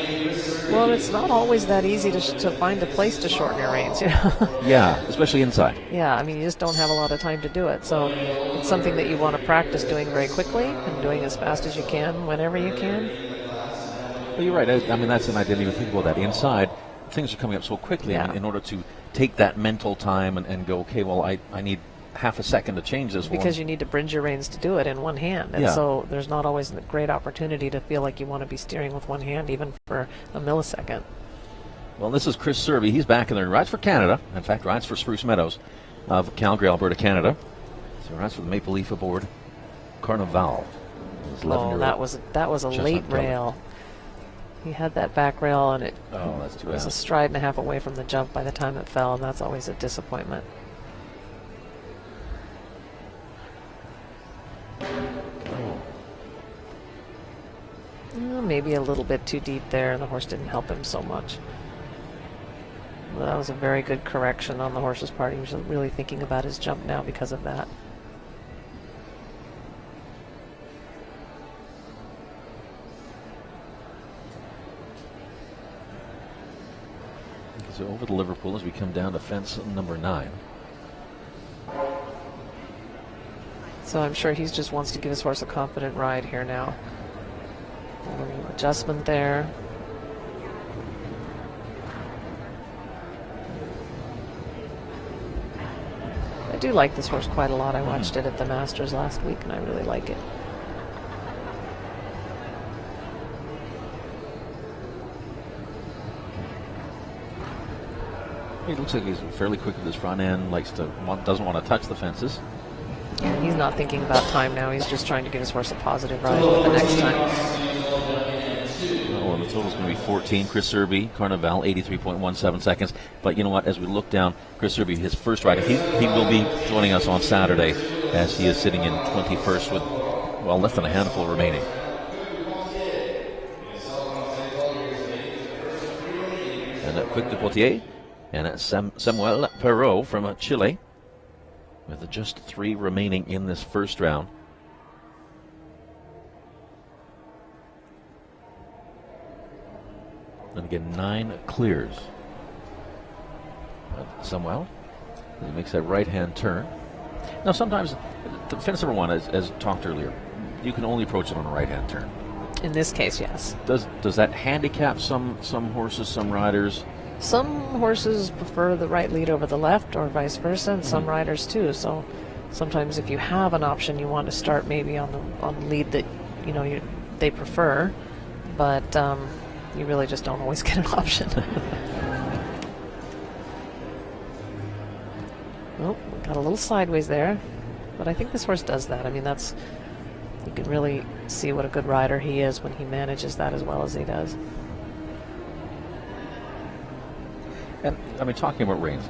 Well, it's not always that easy to find a place to shorten your reins, Yeah, especially inside. Yeah, I mean, you just don't have a lot of time to do it. So it's something that you want to practice doing very quickly and doing as fast as you can whenever you can. Well, you're right. I mean, I didn't even think about that. Inside, things are coming up so quickly. Yeah. I mean, in order to take that mental time and go, okay, well, I need half a second to change this because you need to bridge your reins to do it in one hand, and so there's not always a great opportunity to feel like you want to be steering with one hand even for a millisecond. Well, this is Chris Serby. He's back in there. He rides for Canada. In fact, rides for Spruce Meadows of Calgary, Alberta, Canada. So he rides for the Maple Leaf aboard Carnival. That was a late rail. He had that back rail, and it was a stride and a half away from the jump by the time it fell, and that's always a disappointment. Maybe a little bit too deep there, and the horse didn't help him so much. Well, that was a very good correction on the horse's part. He was really thinking about his jump now because of that. So over to Liverpool as we come down to fence number 9. So I'm sure he just wants to give his horse a confident ride here now. A little adjustment there. I do like this horse quite a lot. I watched it at the Masters last week, and I really like it. He looks like he's fairly quick with his front end, doesn't want to touch the fences. Yeah, he's not thinking about time now. He's just trying to give his horse a positive ride with the next time. Oh, and the total's going to be 14. Chris Serby, Carnival, 83.17 seconds. But you know what? As we look down, Chris Serby, his first ride, he will be joining us on Saturday as he is sitting in 21st with, less than a handful remaining. And Quick de Poitiers and Samuel Perrault from Chile, with just 3 remaining in this first round. And again, 9 clears. Samuel, he makes that right-hand turn. Now, sometimes, the fence number 1, as talked earlier, you can only approach it on a right-hand turn. In this case, yes. Does that handicap some horses, some riders? Some horses prefer the right lead over the left, or vice versa, and some riders too. So sometimes, if you have an option, you want to start maybe on the lead that they prefer, but you really just don't always get an option. Oh, got a little sideways there, but I think this horse does that. I mean, you can really see what a good rider he is when he manages that as well as he does. And I mean, talking about reins,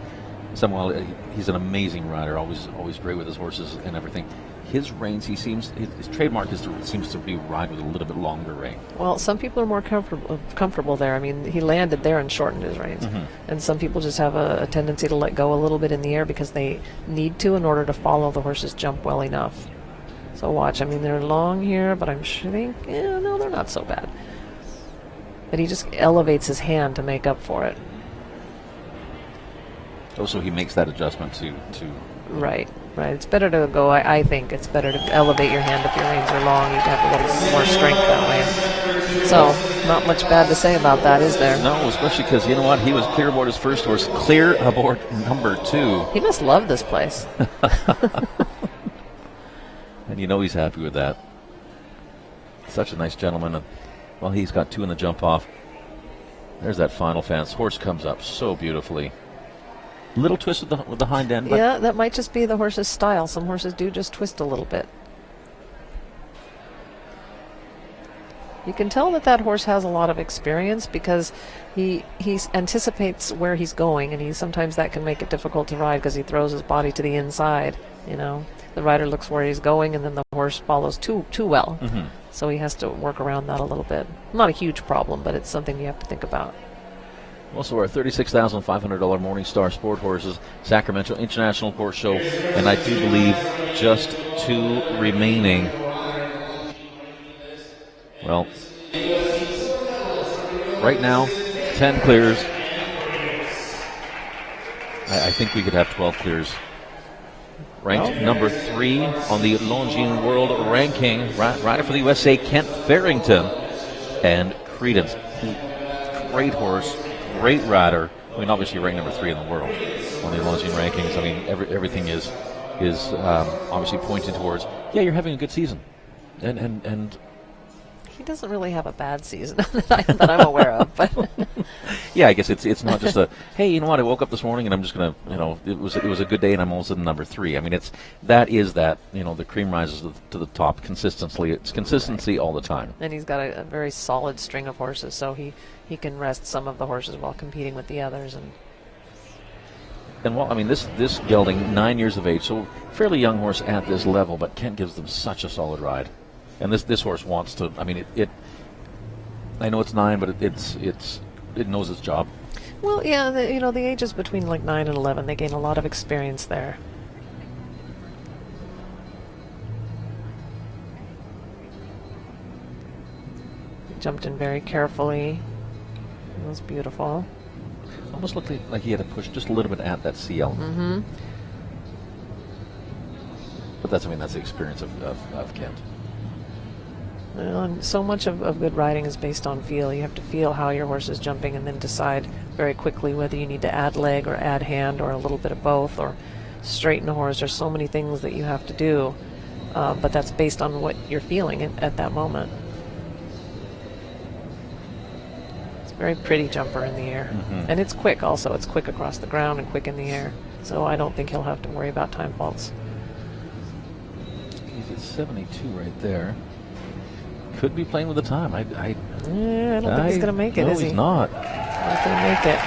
Samuel, he's an amazing rider, always great with his horses and everything. His reins, his trademark seems to be ride with a little bit longer rein. Well, some people are more comfortable there. I mean, he landed there and shortened his reins. And some people just have a tendency to let go a little bit in the air because they need to in order to follow the horse's jump well enough. So watch. I mean, they're long here, but I'm sure no, they're not so bad. But he just elevates his hand to make up for it. Oh, so he makes that adjustment to Right. It's better to go, I think it's better to elevate your hand if your reins are long. You have a little more strength that way. So, not much bad to say about that, is there? No, especially because, you know what, he was clear aboard his first horse, clear aboard number 2. He must love this place. And you know he's happy with that. Such a nice gentleman. And, well, he's got 2 in the jump off. There's that final fence. Horse comes up so beautifully. Little twist with the hind end. But Yeah, that might just be the horse's style. Some horses do just twist a little bit. You can tell that horse has a lot of experience because he anticipates where he's going, and sometimes that can make it difficult to ride because he throws his body to the inside. You know, the rider looks where he's going, and then the horse follows too well. Mm-hmm. So he has to work around that a little bit. Not a huge problem, but it's something you have to think about. Also, our $36,500 Morningstar Sport Horses Sacramento International Horse Show, and I do believe just 2 remaining. Well, right now, 10 clears. I think we could have 12 clears. Ranked number 3 on the Longines World Ranking, rider for the USA, Kent Farrington, and Credence. Great horse. Great rider. I mean, obviously ranked number 3 in the world on the Longines rankings. I mean, everything is obviously pointing towards, yeah, you're having a good season, and he doesn't really have a bad season that I'm aware of. But yeah, I guess it's not just a hey, you know what? I woke up this morning and I'm just gonna, it was a good day and I'm all of a sudden number 3. I mean, the cream rises to the top consistently. It's consistency all the time. And he's got a very solid string of horses, so he can rest some of the horses while competing with the others. And well, I mean, this gelding, 9 years of age, so fairly young horse at this level, but Kent gives them such a solid ride. And this horse wants to. I mean, it. I know it's 9, but it knows its job. Well, yeah, the ages between like 9 and 11, they gain a lot of experience there. He jumped in very carefully. It was beautiful. Almost looked like he had to push just a little bit at that CL. Mm-hmm. But that's the experience of Kent. Well, and so much of good riding is based on feel. You have to feel how your horse is jumping and then decide very quickly whether you need to add leg or add hand or a little bit of both or straighten the horse. There's so many things that you have to do, but that's based on what you're feeling at that moment. It's a very pretty jumper in the air. Mm-hmm. And it's quick also. It's quick across the ground and quick in the air. So I don't think he'll have to worry about time faults. He's at 72 right there. Could be playing with the time. I don't think he's going to make it, is he? No, he's not. Not going to make it.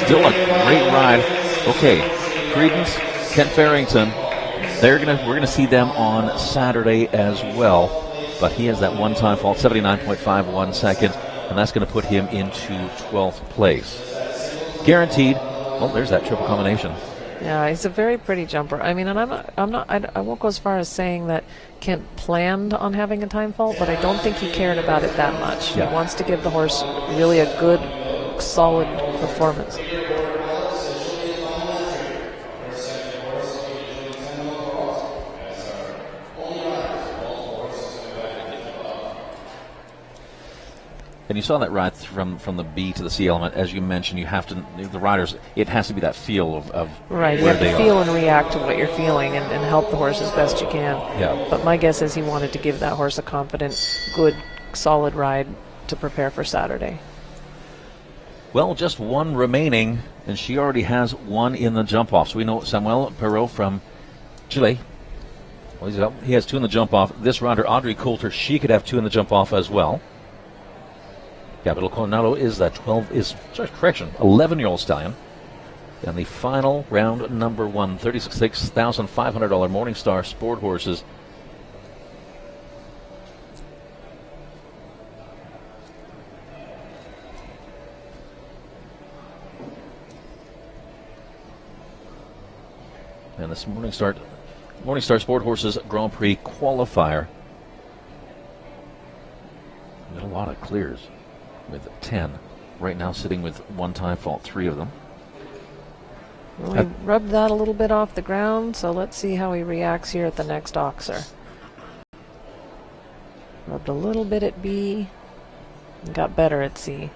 Still a great ride. Okay, Credence, Kent Farrington. We're gonna see them on Saturday as well. But he has that one-time fault, 79.51 seconds, and that's going to put him into 12th place. Guaranteed. Well, there's that triple combination. Yeah, he's a very pretty jumper. I mean, and I won't go as far as saying that Kent planned on having a time fault, but I don't think he cared about it that much. Yeah. He wants to give the horse really a good, solid performance. And you saw that ride from the B to the C element. As you mentioned, you have to, the riders, it has to be that feel of right, you where have to they feel are. and react to what you're feeling and help the horse as best you can. Yeah. But my guess is he wanted to give that horse a confident, good, solid ride to prepare for Saturday. Well, just one remaining, and she already has one in the jump off. So we know Samuel Perot from Chile. Well, he has 2 in the jump off. This rider, Audrey Coulter, she could have 2 in the jump off as well. Capital Coronado is 11-year-old stallion. And the final round, number 1, $36,500 Morningstar Sport Horses. And this Morningstar Sport Horses Grand Prix Qualifier. Got a lot of clears with 10. Right now sitting with one time fault, 3 of them. We rubbed that a little bit off the ground, so let's see how he reacts here at the next oxer. Rubbed a little bit at B, and got better at C.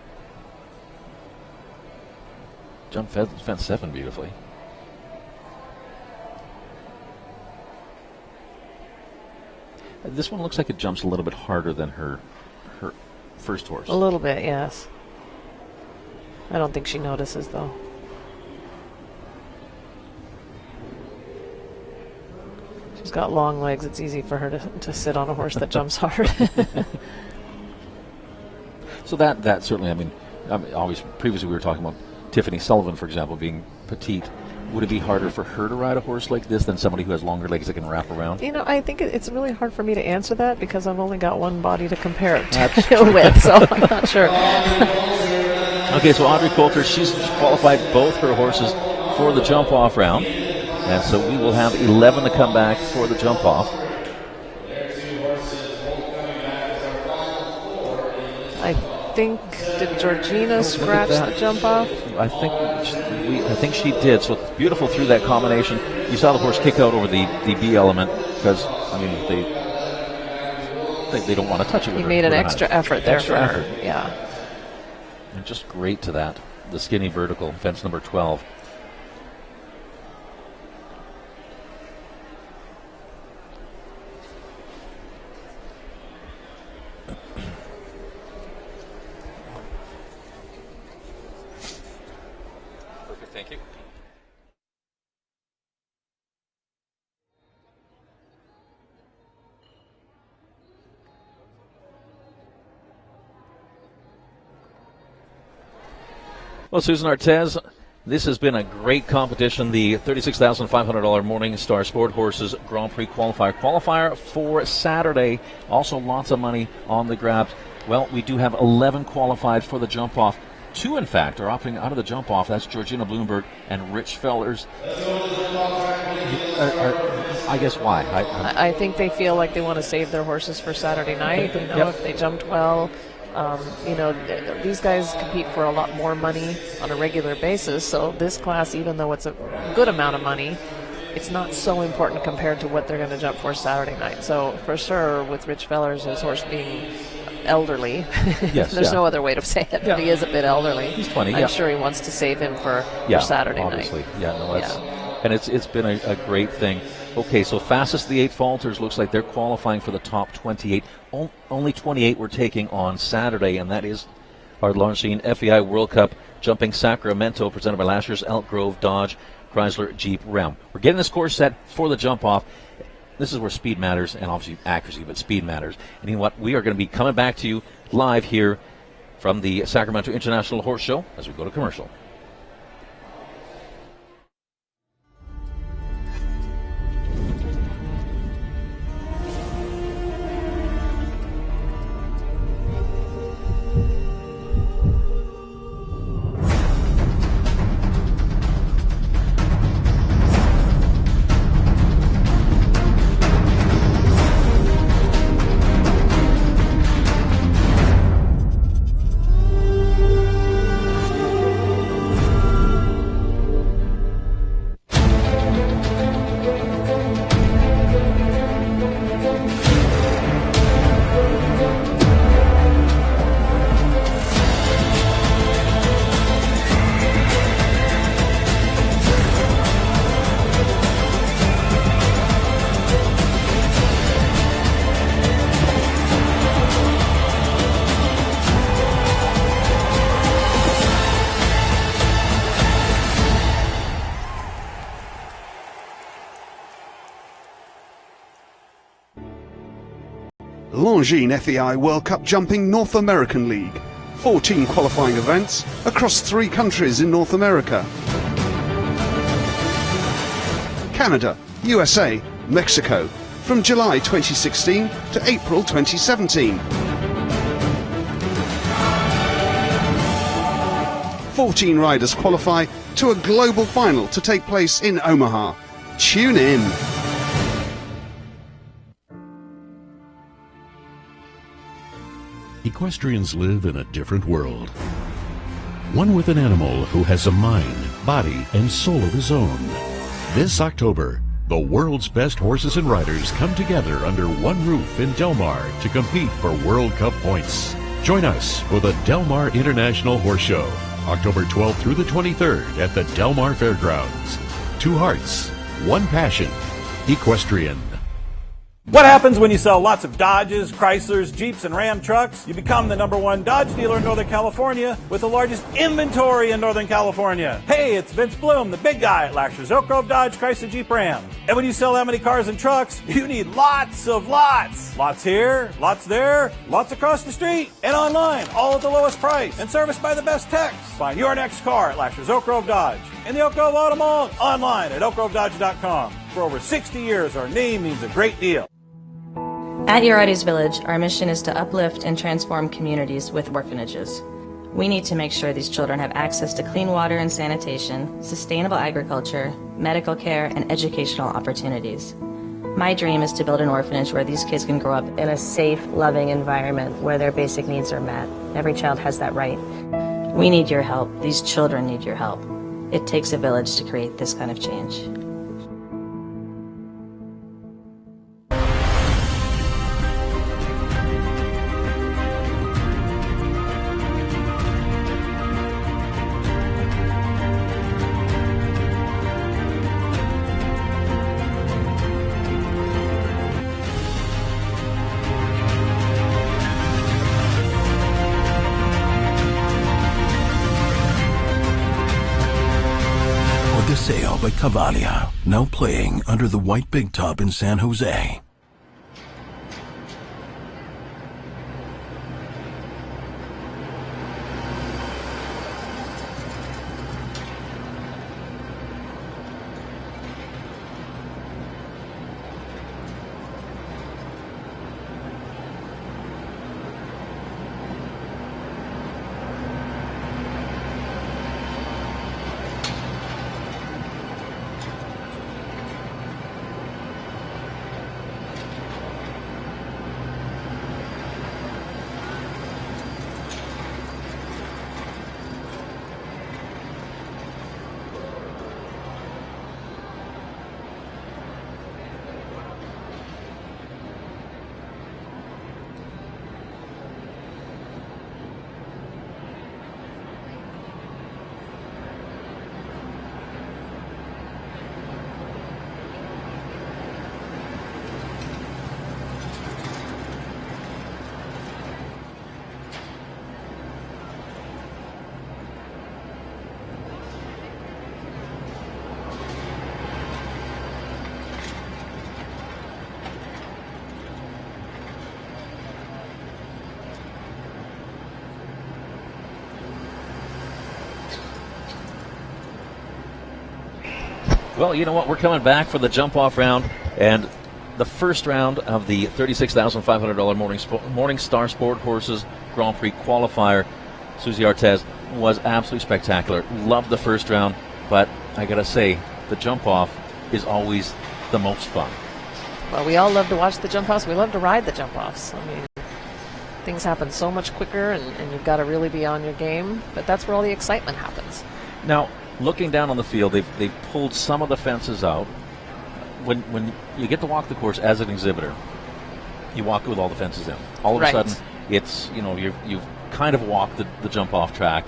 Jumped fence 7 beautifully. This one looks like it jumps a little bit harder than her first horse. A little bit, yes. I don't think she notices, though. She's got long legs. It's easy for her to sit on a horse that jumps hard. So that certainly, I mean, always previously we were talking about Tiffany Sullivan, for example, being petite. Would it be harder for her to ride a horse like this than somebody who has longer legs that can wrap around? You know, I think it's really hard for me to answer that because I've only got one body to compare it with, so I'm not sure. Okay, so Audrey Coulter, she's qualified both her horses for the jump-off round. And so we will have 11 to come back for the jump-off. I think, did Georgina scratch the jump-off? I think she did. So beautiful through that combination. You saw the horse kick out over the B element because, I mean, they don't want to touch it with her. He made an extra effort there for her. Yeah. And just great to that. The skinny vertical, fence number 12. Perfect, thank you. Well, Susan Artez, this has been a great competition. The $36,500 Morningstar Sport Horses Grand Prix Qualifier for Saturday. Also lots of money on the grabs. Well, we do have 11 qualified for the jump-off. 2, in fact, are opting out of the jump-off. That's Georgina Bloomberg and Rich Fellers. I guess why? I think they feel like they want to save their horses for Saturday night. You know, if they jumped well. You know, these guys compete for a lot more money on a regular basis, so this class, even though it's a good amount of money, it's not so important compared to what they're going to jump for Saturday night. So for sure, with Rich Fellers, his horse being elderly, there's no other way to say it, but he is a bit elderly. He's 20, I'm sure he wants to save him for Saturday obviously. night. And it's been a great thing. Okay, so fastest of the 8 falters looks like they're qualifying for the top 28. Only 28 we're taking on Saturday, and that is our Longines FEI World Cup Jumping Sacramento, presented by last year's Elk Grove Dodge Chrysler Jeep Ram. We're getting this course set for the jump-off. This is where speed matters, and obviously accuracy, but speed matters. And you know what? We are going to be coming back to you live here from the Sacramento International Horse Show as we go to commercial. Longines FEI World Cup Jumping North American League. 14 qualifying events across 3 countries in North America. Canada, USA, Mexico, from July 2016 to April 2017. 14 riders qualify to a global final to take place in Omaha. Tune in. Equestrians live in a different world. One with an animal who has a mind, body, and soul of his own. This October, the world's best horses and riders come together under one roof in Del Mar to compete for World Cup points. Join us for the Del Mar International Horse Show, October 12th through the 23rd at the Del Mar Fairgrounds. Two hearts, one passion, equestrian. What happens when you sell lots of Dodges, Chryslers, Jeeps, and Ram trucks? You become the #1 Dodge dealer in Northern California with the largest inventory in Northern California. Hey, it's Vince Bloom, the big guy at Lasher's Oak Grove Dodge, Chrysler, Jeep, Ram. And when you sell that many cars and trucks, you need lots of lots. Lots here, lots there, lots across the street, and online, all at the lowest price, and serviced by the best techs. Find your next car at Lasher's Oak Grove Dodge. In the Oak Grove Auto Mall, online at oakgrovedodge.com. For over 60 years, our name means a great deal. At Urites Village, our mission is to uplift and transform communities with orphanages. We need to make sure these children have access to clean water and sanitation, sustainable agriculture, medical care, and educational opportunities. My dream is to build an orphanage where these kids can grow up In a safe, loving environment where their basic needs are met. Every child has that right. We need your help. These children need your help. It takes a village to create this kind of change. Odiseo by Cavalia, now playing under the white big top in San Jose. Well, you know what? We're coming back for the jump-off round, and the first round of the $36,500 Morningstar Sporthorses Grand Prix Qualifier, Susie Artez, was absolutely spectacular. Loved the first round, but I gotta say, the jump-off is always the most fun. Well, we all love to watch the jump-offs. We love to ride the jump-offs. I mean, things happen so much quicker, and you've got to really be on your game, but that's where all the excitement happens. Now, looking down on the field, they've pulled some of the fences out. When you get to walk the course as an exhibitor, you walk with all the fences in. All of a sudden, it's, you know, you've kind of walked the jump off track,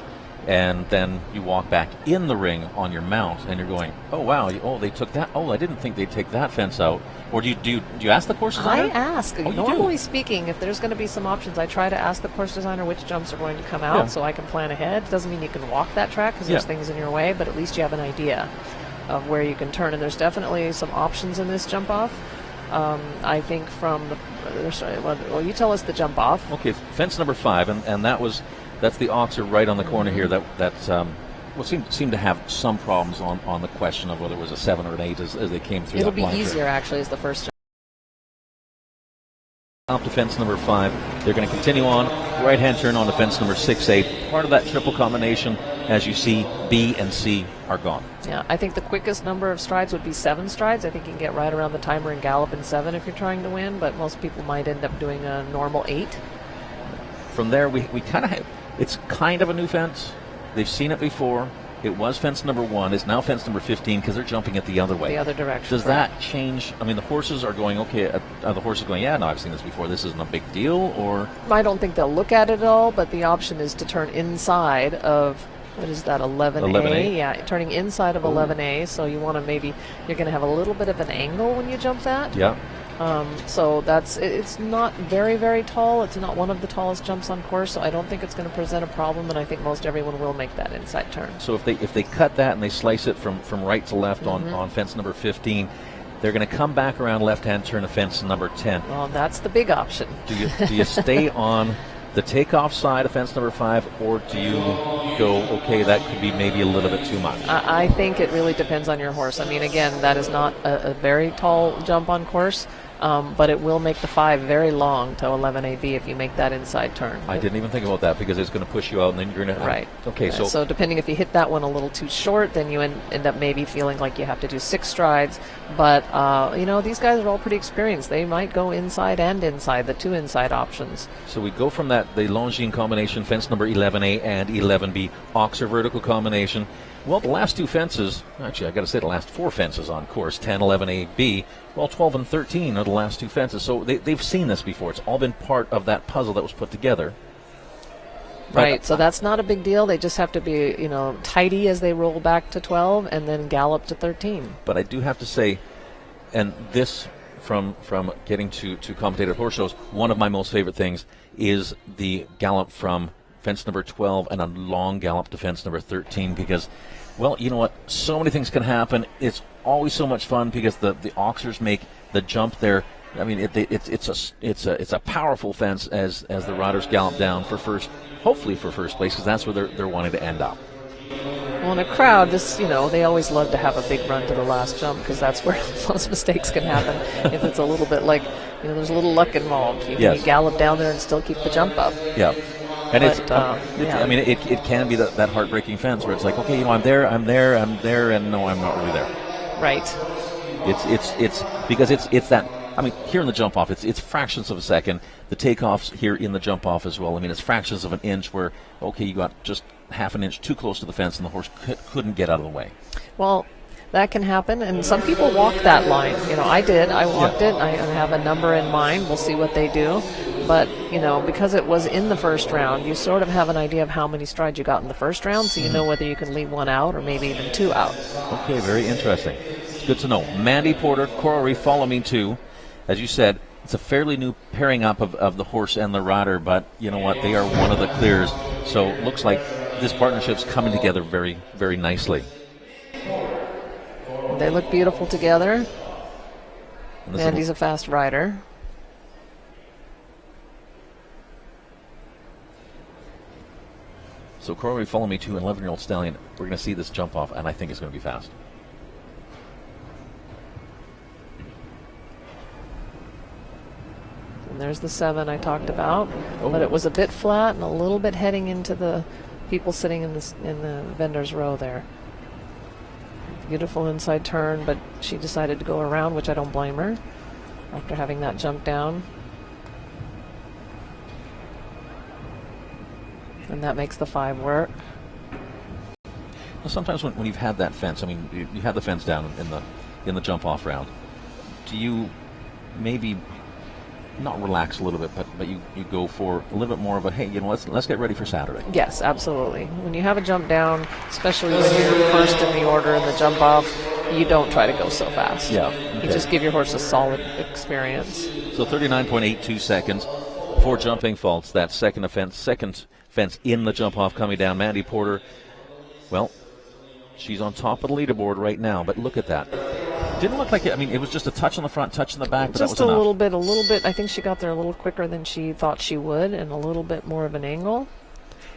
and then you walk back in the ring on your mount, and you're going, oh wow, they took that. Oh, I didn't think they'd take that fence out. Or do you ask the course designer? I ask. Oh, normally speaking, if there's going to be some options, I try to ask the course designer which jumps are going to come out, so I can plan ahead. Doesn't mean you can walk that track because there's things in your way, but at least you have an idea of where you can turn. And there's definitely some options in this jump off. I think from the well, you tell us the jump off. Okay, fence number 5, and that's the oxer right on the corner here. That's seemed to have some problems on the question of whether it was a 7 or an 8 as they came through. It'll be easier actually as the first jump. Up to fence number 5. They're going to continue on. Right-hand turn on to fence number 6A. Part of that triple combination, as you see, B and C are gone. Yeah, I think the quickest number of strides would be 7 strides. I think you can get right around the timer and gallop in 7 if you're trying to win, but most people might end up doing a normal 8. From there, we kind of have, it's kind of a new fence. They've seen it before. It was fence number 1. It's now fence number 15 because they're jumping it the other way. The other direction. Does that change? I mean, the horses are going, okay, are the horses going, yeah, no, I've seen this before. This isn't a big deal, or? I don't think they'll look at it at all, but the option is to turn inside of, what is that, 11A? 11A? Yeah, turning inside of 11A, so you want to maybe, you're going to have a little bit of an angle when you jump that. Yeah. So it's not very, very tall. It's not one of the tallest jumps on course, so I don't think it's going to present a problem, and I think most everyone will make that inside turn. So if they cut that and they slice it from right to left on fence number 15, they're going to come back around left-hand turn to fence number 10. Well, that's the big option. Do you stay on the takeoff side of fence number 5, or do you go, okay, that could be maybe a little bit too much? I think it really depends on your horse. I mean, again, that is not a very tall jump on course. But it will make the 5 very long to 11AB if you make that inside turn. I didn't even think about that because it's going to push you out, and then you're going to... Right. Okay, so depending if you hit that one a little too short, then you end up maybe feeling like you have to do 6 strides. But, these guys are all pretty experienced. They might go inside and inside, the 2 inside options. So we go from the Longines combination, fence number 11A and 11B, Oxer vertical combination. Well, the last 2 fences, actually, I got to say the last 4 fences on course, 10, 11AB, well, 12 and 13 are the last 2 fences. So they've seen this before. It's all been part of that puzzle that was put together. Right, so that's not a big deal. They just have to be, tidy as they roll back to 12 and then gallop to 13. But I do have to say, and this from getting to commentated horse shows, one of my most favorite things is the gallop from fence number 12 and a long gallop to fence number 13 because, well, you know what? So many things can happen. It's always so much fun because the Oxers make the jump there. I mean, it's a powerful fence as the riders gallop down for first, hopefully for first place, because that's where they're wanting to end up. Well, in a crowd, they always love to have a big run to the last jump because that's where most mistakes can happen. If it's a little bit like, there's a little luck involved. You can gallop down there and still keep the jump up. Yeah. And I mean, it can be that heartbreaking fence where it's like, okay, I'm there, and no, I'm not really there. Right. It's because it's that. I mean, here in the jump off, it's fractions of a second. The takeoffs here in the jump off as well. I mean, it's fractions of an inch where, okay, you got just half an inch too close to the fence, and the horse couldn't get out of the way. Well, that can happen, and some people walk that line. I did. I walked it. I have a number in mind. We'll see what they do. But, because it was in the first round, you sort of have an idea of how many strides you got in the first round, so you know whether you can leave 1 out or maybe even 2 out. Okay, very interesting. It's good to know. Mandy Porter, Coral Reef, Follow Me Too. As you said, it's a fairly new pairing up of the horse and the rider, but you know what? They are one of the clears. So it looks like this partnership's coming together very, very nicely. They look beautiful together. Mandy's a fast rider. So Coral Reef, Follow Me Too, an 11-year-old stallion. We're going to see this jump off, and I think it's going to be fast. And there's the 7 I talked about, but it was a bit flat and a little bit heading into the people sitting in the vendor's row there. Beautiful inside turn, but she decided to go around, which I don't blame her after having that jump down. And that makes the 5 work. Well, sometimes when you've had that fence, I mean, you have the fence down in the jump off round. Do you maybe not relax a little bit, but you go for a little bit more of a, hey, let's get ready for Saturday? Yes, absolutely. When you have a jump down, especially when you're first in the order in the jump off, you don't try to go so fast. Yeah. Okay. You just give your horse a solid experience. So 39.82 seconds for jumping faults. That second fence in the jump off coming down. Mandy Porter, well, she's on top of the leaderboard right now, but look at that. Didn't look like it. I mean, it was just a touch on the front, touch on the back, but just that was enough. A little bit. I think she got there a little quicker than she thought she would, and a little bit more of an angle.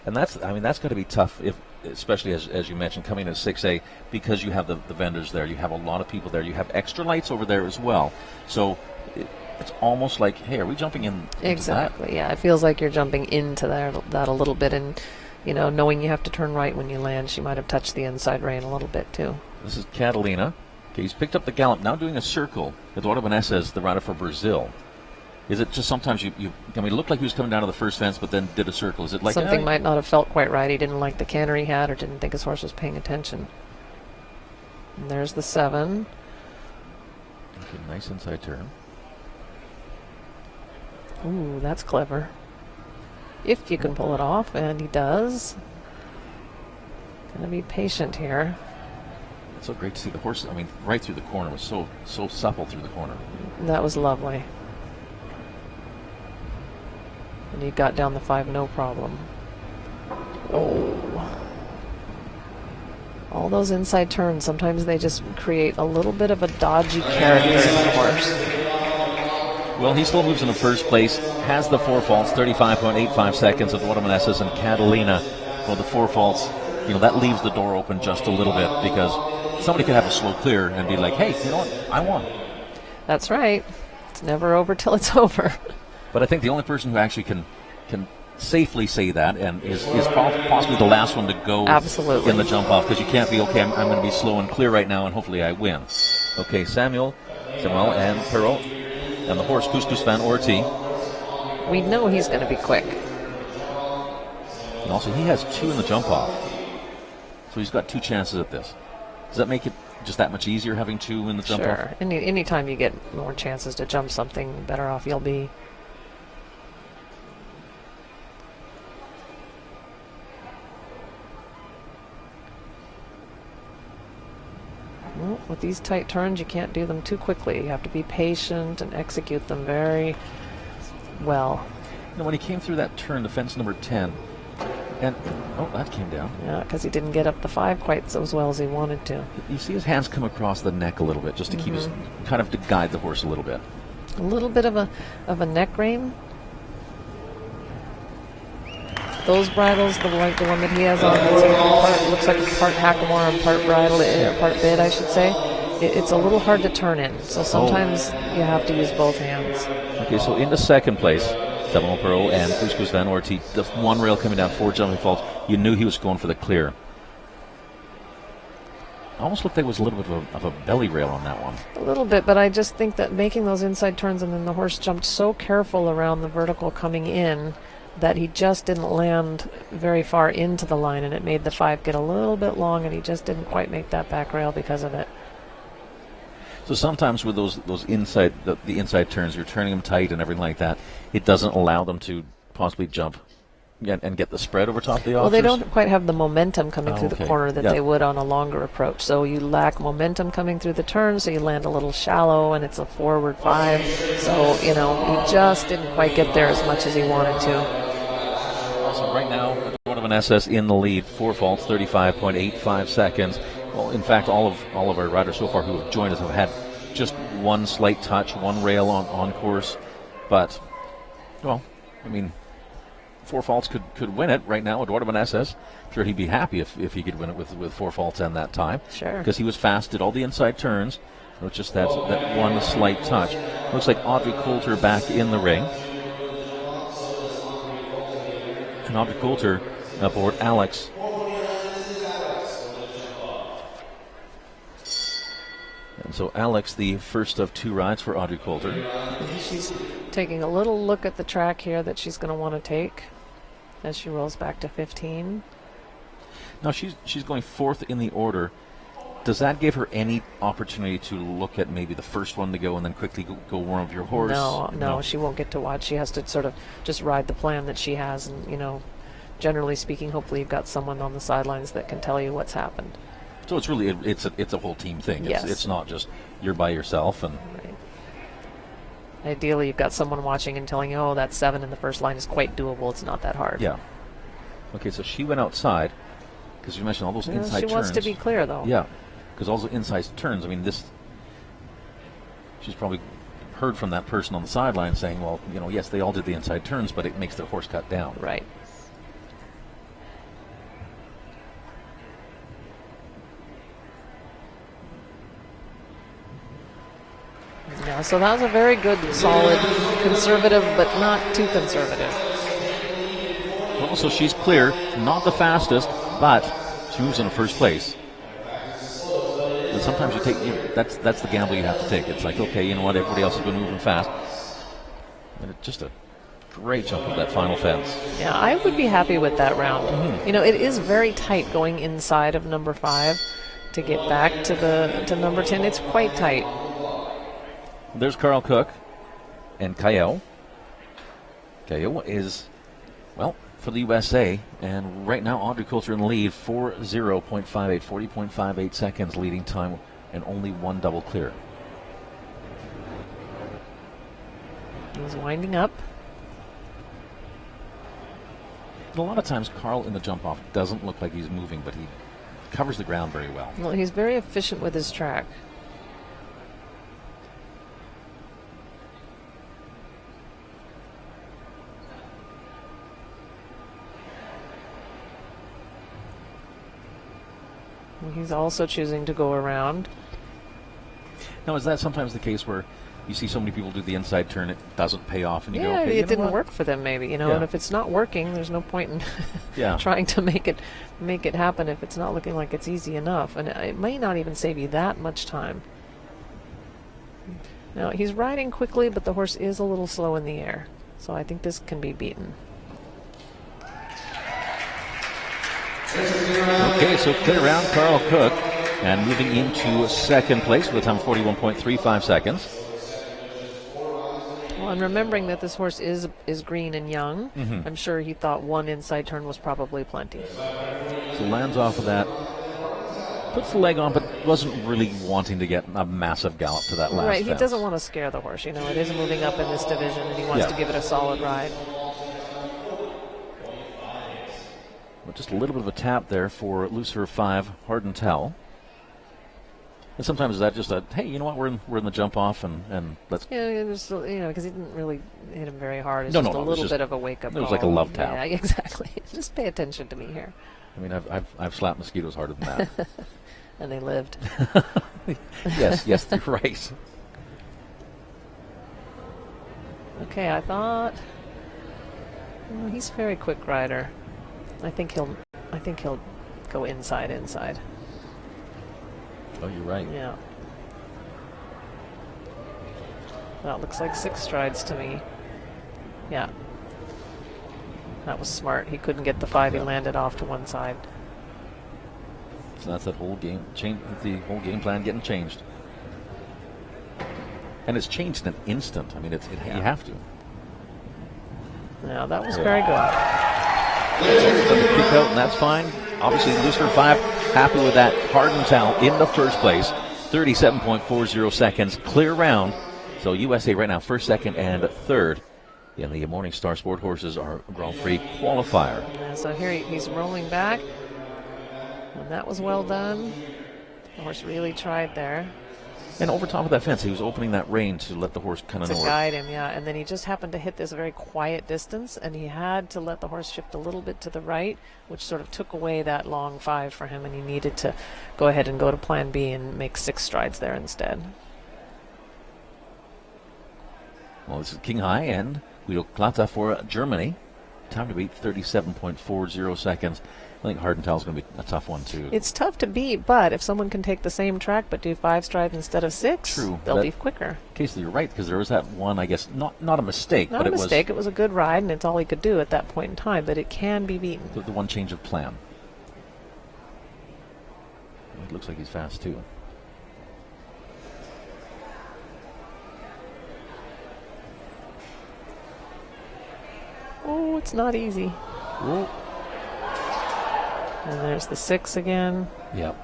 And that's going to be tough, especially as you mentioned, coming in 6A, because you have the vendors there. You have a lot of people there. You have extra lights over there as well. So it's almost like, hey, are we jumping in? Exactly. That? Yeah, it feels like you're jumping into that a little bit, and knowing you have to turn right when you land, she might have touched the inside rein a little bit too. This is Catalina. Okay, he's picked up the gallop, now doing a circle. Eduardo Vanessa is the rider for Brazil. Is it just sometimes it looked like he was coming down to the first fence, but then did a circle? Is it like something might not have felt quite right? He didn't like the canter he had, or didn't think his horse was paying attention. And there's the 7. Okay, nice inside turn. Ooh, that's clever. If you can pull it off, and he does. Gonna be patient here. It's so great to see the horse. I mean, right through the corner was so supple through the corner. That was lovely. And he got down the 5 no problem. Oh. All those inside turns, sometimes they just create a little bit of a dodgy character in the horse. Well, he still moves in the first place, has the 4 faults, 35.85 seconds of Watermanesses and Catalina. Well, the 4 faults, that leaves the door open just a little bit, because somebody could have a slow clear and be like, hey, you know what, I won. That's right. It's never over till it's over. But I think the only person who actually can safely say that and is possibly the last one to go Absolutely. In the jump off, because you can't be, okay, I'm going to be slow and clear right now and hopefully I win. Okay, Samuel and Perot and the horse Couscous Van Orti. We know he's going to be quick. And also he has 2 in the jump off. So he's got 2 chances at this. Does that make it just that much easier having 2 in the jump off? Sure. Any time you get more chances to jump something, the better off you'll be. Well, with these tight turns, you can't do them too quickly. You have to be patient and execute them very well. When he came through that turn, the fence number 10, and that came down. Yeah, because he didn't get up the 5 quite so as well as he wanted to. You see his hands come across the neck a little bit, just to keep his, kind of to guide the horse a little bit. A little bit of a neck rein. Those bridles, the one that he has on, looks like part hackamore and part bridle, part bit, I should say. It's a little hard to turn in, so sometimes you have to use both hands. Okay, so into second place, Samuel Perot and Couscous Van Orti. The 1 rail coming down, 4 jumping faults. You knew he was going for the clear. Almost looked like it was a little bit of a belly rail on that one. A little bit, but I just think that making those inside turns, and then the horse jumped so careful around the vertical coming in that he just didn't land very far into the line, and it made the 5 get a little bit long, and he just didn't quite make that back rail because of it. So sometimes with those inside the inside turns, you're turning them tight and everything like that, it doesn't allow them to possibly jump and get the spread over top of the officers? Well, they don't quite have the momentum coming through the corner that they would on a longer approach. So you lack momentum coming through the turn, so you land a little shallow, and it's a forward 5. So, he just didn't quite get there as much as he wanted to. So right now, Donovan SS in the lead, 4 faults, 35.85 seconds. Well, in fact, all of our riders so far who have joined us have had just 1 slight touch, 1 rail on course. But, 4 faults could win it right now. Eduardo Meneses, sure, he'd be happy if he could win it with 4 faults and that time. Sure. Because he was fast, did all the inside turns. It was just that 1 slight touch. Looks like Audrey Coulter back in the ring. And Audrey Coulter aboard Alex. And so Alex, the first of 2 rides for Audrey Coulter. She's taking a little look at the track here that she's going to want to take as she rolls back to 15. Now she's going 4th in the order. Does that give her any opportunity to look at maybe the first one to go and then quickly go warm up your horse? No, she won't get to watch. She has to sort of just ride the plan that she has, and generally speaking, hopefully you've got someone on the sidelines that can tell you what's happened. So it's really it's a whole team thing. Yes. It's not just you're by yourself. And right. Ideally, you've got someone watching and telling you, that 7 in the first line is quite doable. It's not that hard. Yeah. Okay, so she went outside because you mentioned all those inside turns. She wants to be clear, though. Yeah, because all the inside turns. I mean, she's probably heard from that person on the sideline saying, well, yes, they all did the inside turns, but it makes their horse cut down. Right. Yeah, so that was a very good, solid, conservative, but not too conservative. Well, so she's clear, not the fastest, but she moves in first place. And sometimes you take, that's the gamble you have to take. It's like, okay, you know what, everybody else has been moving fast. And just a great jump of that final fence. Yeah, I would be happy with that round. Mm-hmm. You know, it is very tight going inside of number 5 to get back to number 10. It's quite tight. There's Carl Cook and Kayo. Kayo is, well, for the USA, and right now Audrey Coulter in the lead, 40.58, 40.58 seconds leading time, and only one double clear. He's winding up. And a lot of times Carl in the jump off doesn't look like he's moving, but he covers the ground very well. Well, he's very efficient with his track. He's also choosing to go around. Now, is that sometimes the case where you see so many people do the inside turn, it doesn't pay off, and you go, Yeah, okay, it didn't work for them, maybe, you know. Yeah. And if it's not working, there's no point in trying to make it happen if it's not looking like it's easy enough. And it may not even save you that much time. Now, he's riding quickly, but the horse is a little slow in the air. So I think this can be beaten. Okay, so clear round, Carl Cook, and moving into second place with a time of 41.35 seconds. Well, and remembering that this horse is green and young, Mm-hmm. I'm sure he thought one inside turn was probably plenty. So lands off of that, puts the leg on, but wasn't really wanting to get a massive gallop to that last Right, he fence. doesn't want to scare the horse. You know, it is moving up in this division, and he wants to give it a solid ride. But just a little bit of a tap there for Lucifer 5, Hard and Tell. And sometimes that just a, hey, you know what, we're in the jump off, and let's... Yeah, just, you know, because he didn't really hit him very hard. It's No, just no, a it was little just- bit of a wake-up it was call. like a love tap. Yeah, exactly. Just pay attention to me here. I mean, I've slapped mosquitoes harder than that. And they lived. yes, you're right. Okay, I thought... Oh, he's a very quick rider. I think he'll go inside. Oh, you're right. Yeah. That looks like 6 strides to me. Yeah. That was smart. He couldn't get the 5. He landed off to one side. So that's that whole game the whole game plan getting changed. And it's changed in an instant. I mean, you have to. Yeah, that was very good. But the kick out, and that's fine. Obviously, Lucifer 5 happy with that Hard and Tell in the first place. 37.40 seconds, clear round. So USA right now, first, second, and third in the Morningstar Sport Horses are Grand Prix qualifier. Yeah, so here he's rolling back. And that was well done. The horse really tried there. And over top of that fence, he was opening that rein to let the horse kind of know. To guide him, yeah. And then he just happened to hit this very quiet distance, and he had to let the horse shift a little bit to the right, which sort of took away that long 5 for him, and he needed to go ahead and go to plan B and make 6 strides there instead. Well, this is King High and Guido Klata for Germany. Time to beat 37.40 seconds. I think Hard and Tell is going to be a tough one, too. It's tough to beat, but if someone can take the same track but do 5 strides instead of 6, True. they'll be quicker. Casey, you're right, because there was that one, I guess, not a mistake. Not but a mistake. It was a good ride, and it's all he could do at that point in time, but it can be beaten. The one change of plan. It looks like he's fast, too. Oh, it's not easy. Whoa. And there's the 6 again. Yep.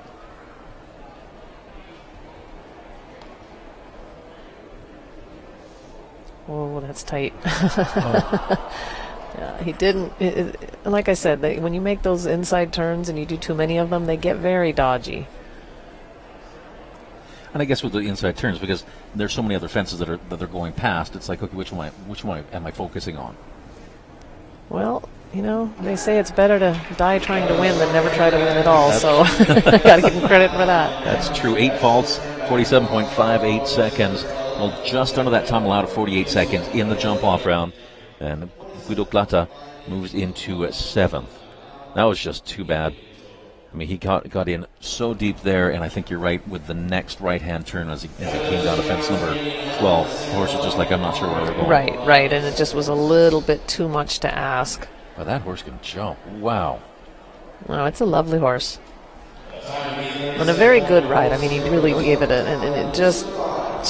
Oh, that's tight. Yeah, he didn't. Like I said, when you make those inside turns and you do too many of them, they get very dodgy. And I guess with the inside turns, because there's so many other fences that they're going past, it's like, okay, which one am I focusing on? Well, you know, they say it's better to die trying to win than never try to win at all, so I got to give him credit for that. That's true. 8 faults, 47.58 seconds. Well, just under that time allowed of 48 seconds in the jump-off round. And Guido Plata moves into 7th. That was just too bad. I mean, he got in so deep there, and I think you're right with the next right-hand turn as he came down to fence number 12. The horse was just like, I'm not sure where we're going. Right, and it just was a little bit too much to ask. But that horse can jump. Wow. No, it's a lovely horse. And a very good ride. I mean, he really gave it and it just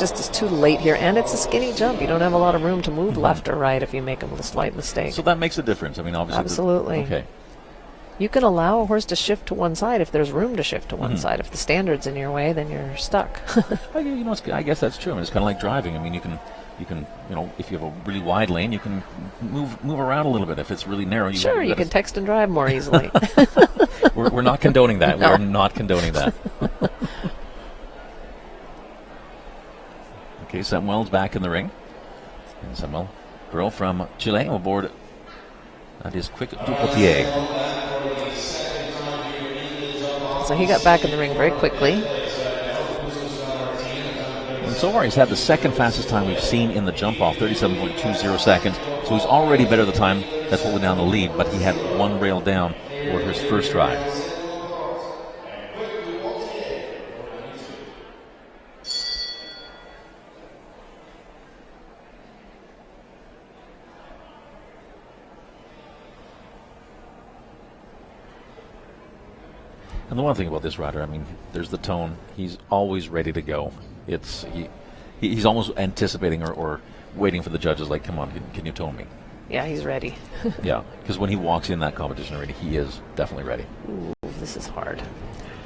is too late here. And it's a skinny jump. You don't have a lot of room to move left or right if you make a slight mistake. So that makes a difference. I mean, obviously. Absolutely. Okay. You can allow a horse to shift to one side if there's room to shift to one side. If the standard's in your way, then you're stuck. I guess that's true. I mean, it's kind of like driving. I mean, you can, if you have a really wide lane, you can move around a little bit. If it's really narrow, you can text and drive more easily. We're not condoning that. No. We're not condoning that. Okay, Samuel's back in the ring. And Samuel, girl from Chile, aboard. That is Quick Dupotier. So he got back in the ring very quickly. And so far, he's had the second fastest time we've seen in the jump off, 37.20 seconds. So he's already better the time that's holding down the lead, but he had one rail down for his first ride. And the one thing about this rider, I mean, there's the tone. He's always ready to go. He's almost anticipating or waiting for the judges, like, come on, can you tone me? Yeah, he's ready. Yeah, because when he walks in that competition already, he is definitely ready. Ooh, this is hard.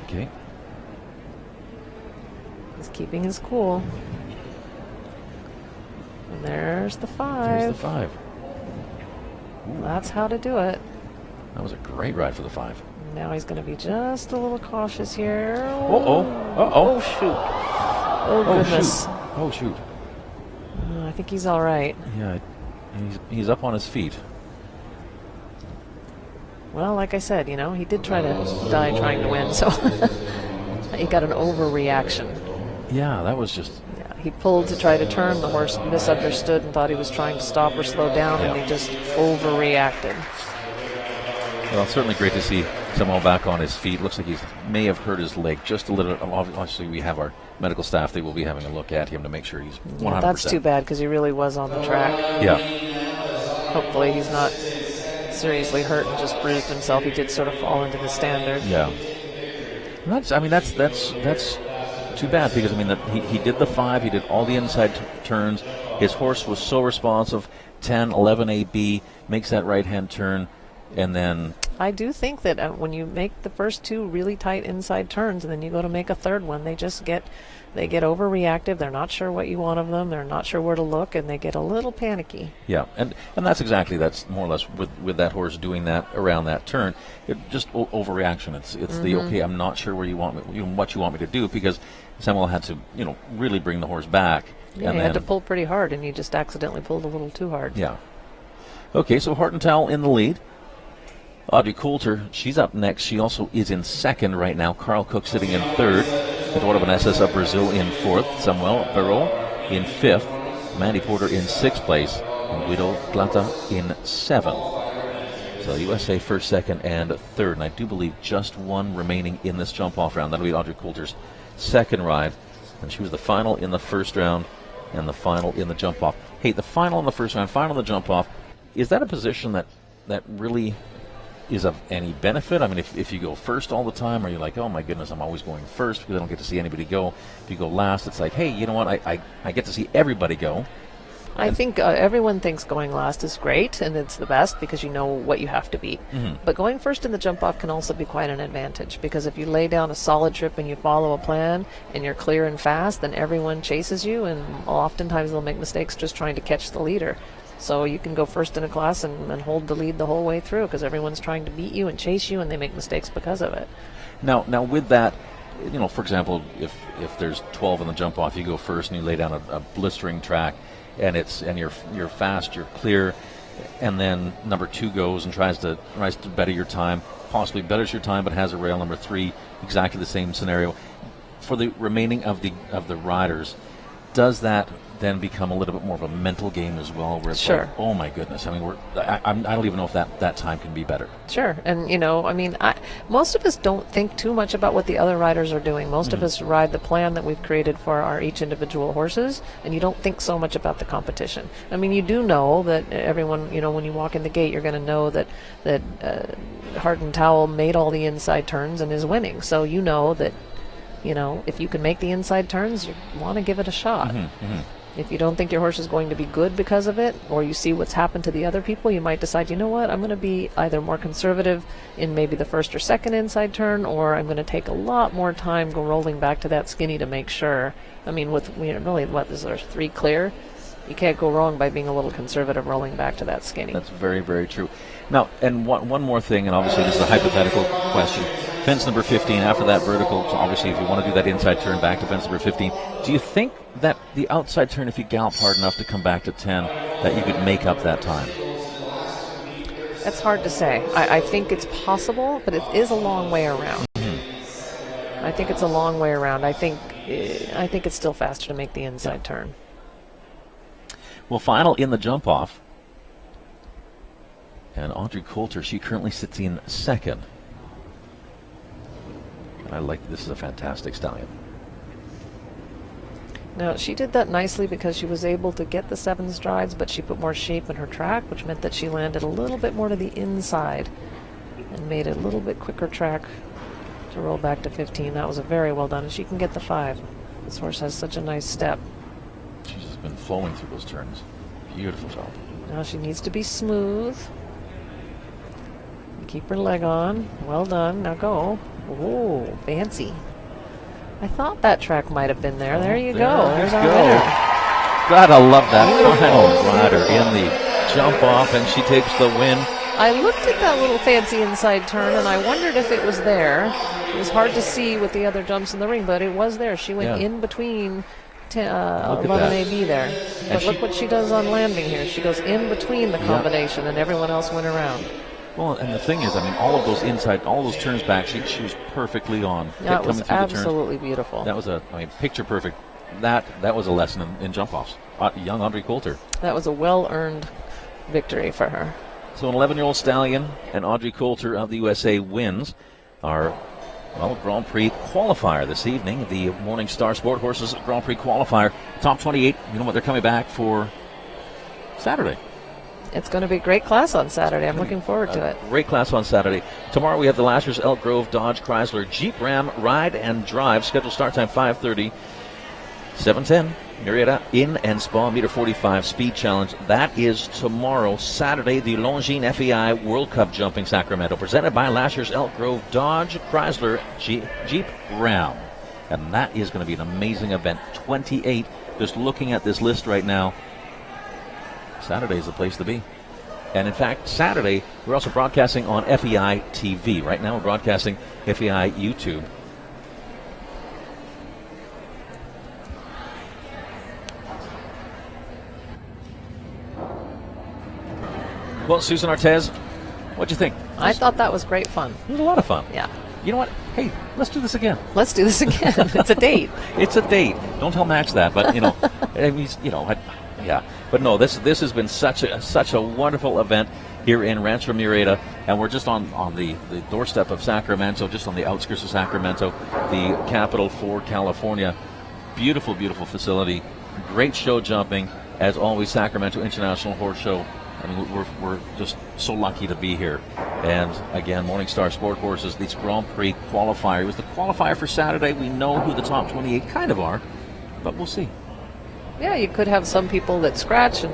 Okay. He's keeping his cool. And there's the 5. There's the 5. Ooh. That's how to do it. That was a great ride for the 5. Now he's going to be just a little cautious here. Oh, shoot. Oh, goodness. Oh, shoot. I think he's all right. Yeah, he's up on his feet. Well, like I said, he did try to die trying to win, so he got an overreaction. Yeah, that was just... Yeah, he pulled to try to turn. The horse misunderstood and thought he was trying to stop or slow down, and he just overreacted. Well, it's certainly great to see Samuel back on his feet. Looks like he may have hurt his leg just a little. Obviously, we have our medical staff. They will be having a look at him to make sure he's 100%. Yeah, that's too bad because he really was on the track. Yeah. Hopefully he's not seriously hurt and just bruised himself. He did sort of fall into the standard. Yeah. That's too bad because, he did the 5. He did all the inside turns. His horse was so responsive. 10, 11 AB, makes that right-hand turn. And then I do think that when you make the first 2 really tight inside turns and then you go to make a third one, they get overreactive. They're not sure what you want of them. They're not sure where to look, and they get a little panicky. Yeah, and that's more or less with that horse doing that around that turn. It just overreaction. It's the okay. I'm not sure where what you want me to do, because Samuel had to really bring the horse back. Yeah, and he had to pull pretty hard, and he just accidentally pulled a little too hard. Yeah. Okay, so Hartental in the lead. Audrey Coulter, she's up next. She also is in second right now. Carl Cook sitting in third. Eduardo Vanessas of Brazil in fourth. Samuel Barreau in fifth. Mandy Porter in sixth place. And Guido Glata in seventh. So USA first, second, and third. And I do believe just one remaining in this jump-off round. That'll be Audrey Coulter's second ride. And she was the final in the first round and the final in the jump-off. Hey, the final in the first round, final in the jump-off, is that a position that really is of any benefit? I mean, if you go first all the time, are you like, oh my goodness, I'm always going first because I don't get to see anybody go? If you go last, it's like, hey, you know what, I get to see everybody go. I think everyone thinks going last is great, and it's the best because you know what you have to beat. Mm-hmm. But going first in the jump-off can also be quite an advantage, because if you lay down a solid trip and you follow a plan and you're clear and fast, then everyone chases you, and oftentimes they'll make mistakes just trying to catch the leader. So you can go first in a class and hold the lead the whole way through, because everyone's trying to beat you and chase you, and they make mistakes because of it. Now with that, for example, if there's 12 in the jump off, you go first and you lay down a blistering track, and you're fast, you're clear, and then number 2 goes and tries to better your time, possibly betters your time, but has a rail. Number 3, exactly the same scenario. For the remaining of the riders, does that then become a little bit more of a mental game as well, where it's Sure. like, oh my goodness, I mean, I don't even know if that time can be better. Sure. And, most of us don't think too much about what the other riders are doing. Most of us ride the plan that we've created for our each individual horses, and you don't think so much about the competition. I mean, you do know that everyone, when you walk in the gate, you're going to know that Hardin Towel made all the inside turns and is winning. So you know that, if you can make the inside turns, you want to give it a shot. If you don't think your horse is going to be good because of it, or you see what's happened to the other people, you might decide, you know what, I'm going to be either more conservative in maybe the first or second inside turn, or I'm going to take a lot more time go rolling back to that skinny to make sure. I mean, with really, is there 3 clear? You can't go wrong by being a little conservative rolling back to that skinny. That's very, very true. Now, and one more thing, and obviously this is a hypothetical question. Fence number 15, after that vertical, so obviously if you want to do that inside turn back to fence number 15, do you think that the outside turn, if you gallop hard enough to come back to 10, that you could make up that time? That's hard to say. I think it's possible, but it is a long way around. I think it's a long way around. I think it's still faster to make the inside turn. Well, final in the jump off. And Audrey Coulter, she currently sits in second. And I like this is a fantastic stallion. Now, she did that nicely because she was able to get the 7 strides, but she put more shape in her track, which meant that she landed a little bit more to the inside and made a little bit quicker track to roll back to 15. That was a very well done, and she can get the 5. This horse has such a nice step. She's just been flowing through those turns. Beautiful job. Now she needs to be smooth. Keep her leg on. Well done. Now go. Oh, fancy. I thought that track might have been there. There you go. There's our winner. Gotta love that final rider in the jump off, and she takes the win. I looked at that little fancy inside turn, and I wondered if it was there. It was hard to see with the other jumps in the ring, but it was there. She went in between 11AB there. But look what she does on landing here. She goes in between the combination, and everyone else went around. Well, and the thing is, I mean, all of those turns back, she was perfectly on. That was absolutely beautiful. That was picture perfect. That was a lesson in jump offs. Young Audrey Coulter. That was a well-earned victory for her. So an 11-year-old stallion and Audrey Coulter of the USA wins our Grand Prix qualifier this evening. The Morningstar Sporthorses Grand Prix qualifier. Top 28. You know what? They're coming back for Saturday. It's going to be a great class on Saturday. I'm looking forward to it. Great class on Saturday. Tomorrow we have the Lashers Elk Grove Dodge Chrysler Jeep Ram Ride and Drive. Scheduled start time 5:30. 7:10. Marietta In and Spa Meter 45 Speed Challenge. That is tomorrow, Saturday, the Longines FEI World Cup Jumping Sacramento, presented by Lashers Elk Grove Dodge Chrysler Jeep Ram. And that is going to be an amazing event. 28. Just looking at this list right now, Saturday is the place to be. And in fact, Saturday, we're also broadcasting on FEI TV. Right now, we're broadcasting FEI YouTube. Well, Susan Artez, what'd you think? I thought that was great fun. It was a lot of fun. Yeah. You know what? Hey, let's do this again. Let's do this again. It's a date. It's a date. Don't tell Max that, but yeah. But no, this has been such a wonderful event here in Rancho Murrieta, and we're just on the doorstep of Sacramento, just on the outskirts of Sacramento, the capital for California. Beautiful, beautiful facility. Great show jumping, as always. Sacramento International Horse Show. I mean, we're just so lucky to be here. And again, Morningstar Sporthorses, this Grand Prix qualifier. It was the qualifier for Saturday. We know who the top 28 kind of are, but we'll see. Yeah, you could have some people that scratch and,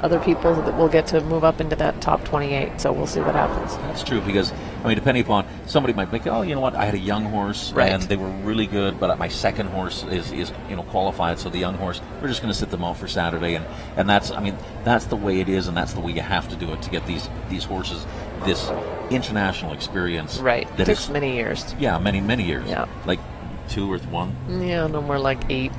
other people that will get to move up into that top 28. So we'll see what happens. That's true, because, depending upon, somebody might think, oh, you know what, I had a young horse, right, and they were really good, but my second horse is qualified, so the young horse, we're just going to sit them out for Saturday. And that's, that's the way it is, and that's the way you have to do it to get these horses this international experience. Right. It takes many years. Yeah, many, many years. Yeah. Like 2 or 1? Yeah, no more like 8.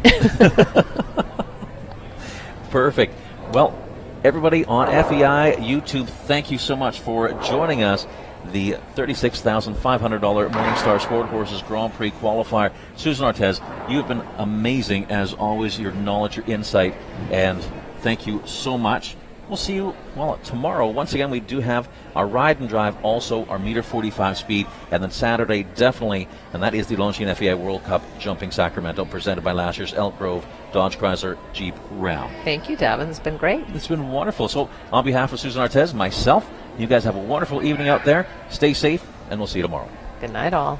Perfect. Well, everybody on FEI YouTube, thank you so much for joining us. the $36,500 Morningstar Sport Horses Grand Prix qualifier. Susan Ortez, you have been amazing as always, your knowledge, your insight, and thank you so much. We'll see you, well, tomorrow. Once again, we do have our ride and drive, also our meter 45 speed, and then Saturday, definitely, and that is the Longines FEI World Cup Jumping Sacramento, presented by last year's Elk Grove Dodge Chrysler Jeep Ram. Thank you, Davin. It's been great. It's been wonderful. So, on behalf of Susan Ortez, myself, you guys have a wonderful evening out there. Stay safe, and we'll see you tomorrow. Good night, all.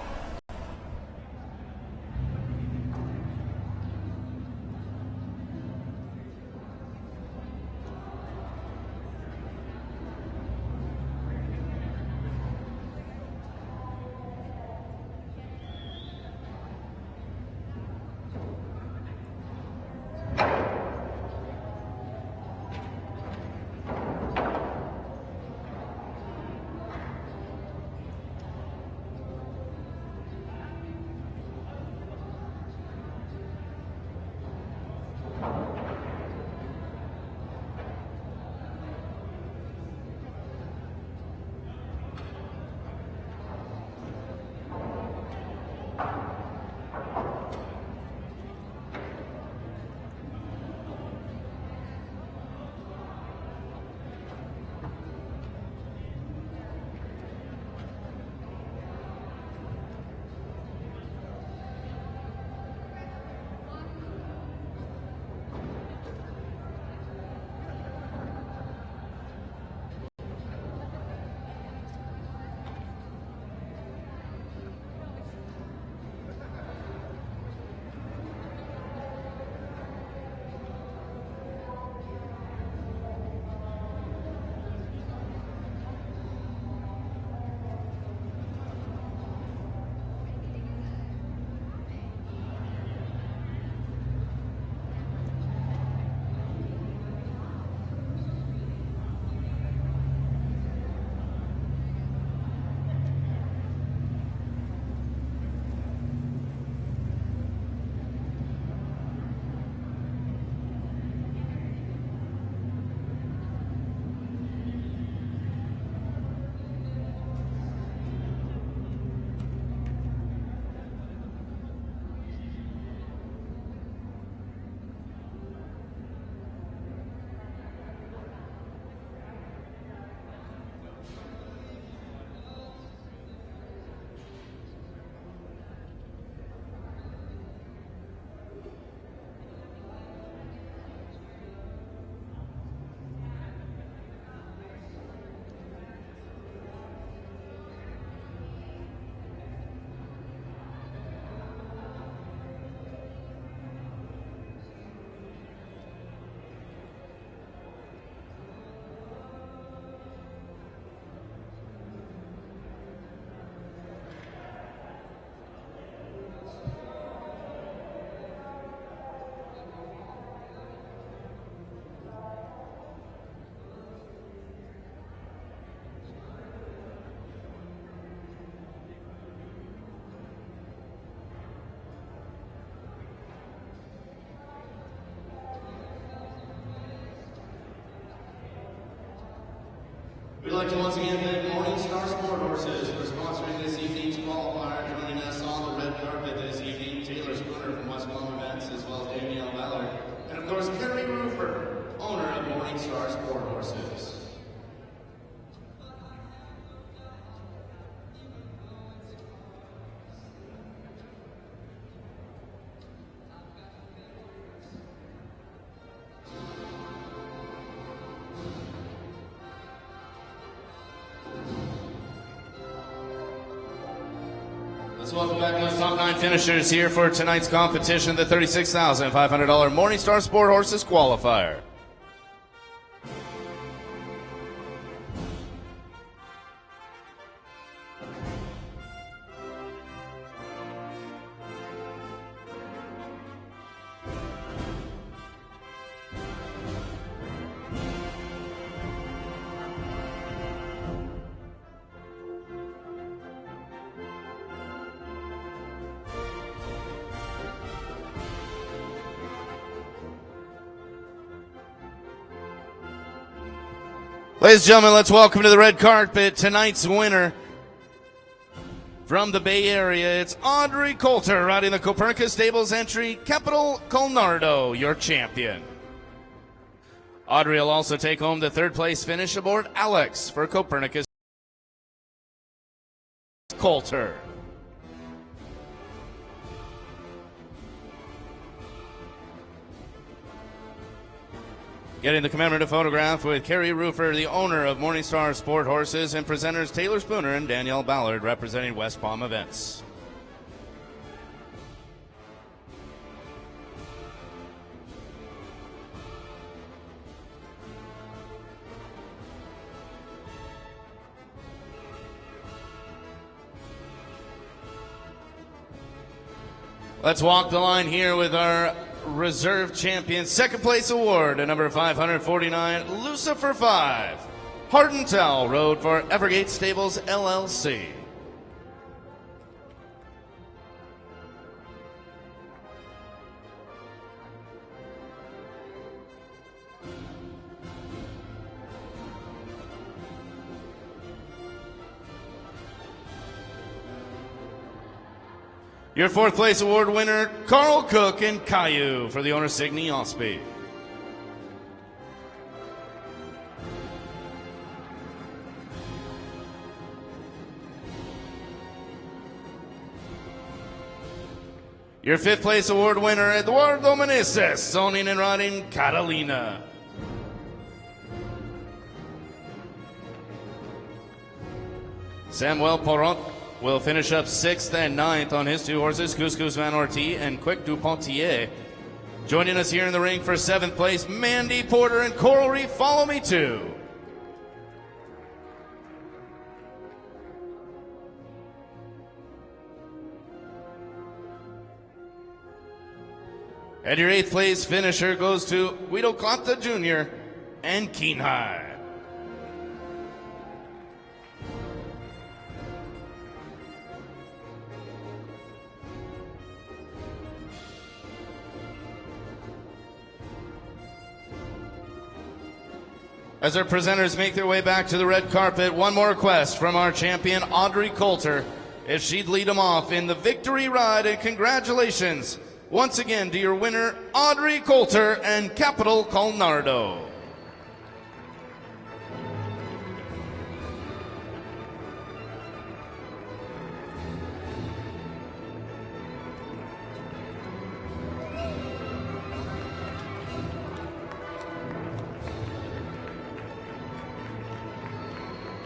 We'd like to once again thank Morningstar Sport Horses for sponsoring this evening's qualifier. Joining us on the red carpet this evening, Taylor Spooner from West Palm Events, as well as Danielle Ballard, and of course Kerry Roofer, owner of Morningstar Sport Horses. Let's welcome back those top 9 finishers here for tonight's competition, the $36,500 Morningstar Sport Horses Qualifier. Ladies and gentlemen, let's welcome to the red carpet tonight's winner From the Bay Area, it's Audrey Coulter riding the Copernicus Stables entry, Capital Colnardo, your champion. Audrey will also take home the third place finish aboard Alex for Copernicus Coulter. Getting the commemorative photograph with Carrie Roofer, the owner of Morningstar Sport Horses, and presenters Taylor Spooner and Danielle Ballard representing West Palm Events. Let's walk the line here with our reserve champion. Second place award at number 549, Lucifer 5. Hardentow rode for Evergate Stables, LLC. Your fourth place award winner, Carl Cook and Caillou for the owner Signe Osby. Your fifth place award winner, Eduardo Meneses, owning and riding Catalina. Samuel Porot will finish up 6th and 9th on his two horses, Couscous Van Orti and Quick du Pontier. Joining us here in the ring for 7th place, Mandy Porter and Coral Reef, Follow Me Too. And your 8th place finisher goes to Guido Cotta Jr. and Keen High. As our presenters make their way back to the red carpet, one more request from our champion, Audrey Coulter, if she'd lead them off in the victory ride, and congratulations once again to your winner, Audrey Coulter and Capital Colnardo.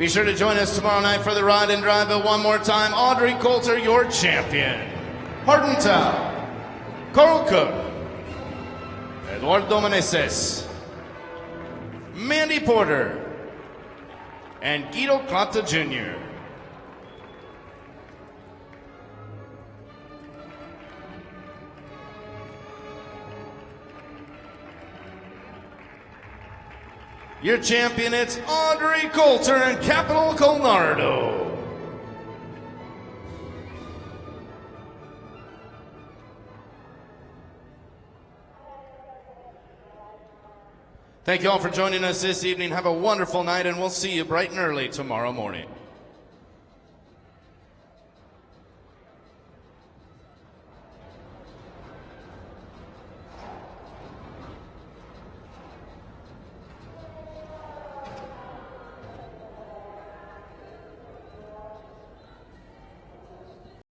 Be sure to join us tomorrow night for the ride and drive, but one more time, Audrey Coulter, your champion. Hardentow, Carl Cook, Eduardo Meneses, Mandy Porter, and Guido Cotta Jr. Your champion, it's Audrey Coulter and Capital Colnardo. Thank you all for joining us this evening. Have a wonderful night, and we'll see you bright and early tomorrow morning.